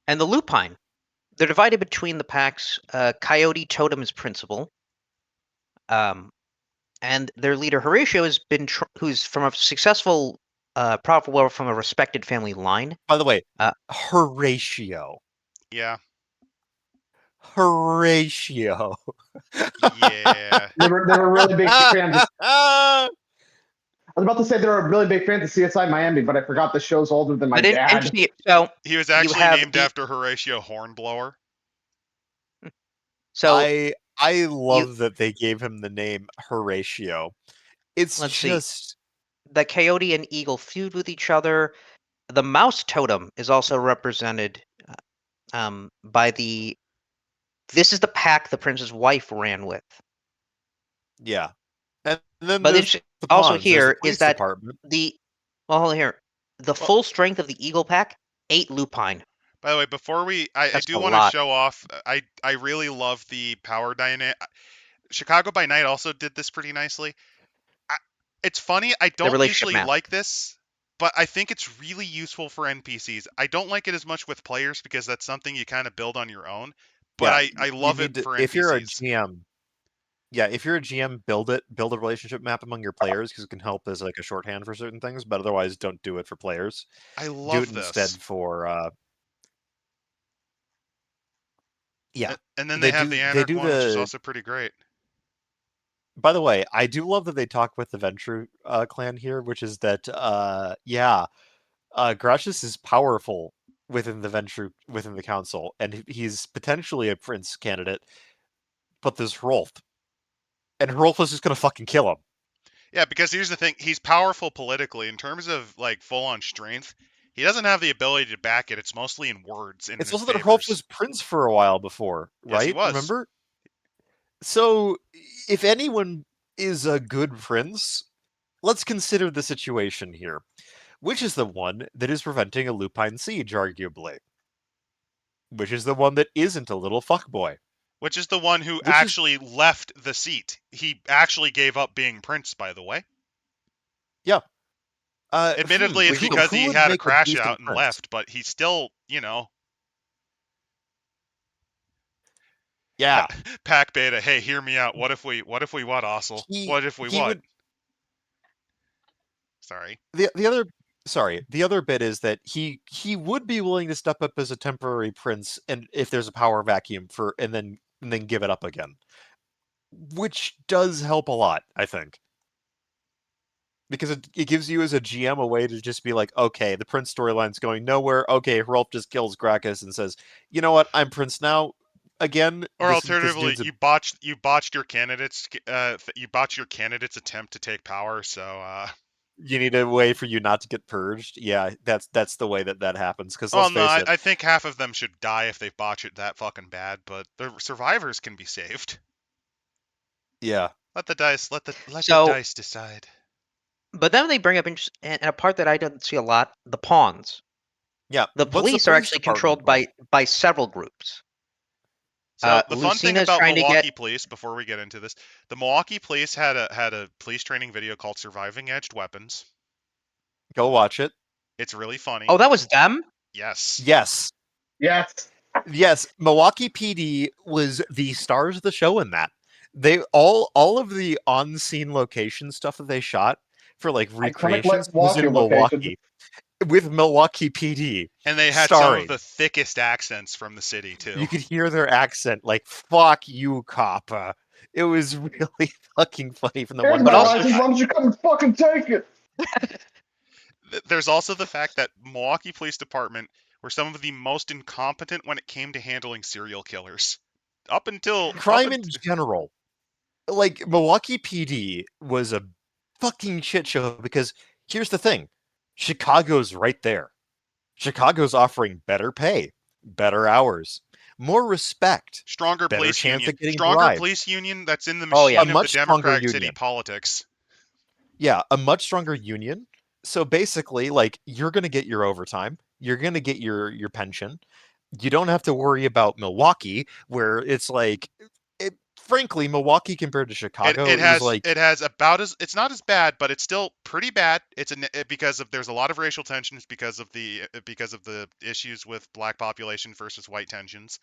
And the lupine, they're divided between the packs. Coyote Totem is principal. And their leader Horatio has been who's from a successful, profitable from a respected family line. By the way, Horatio. Yeah. Horatio. Yeah. They were really big fans. Ah! I was about to say they were really big fans of CSI Miami, but I forgot the show's older than my But dad. interesting, so He was you actually have named after Horatio Hornblower. so I love that they gave him the name Horatio. It's Let's see. just the coyote and eagle feud with each other. The mouse totem is also represented by the. This is the pack the prince's wife ran with. yeah. And then But there's it's the also pawns, there's the here police is that department. the full strength of the eagle pack 8 lupine. By the way, before I That's do a want to lot. show off. I really love the power dynamic. Chicago by Night also did this pretty nicely. It's funny. I don't relationship usually map. like this, but I think it's really useful for NPCs. I don't like it as much with players because that's something you kind of build on your own. But I love it for NPCs. If you're a GM, if you're a GM, build a relationship map among your players because it can help as like a shorthand for certain things. But otherwise, don't do it for players. I Do love it this. instead for yeah. And then they have the Anarch one, which is also pretty great. By the way, I do love that they talk with the Ventru clan here, which is that Gracious is powerful within the council, and he's potentially a prince candidate. But there's Rolf, and Rolf is just gonna fucking kill him. Yeah, because here's the thing: he's powerful politically in terms of like full-on strength. He doesn't have the ability to back it. It's mostly in words. And it's also that Rolf was prince for a while before, right? Yes, he was. Remember? So, if anyone is a good prince, let's consider the situation here. Which is the one that is preventing a lupine siege, arguably? Which is the one that isn't a little fuckboy? Which is the one who actually left the seat. He actually gave up being prince, by the way. Yeah. Admittedly, it's because he had a crash out and left, but he's still, Yeah. Pack Beta, hey, hear me out. What if we what, Ossel? What if we what? Sorry. The other bit is that he would be willing to step up as a temporary prince, and if there's a power vacuum and then give it up again, which does help a lot, I think, because it gives you as a GM a way to just be like, okay, the prince storyline's going nowhere. Okay, Rolf just kills Gracchus and says, you know what, I'm prince now. Again, or alternatively, you botched your candidate's attempt to take power, so you need a way for you not to get purged. Yeah, that's the way that happens. Because I think half of them should die if they botch it that fucking bad, but the survivors can be saved. Yeah. Let the dice decide. But then they bring up a part that I don't see a lot: the pawns. Yeah, the police are actually controlled by several groups. So the fun thing about Milwaukee Police, before we get into this, the Milwaukee Police had a police training video called "Surviving Edged Weapons." Go watch it. It's really funny. Oh, that was them? Yes. Yes. Yes. Yes, Milwaukee PD was the stars of the show in that. They all of the on-scene location stuff that they shot for like recreations was in Milwaukee with Milwaukee PD. And they had some of the thickest accents from the city too. You could hear their accent, like "fuck you, coppa." It was really fucking funny from the one. But also, why don't you come and fucking take it? There's also the fact that Milwaukee Police Department were some of the most incompetent when it came to handling serial killers. Up until crime in general. Like, Milwaukee PD was a fucking shit show because here's the thing. Chicago's right there. Chicago's offering better pay, better hours, more respect, stronger better police chance union, of getting stronger bribed. police union that's in the machine of the Democratic City politics. Yeah, a much stronger union. So basically, like, you're going to get your overtime. You're going to get your pension. You don't have to worry about Milwaukee, where it's like, frankly, Milwaukee compared to Chicago, it's not as bad, but it's still pretty bad. Because there's a lot of racial tensions because of the issues with black population versus white tensions.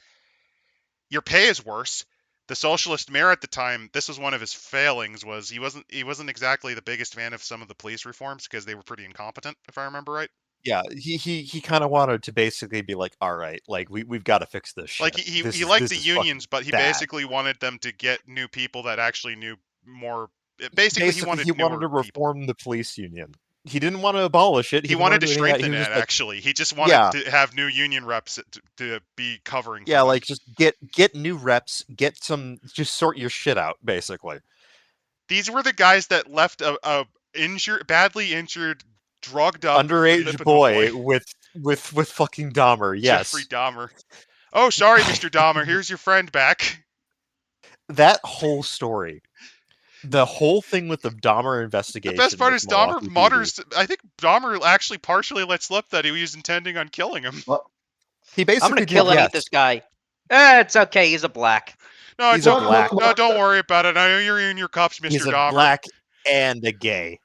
Your pay is worse. The socialist mayor at the time, this was one of his failings, was he wasn't exactly the biggest fan of some of the police reforms because they were pretty incompetent, if I remember right. Yeah, he kind of wanted to basically be like, all right, like we've got to fix this shit. Like he liked the unions, but he basically wanted them to get new people that actually knew more. Basically he wanted to reform the police union. He didn't want to abolish it. He wanted to strengthen it, actually. He just wanted to have new union reps to be covering. Yeah, like just get new reps, just sort your shit out, basically. These were the guys that left a badly injured, drugged up underage boy with fucking Dahmer. Yes, Jeffrey Dahmer. Oh, sorry, Mr. Dahmer. Here's your friend back. That whole story. The whole thing with the Dahmer investigation. The best part is Dahmer mutters. I think Dahmer actually partially let slip that he was intending on killing him. Well, he basically I'm gonna kill and eat this guy. It's okay. He's a black. No, he's a black. No, don't worry about it. I know you're in your cups, Mr. He's a Dahmer. black and a gay.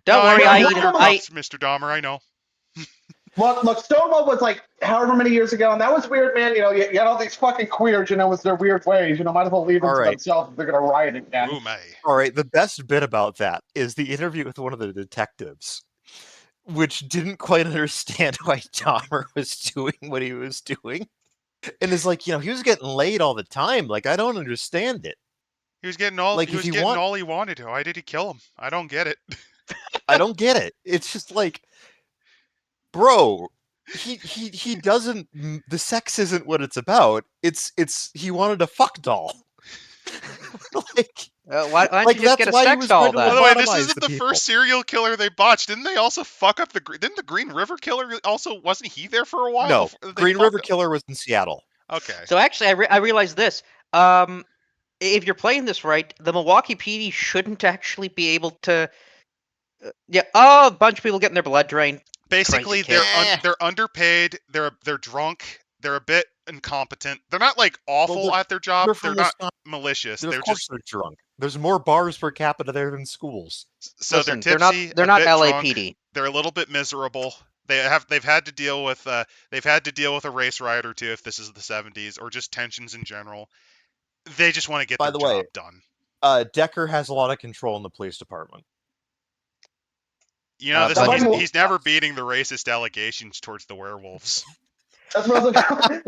Don't worry, I eat him. Mr. Dahmer, I know. Look, Stonewall was like however many years ago, and that was weird, man. You know, you had all these fucking queers, with their weird ways. Might as well leave them to themselves if they're gonna riot again. Ooh, my. All right, the best bit about that is the interview with one of the detectives, which didn't quite understand why Dahmer was doing what he was doing, and is like, he was getting laid all the time. Like, I don't understand it. He was getting all. Like, he was getting all he wanted to. Why did he kill him? I don't get it. I don't get it. It's just like, bro, he doesn't. The sex isn't what it's about. It's he wanted a fuck doll. Why don't you just get a sex doll then? By the way, this isn't the first serial killer they botched. Didn't they also fuck up didn't the Green River Killer also, wasn't he there for a while? No, Green River Killer was in Seattle. Okay. So actually, I realized this. If you're playing this right, the Milwaukee PD shouldn't actually be able to. A bunch of people getting their blood drained. Basically, they're underpaid. They're drunk. They're a bit incompetent. They're not like awful at their job. They're not malicious. They're just drunk. There's more bars per capita there than schools. So they're tipsy. They're not LAPD. Drunk. They're a little bit miserable. They've had to deal with a race riot or two if this is the 70s, or just tensions in general. They just want to get their job done. Decker has a lot of control in the police department. He's never beating the racist allegations towards the werewolves. That's what I was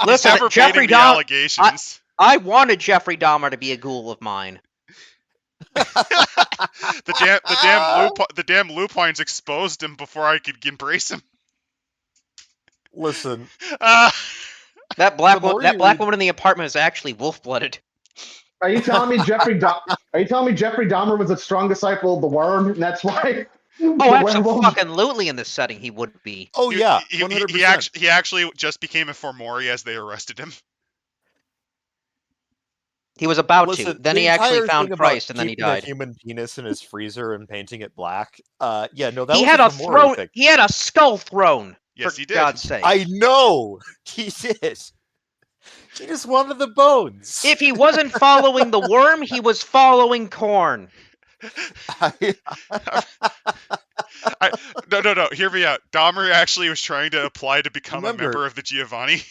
Listen, Jeffrey Dahmer. Allegations. I wanted Jeffrey Dahmer to be a ghoul of mine. the damn lupines exposed him before I could embrace him. Listen, that black woman in the apartment is actually wolf-blooded. Are you telling me Jeffrey Dahmer was a strong disciple of the worm, and that's why? Oh, absolutely! In this setting, he would be. Oh yeah, he actually just became a Formori as they arrested him. He was about to. Then he actually found Christ, and then he died. A human penis in his freezer and painting it black. That he was had a throne. He had a skull throne. Yes, for he did. God's sake. I know he did. He just wanted the bones. If he wasn't following the worm, he was following corn. No. Hear me out. Dahmer actually was trying to apply to become a Remember- member of the Giovanni.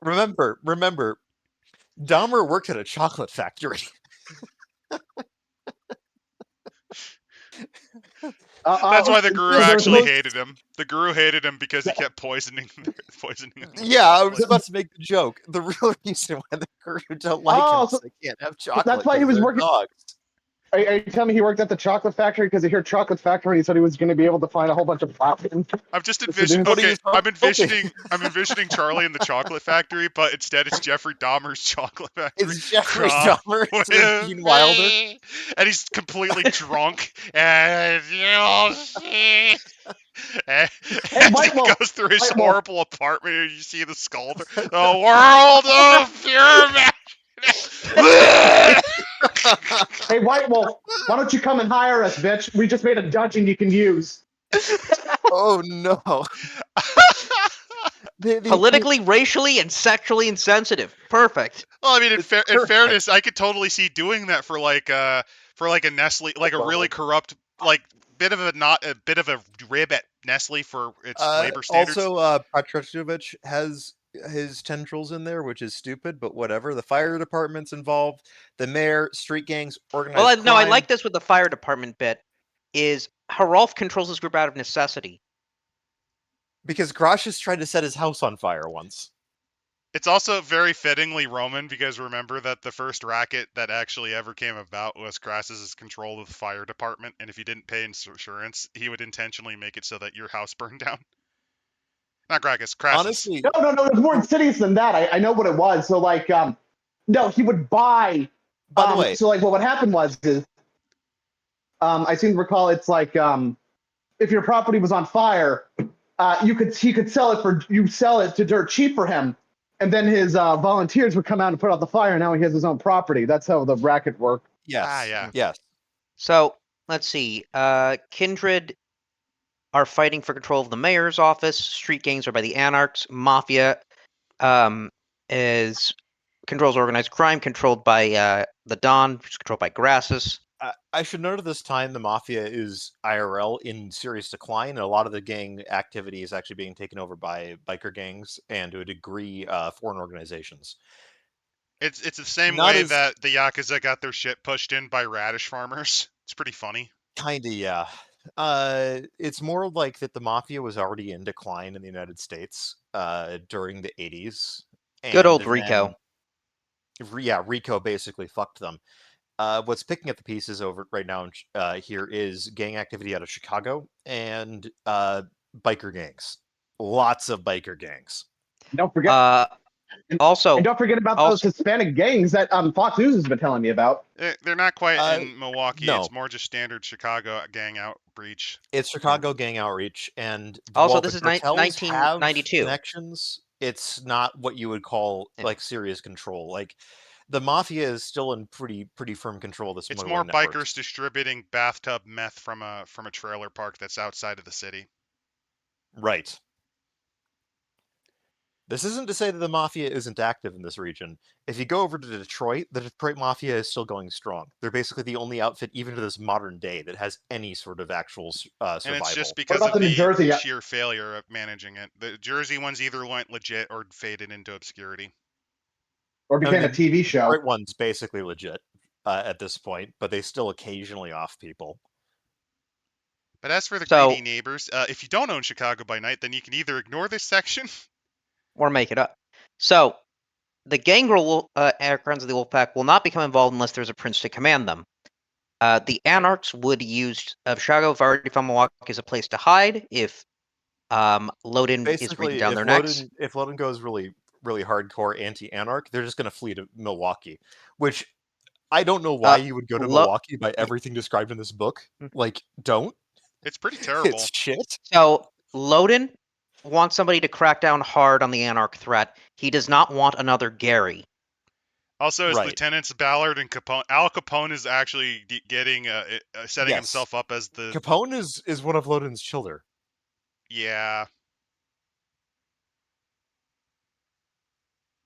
Remember, Dahmer worked at a chocolate factory. That's why the guru there's actually no- hated him. The guru hated him because he kept poisoning the Yeah, I was chocolate. about to make the joke. The real reason why the guru don't like Oh, him so is they can't have chocolate. that's why he 'cause was they're working- dogs. Are you telling me he worked at the chocolate factory because he heard chocolate factory? He said he was going to be able to find a whole bunch of platinum. I'm just This envisioning. is what he Okay, was I'm hoping. envisioning Charlie in the chocolate factory, but instead it's Jeffrey Dahmer's chocolate factory. It's Jeffrey Come Dahmer with and Gene Wilder. me. And he's completely drunk, and you'll see. And White he Wolf, goes through his White Wolf. horrible apartment, and you see the skull. The world of pure imagination. Hey, White Wolf, why don't you come and hire us, bitch? We just made a dungeon you can use. Oh no. Politically, racially, and sexually insensitive. Perfect. Well, I mean, in It's fairness, I could totally see doing that for like a Nestle, like a really corrupt, like bit of a rib at Nestle for its labor standards. Also, Petrovich has his tendrils in there, which is stupid, but whatever. The fire department's involved. The mayor, street gangs, organized Well, no, I crime. like this with the fire department bit. Is Harolf controls this group out of necessity. Because Grashus tried to set his house on fire once. It's also very fittingly Roman because remember that the first racket that actually ever came about was Crassus's control of the fire department, and if you didn't pay insurance, he would intentionally make it so that your house burned down. Not Crassus. Honestly, No, it's more insidious than that. I know what it was. So, like, no, he would buy. by the way, So, like, what would happen was, I seem to recall it's like, if your property was on fire, he could sell it to dirt cheap for him, and then his volunteers would come out and put out the fire. And now he has his own property. That's how the racket worked. yes, yeah. yes. So let's see. Kindred are fighting for control of the mayor's office. Street gangs are by the anarchs. Mafia is controls organized crime, controlled by the Don, which is controlled by Grassus. I should note at this time the Mafia is IRL in serious decline, and a lot of the gang activity is actually being taken over by biker gangs and, to a degree, foreign organizations. It's the same Not way as- that the Yakuza got their shit pushed in by radish farmers. It's pretty funny. Kinda, yeah. It's more like that the Mafia was already in decline in the United States during the 80s. Good old and Rico. then- yeah, Rico basically fucked them. What's picking up the pieces over right now here is gang activity out of Chicago and biker gangs. Lots of biker gangs. Don't forget. Also, And don't forget about those Hispanic gangs that Fox News has been telling me about. They're not quite in Milwaukee. no. It's more just standard Chicago gang outreach. It's Chicago gang outreach, and Also, while this the is cartels have 1992. connections, it's not what you would call like serious control. Like the Mafia is still in pretty firm control of this. It's motorway more network. bikers distributing bathtub meth from a trailer park that's outside of the city. Right. This isn't to say that the Mafia isn't active in this region. If you go over to Detroit, the Detroit Mafia is still going strong. They're basically the only outfit, even to this modern day, that has any sort of actual survival. And it's just because about of the New Jersey? sheer failure of managing it. The Jersey ones either went legit or faded into obscurity. Or became a mean, TV show. Detroit one's basically legit at this point, but they still occasionally off people. But as for the So- greedy neighbors, if you don't own Chicago by night, then you can either ignore this section or make it up. So, the gangrel Friends of the Wolfpack will not become involved unless there's a prince to command them. The anarchs would use Chicago, Vardy from Milwaukee as a place to hide if Loden is Basically, breathing down if their necks. if Loden goes really hardcore anti-anarch, they're just going to flee to Milwaukee, which I don't know why you would go to Milwaukee by everything described in this book. Like, don't. it's pretty terrible. It's shit. So, Loden wants somebody to crack down hard on the anarch threat. He does not want another Gary. Also, as Right. Lieutenants Ballard and Capone, Al Capone is actually getting setting Yes. himself up as the Capone is one of Loden's children. yeah.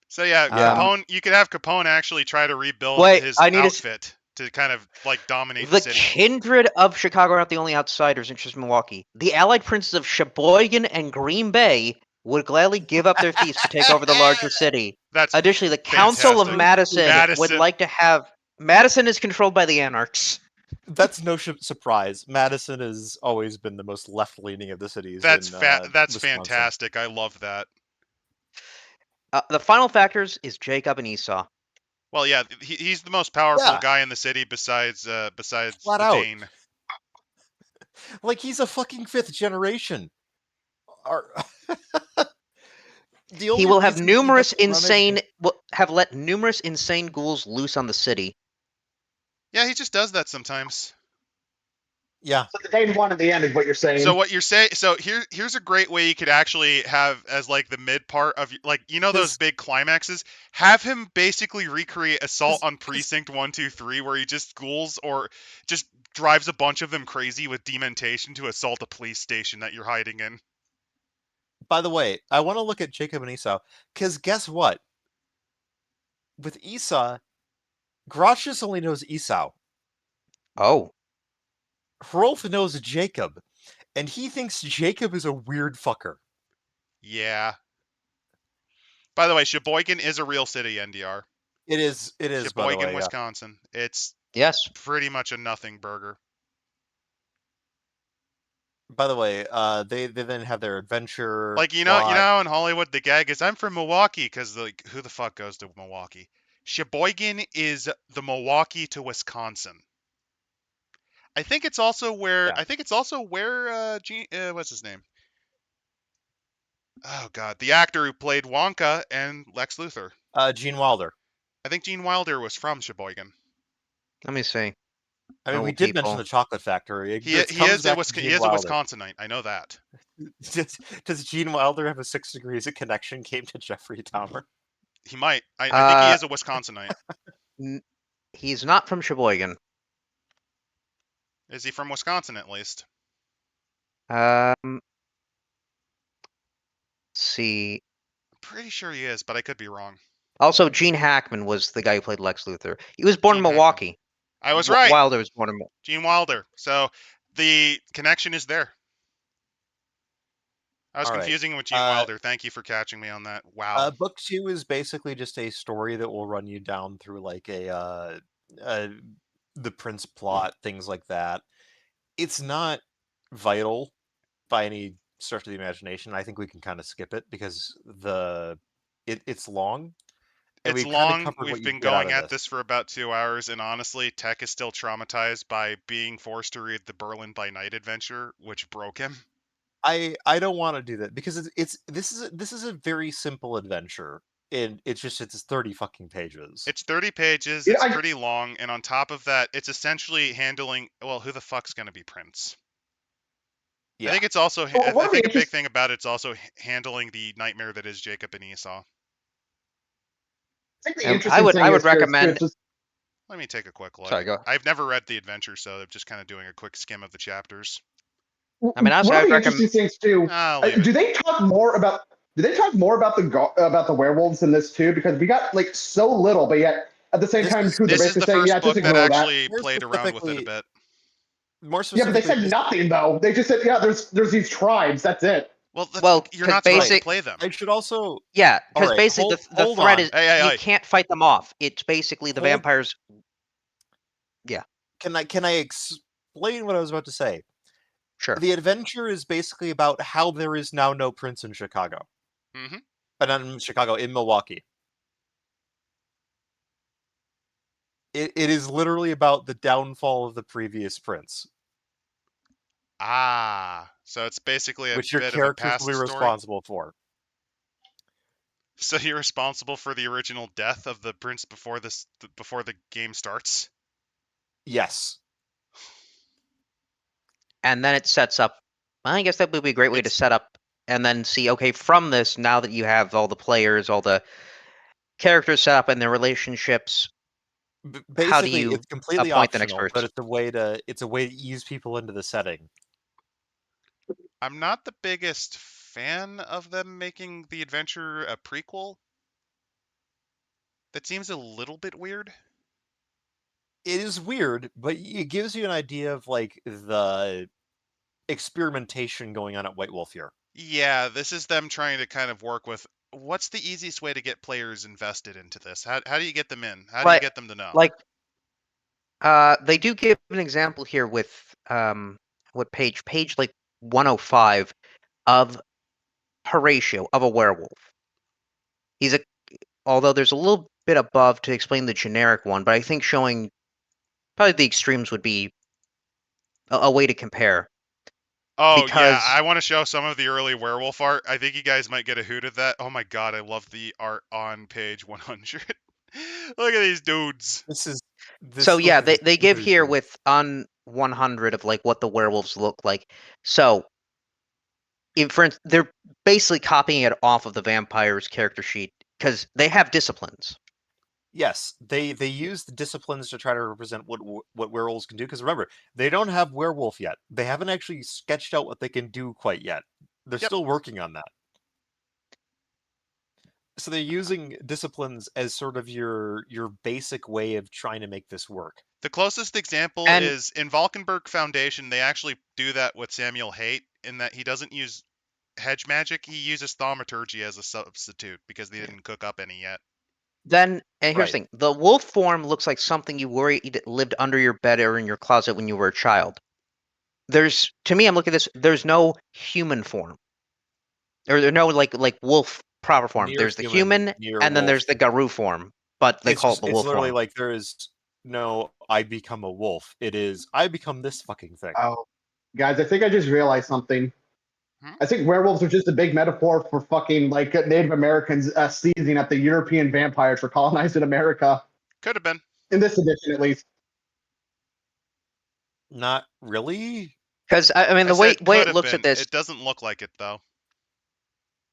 So yeah, Yeah. Capone. You could have Capone actually try to rebuild Wait, his I need to outfit. to kind of like dominate the The city. kindred of Chicago are not the only outsiders interested in Milwaukee. The allied princes of Sheboygan and Green Bay would gladly give up their fiefs to take over the larger city. That's Additionally, the Council of fantastic. Madison would Madison. like to have. Madison is controlled by the Anarchs. That's no surprise. Madison has always been the most left-leaning of the cities. That's in, that's Wisconsin. fantastic. I love that. The final factors is Jacob and Esau. Well, yeah, he's the most powerful Yeah. guy in the city besides Flat the out. Dane. Like, he's a fucking 5th generation. He will have numerous insane. will have let numerous insane ghouls loose on the city. Yeah, he just does that sometimes. Yeah. So the Dane won in the end is what you're saying. So what you're saying? So here's a great way you could actually have as like the mid part of like those big climaxes. Have him basically recreate Assault on Precinct 123, where he just ghouls or just drives a bunch of them crazy with dementation to assault a police station that you're hiding in. By the way, I want to look at Jacob and Esau, because guess what? With Esau, Gracious only knows Esau. Oh. Hrolf knows Jacob, and he thinks Jacob is a weird fucker. Yeah. By the way, Sheboygan is a real city, NDR. It is. Sheboygan, by the way, Wisconsin. It's Yes. pretty much a nothing burger. By the way, they then have their adventure. Like you know, in Hollywood, the gag is I'm from Milwaukee because like who the fuck goes to Milwaukee? Sheboygan is the Milwaukee to Wisconsin. I think it's also where what's his name? Oh god, the actor who played Wonka and Lex Luthor. Gene Wilder. I think Gene Wilder was from Sheboygan. Let me see. I mean, we Old did people. mention the chocolate factory. He is a Wisconsinite. I know that. Does Gene Wilder have a 6 degrees of connection came to Jeffrey Dahmer? He might. I think he is a Wisconsinite. He's not from Sheboygan. Is he from Wisconsin at least? Let's see. I'm pretty sure he is, but I could be wrong. Also, Gene Hackman was the guy who played Lex Luthor. He was born in Gene Milwaukee. I was right. Wilder was born in Milwaukee. Gene Wilder. So the connection is there. I was confusing him with Gene Wilder. Thank you for catching me on that. Wow. Book 2 is basically just a story that will run you down through like the Prince plot, things like that. It's not vital by any stretch of the imagination. I think we can kind of skip it because it's long. It's long. We've been going at this for about 2 hours, and honestly, Tech is still traumatized by being forced to read the Berlin by Night adventure, which broke him. I don't want to do that because this is a very simple adventure, and it's 30 fucking pages. It's 30 pages. It's pretty long, and on top of that, it's essentially handling. Well, who the fuck's gonna be Prince? Yeah. I think it's also. I think a big thing about it's also handling the nightmare that is Jacob and Esau. I would recommend. Let me take a quick look. Sorry, go. I've never read the adventure, so I'm just kind of doing a quick skim of the chapters. I mean, also, I would recommend. Interesting things too. Do they talk more about the werewolves in this too? Because we got like so little, but yet at the same time, this is the first book that actually played around with it a bit. More yeah, but they said nothing though. They just said, yeah, there's these tribes. That's it. Well, you're not supposed to play them. I should also. Yeah, because basically the threat is you can't fight them off. It's basically the vampires. Yeah. Can I explain what I was about to say? Sure. The adventure is basically about how there is now no prince in Chicago. Mm-hmm. Not in Chicago, in Milwaukee. It is literally about the downfall of the previous prince. Ah, so it's basically a which your bit characters of a past will be responsible for. So you're responsible for the original death of the prince before the game starts? Yes. And then it sets up. I guess that would be a great way to set up and then see. Okay, from this, now that you have all the players, all the characters set up and their relationships. Basically, how do you it's completely appoint optional, the next person? but it's a way to ease people into the setting. I'm not the biggest fan of them making the adventure a prequel. That seems a little bit weird. It is weird, but it gives you an idea of like the experimentation going on at White Wolf here. Yeah, this is them trying to kind of work with what's the easiest way to get players invested into this? How do you get them in? How do you Like- get them to know? Like, they do give an example here with what page like 105 of Horatio of a werewolf. Although there's a little bit above to explain the generic one, but I think showing probably the extremes would be a way to compare. Oh yeah, because- I want to show some of the early werewolf art. I think you guys might get a hoot at that. Oh my god, I love the art on page 100. Look at these dudes. So yeah, look at they this give here dude. with on 100 of like what the werewolves look like. So, they're basically copying it off of the vampires character sheet because they have disciplines. Yes, they use the disciplines to try to represent what werewolves can do. Because remember, they don't have werewolf yet. They haven't actually sketched out what they can do quite yet. They're Yep. still working on that. So they're using disciplines as sort of your basic way of trying to make this work. The closest example And- is in Valkenburg Foundation. They actually do that with Samuel Haight in that he doesn't use hedge magic. He uses thaumaturgy as a substitute because they didn't cook up any yet. And here's Right. the thing: the wolf form looks like something you worried lived under your bed or in your closet when you were a child. To me, I'm looking at this. There's no human form, or there's no like wolf proper form. Near There's the human, near and then wolf. there's the Garou form, but they call it the It's wolf literally form. like there is no I become a wolf. It is I become this fucking thing. Oh, guys, I think I just realized something. Hmm? I think werewolves are just a big metaphor for fucking like Native Americans seizing at the European vampires for colonizing America. Could have been. In this edition, at least. Not really. Because I mean, I the way said way could it have looks been. at this It doesn't look like it though.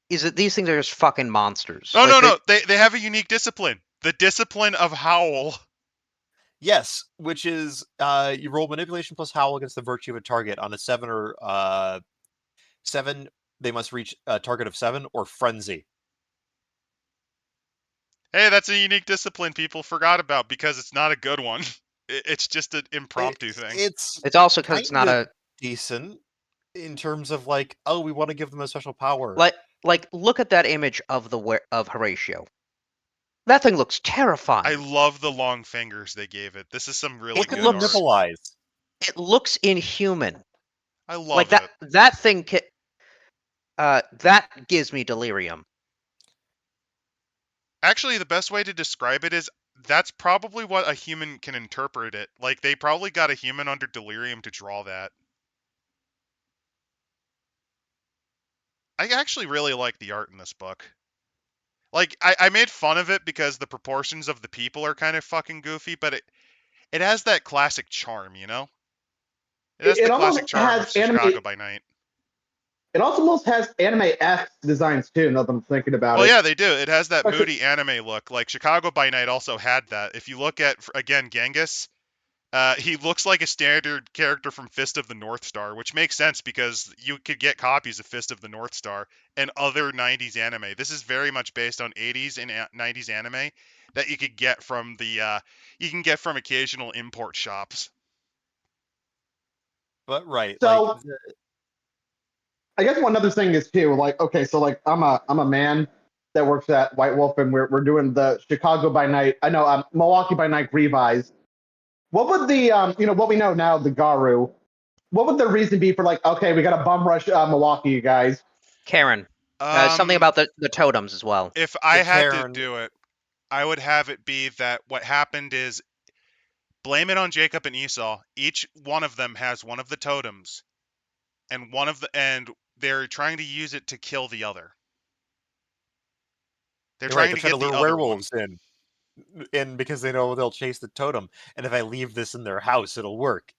is that these things are just fucking monsters. Oh Like, no. They have a unique discipline. The discipline of howl. Yes, which is you roll manipulation plus howl against the virtue of a target on a 7 or 7. They must reach a target of 7 or frenzy. Hey, that's a unique discipline people forgot about because it's not a good one. It's just an impromptu thing. It's also because it's not kinda a decent in terms of like, oh, we want to give them a special power. like. Look at that image of of Horatio. That thing looks terrifying. I love the long fingers they gave it. This is some really Look at good the art. nipple eyes. It looks inhuman. I love Like it. that thing. That gives me delirium. Actually, the best way to describe it is that's probably what a human can interpret it. Like, they probably got a human under delirium to draw that. I actually really like the art in this book. Like, I made fun of it because the proportions of the people are kind of fucking goofy, but it has that classic charm, you know? It has It the almost classic charm of has anime- Chicago by Night. It also almost has anime-esque designs too, now that I'm thinking about Well, it. yeah, they do. It has that Okay. moody anime look. Like, Chicago by Night also had that. If you look at, again, Genghis, he looks like a standard character from Fist of the North Star, which makes sense because you could get copies of Fist of the North Star and other 90s anime. This is very much based on 80s and 90s anime that you could get from from occasional import shops. But right, So- like I guess one other thing is too, like, okay, so like I'm a man that works at White Wolf, and we're doing the Chicago by Night. I know Milwaukee by Night revised. What would the what we know now, the Garou? What would the reason be for like, okay, we got to bum rush Milwaukee, you guys? Karen. Something about the totems as well. If I The had Karen- to do it, I would have it be that what happened is blame it on Jacob and Esau. Each one of them has one of the totems, and they're trying to use it to kill the other. They're you're right, trying to get the lure other one. werewolves in because they know they'll chase the totem, and if I leave this in their house, it'll work.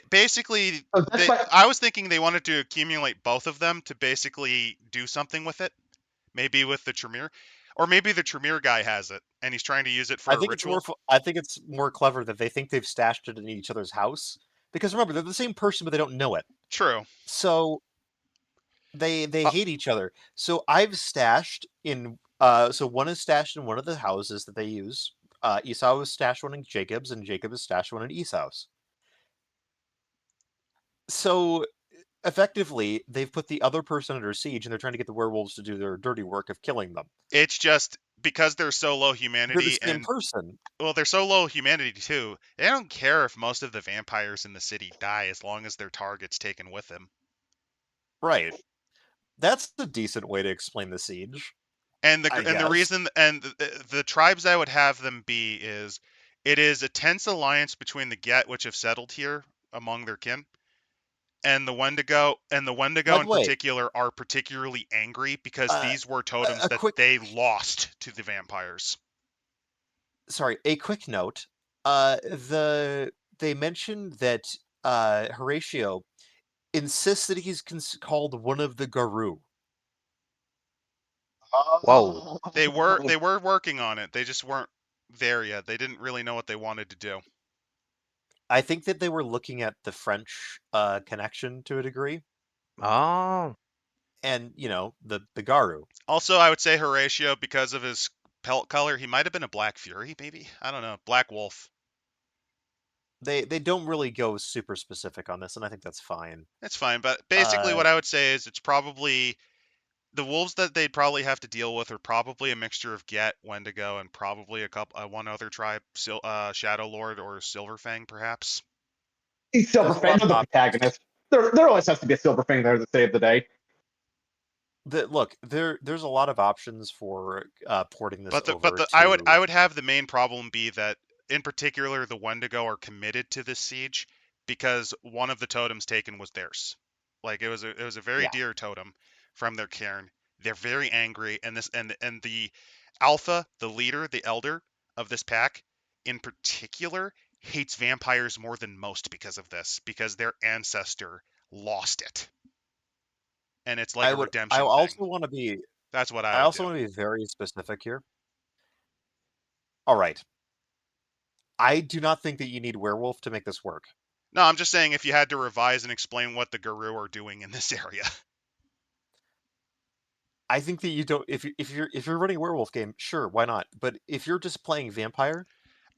Basically, Oh, that's why- I was thinking they wanted to accumulate both of them to basically do something with it. Maybe with the Tremere. Or maybe the Tremere guy has it, and he's trying to use it for I a think ritual. I think it's more clever that they think they've stashed it in each other's house, because remember, they're the same person, but they don't know it. True. So they hate each other. So I've stashed in so one is stashed in one of the houses that they use Esau is stashed one in Jacob's, and Jacob is stashed one in Esau's. So effectively, they've put the other person under siege, and they're trying to get the werewolves to do their dirty work of killing them. It's just because they're so low They're the humanity same and person. well, they're so low humanity too. They don't care if most of the vampires in the city die as long as their target's taken with them. Right. That's a decent way to explain the siege. And I the guess. reason and the tribes I would have them be is it is a tense alliance between the Get, which have settled here among their kin, and the Wendigo, By in the way, particular are particularly angry because these were totems a that quick they lost to the vampires. a quick note. They mentioned that Horatio insists that he's called one of the Garou. Whoa. They were working on it. They just weren't there yet. They didn't really know what they wanted to do. I think that they were looking at the French connection to a degree, Oh. and the Garou. Also, I would say Horatio, because of his pelt color, he might have been a Black Fury, maybe. I don't know, Black Wolf. They don't really go super specific on this, and I think that's fine. It's fine, but basically, what I would say is it's probably the wolves that they'd probably have to deal with are probably a mixture of Get, Wendigo, and probably one other tribe, Shadow Lord or Silverfang, perhaps. He's There's a lot Silverfang, of they're the options. protagonist. There always has to be a Silverfang there to save the day. Look, there's a lot of options for porting this over to. I would have the main problem be that in particular the Wendigo are committed to this siege because one of the totems taken was theirs. Like it was a very dear totem from their cairn. They're very angry, and the alpha, the leader, the elder of this pack, in particular, hates vampires more than most because of this, because their ancestor lost it, and it's like a redemption I thing. also want to be. That's what I I would also do. want to be very specific here. All right. I do not think that you need werewolf to make this work. No, I'm just saying if you had to revise and explain what the Garou are doing in this area. I think that you don't. If you're running a werewolf game, sure, why not? But if you're just playing vampire,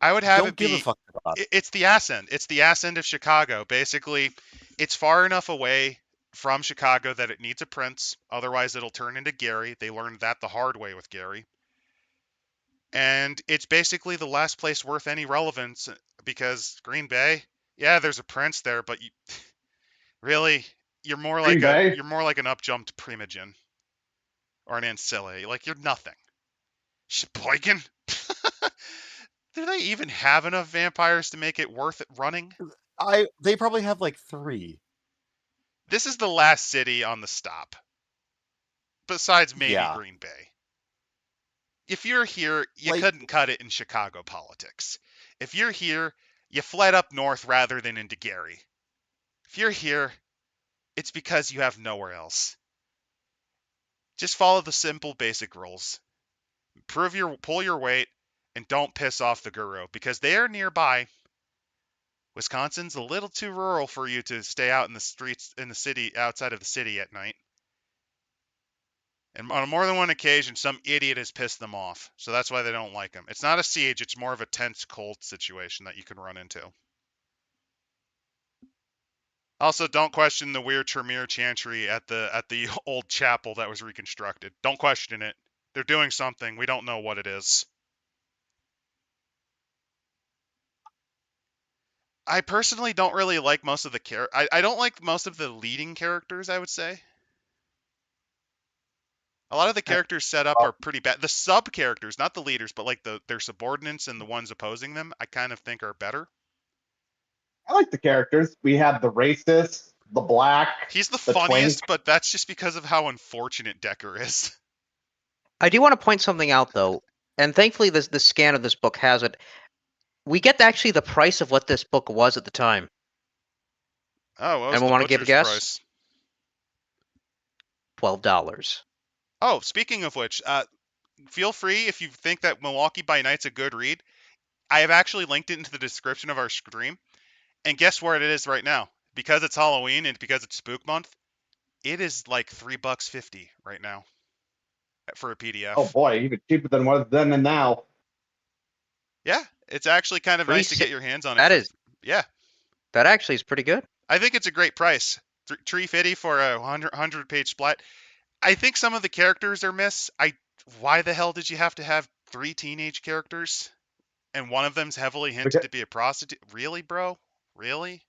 I would have don't it give a be fuck about it. it's the ass end. It's the ass end of Chicago. Basically, it's far enough away from Chicago that it needs a prince. Otherwise, it'll turn into Gary. They learned that the hard way with Gary. And it's basically the last place worth any relevance because Green Bay, yeah, there's a prince there, but really, you're more Green like Bay? you're more like an upjumped Primogen or an Ancilla. Like you're nothing. Sheboygan? Do they even have enough vampires to make it worth it running? They probably have like 3. This is the last city on the stop. Besides maybe Yeah. Green Bay. If you're here, you Like, couldn't cut it in Chicago politics. If you're here, you fled up north rather than into Gary. If you're here, it's because you have nowhere else. Just follow the simple basic rules. Pull your weight, and don't piss off the Guru, because they are nearby. Wisconsin's a little too rural for you to stay out in the streets in the city outside of the city at night. And on more than one occasion, some idiot has pissed them off. So that's why they don't like him. It's not a siege, it's more of a tense cold situation that you can run into. Also, don't question the weird Tremere chantry at the old chapel that was reconstructed. Don't question it. They're doing something. We don't know what it is. I personally don't really like most of the I don't like most of the leading characters, I would say. A lot of the characters set up are pretty bad. The sub characters, not the leaders, but like their subordinates and the ones opposing them, I kind of think are better. I like the characters. We have the racist, the black. He's the twink. funniest, but that's just because of how unfortunate Decker is. I do want to point something out, though, and thankfully the scan of this book has it. We get actually the price of what this book was at the time. Oh, what was Anyone the want to give a butcher's guess? price? $12. Oh, speaking of which, feel free if you think that Milwaukee by Night's a good read. I have actually linked it into the description of our stream. And guess where it is right now? Because it's Halloween and because it's Spook Month, it is like $3.50 right now for a PDF. Oh boy, even cheaper than what it's then and now. Yeah, it's actually kind of Free nice to si- get your hands on it. That is Yeah, that actually is pretty good. I think it's a great price. $3.50 for a 100-page splat. I think some of the characters are miss. Why the hell did you have to have 3 teenage characters? And one of them's heavily hinted Because to be a prostitute. Really, bro? Really?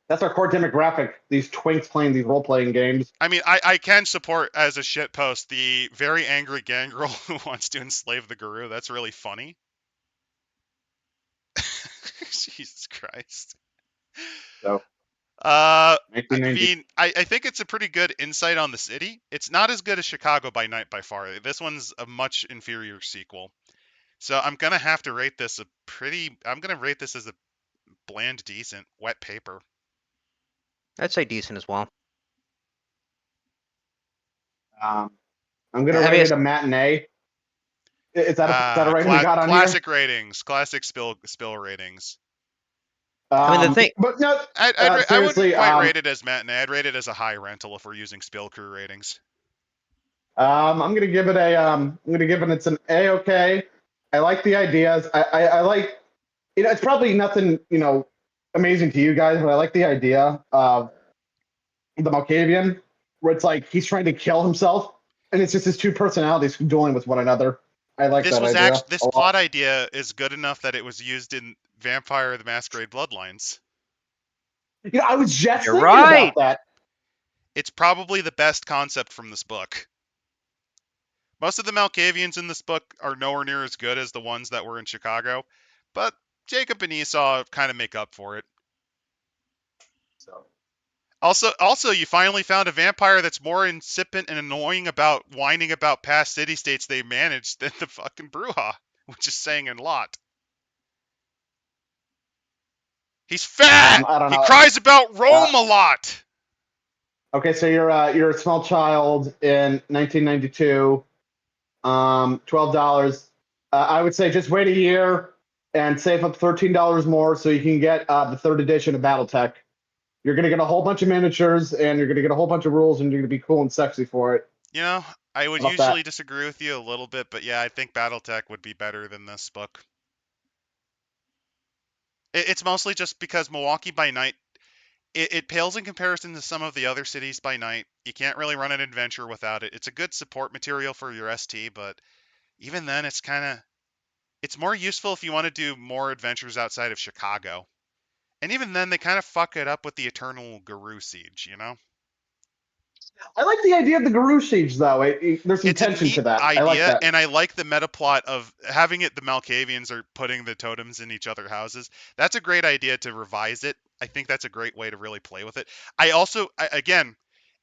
that's our core demographic. These twinks playing these role-playing games. I mean, I can support as a shitpost the very angry gangrel who wants to enslave the guru. That's really funny. Jesus Christ. So I 1990. mean, I think it's a pretty good insight on the city. It's not as good as Chicago by Night by far. This one's a much inferior sequel. So I'm gonna have to rate this I'm gonna rate this as a bland, decent, wet paper. I'd say decent as well. I'm gonna I mean, rate it's- it a matinee. Is that a rating we got on classic ratings, classic spill ratings. here? I mean, the thing. But no, I wouldn't seriously, quite rate it as matinee. I'd rate it as a high rental if we're using spill crew ratings. I'm gonna give it it's an A-okay. I like the ideas. I like, it's probably nothing, amazing to you guys, but I like the idea of the Malkavian, where it's like he's trying to kill himself, and it's just his two personalities dueling with one another. I like This that was idea. this a lot. plot idea is good enough that it was used in Vampire the Masquerade Bloodlines. I was just You're thinking right. about that. It's probably the best concept from this book. Most of the Malkavians in this book are nowhere near as good as the ones that were in Chicago, but Jacob and Esau kind of make up for it. So. Also, you finally found a vampire that's more insipid and annoying about whining about past city states they managed than the fucking Bruja, which is saying a lot. He's fat. I don't He know. cries about Rome a lot. Okay, so you're a small child in 1992. $12. I would say just wait a year and save up $13 more so you can get the third edition of BattleTech. You're gonna get a whole bunch of miniatures and you're gonna get a whole bunch of rules and you're gonna be cool and sexy for it. You know, I would usually disagree with you a little bit, but yeah, I think BattleTech would be better than this book. It's mostly just because Milwaukee by Night, it pales in comparison to some of the other cities by night. You can't really run an adventure without it. It's a good support material for your ST, but even then, it's more useful if you want to do more adventures outside of Chicago. And even then, they kind of fuck it up with the Eternal Guru Siege, you know? I like the idea of the Guru Siege, though. There's some It's a tension neat to that. idea, I like that. and I like the meta plot of having it the Malkavians are putting the totems in each other's houses. That's a great idea to revise it. I think that's a great way to really play with it. Again,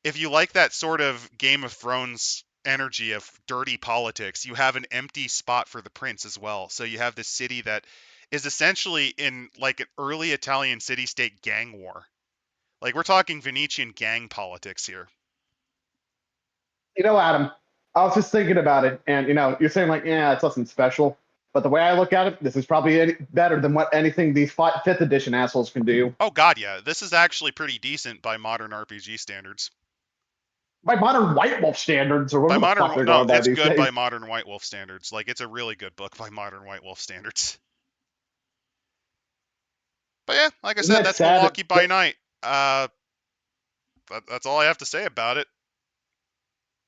if you like that sort of Game of Thrones energy of dirty politics, you have an empty spot for the prince as well. So you have this city that is essentially in like an early Italian city-state gang war. Like we're talking Venetian gang politics here. Adam, I was just thinking about it, and you're saying like, yeah, it's nothing special. But the way I look at it, this is probably better than what anything these 5th edition assholes can do. Oh god, yeah. This is actually pretty decent by modern RPG standards. By modern White Wolf standards, or whatever the fuck they're going by it's these good days. by modern White Wolf standards. Like, it's a really good book by modern White Wolf standards. But yeah, like I said, that's Milwaukee by Night. That's all I have to say about it.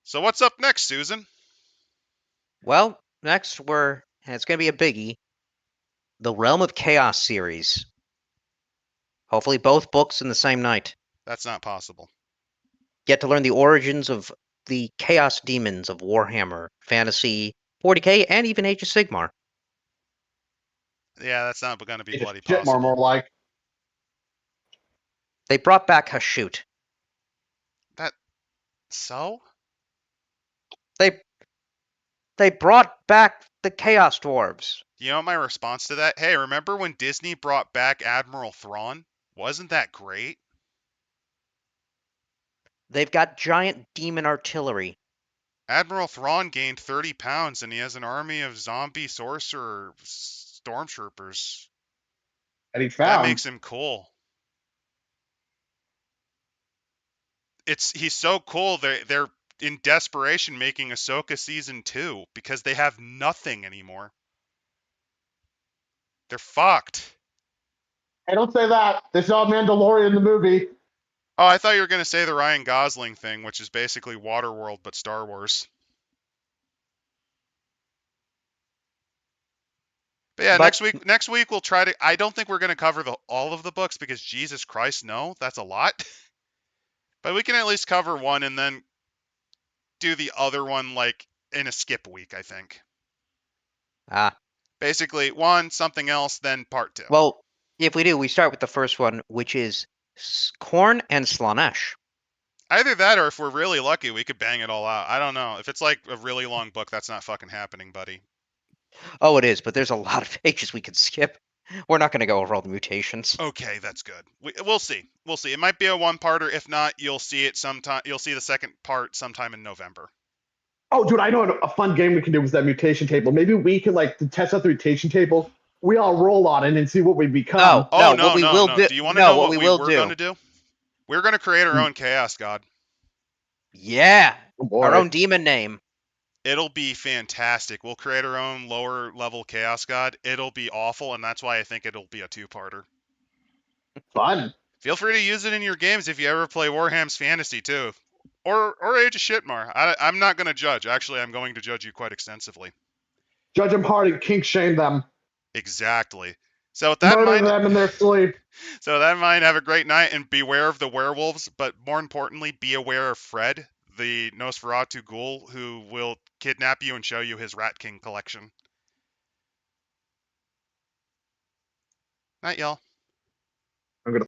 So what's up next, Susan? Well, next and it's going to be a biggie, the Realm of Chaos series. Hopefully both books in the same night. That's not possible. Get to learn the origins of the chaos demons of Warhammer, Fantasy, 40k, and even Age of Sigmar. Yeah, that's not going to be bloody shit possible. more like. They brought back Hashut. So? They brought back the Chaos Dwarves. You know my response to that? Hey, remember when Disney brought back Admiral Thrawn? Wasn't that great? They've got giant demon artillery. Admiral Thrawn gained 30 pounds and he has an army of zombie sorcerer stormtroopers. And he found. That makes him cool. He's so cool. They're in desperation making Ahsoka season 2 because they have nothing anymore. They're fucked. Hey, don't say that. They saw Mandalorian in the movie. Oh, I thought you were gonna say the Ryan Gosling thing, which is basically Waterworld but Star Wars. But yeah, But next week we'll try to. I don't think we're gonna cover all of the books because Jesus Christ, no, that's a lot. But we can at least cover one and then do the other one like in a skip week, I think. Basically, one, something else, then part two. well, if we do, we start with the first one, which is Korn and Slanesh. Either that or if we're really lucky, we could bang it all out. I don't know. If it's like a really long book, that's not fucking happening, buddy. Oh, it is, but there's a lot of pages we could skip. We're not going to go over all the mutations. Okay, that's good. We'll see. We'll see. It might be a one-parter. If not, you'll see it sometime. You'll see the second part sometime in November. Oh, dude, I know a fun game we can do with that mutation table. Maybe we can like test out the mutation table. We all roll on it and see what we become. Oh, no, what we no, will no. do. Do you want to no, know what what we we will were do? going to do? We're going to create our own chaos god. Yeah, Oh, boy. our own demon name. It'll be fantastic. We'll create our own lower level chaos god. It'll be awful, and that's why I think it'll be a two-parter. Fun. Feel free to use it in your games if you ever play Warham's Fantasy too, or Age of Shitmar. I'm not going to judge. Actually, I'm going to judge you quite extensively. Judge them hard and kink shame them. Exactly. So with that Murder in mind, them in their sleep. so with that in mind, have a great night and beware of the werewolves, but more importantly, be aware of Fred, the Nosferatu ghoul, who will kidnap you and show you his Rat King collection. Night, y'all.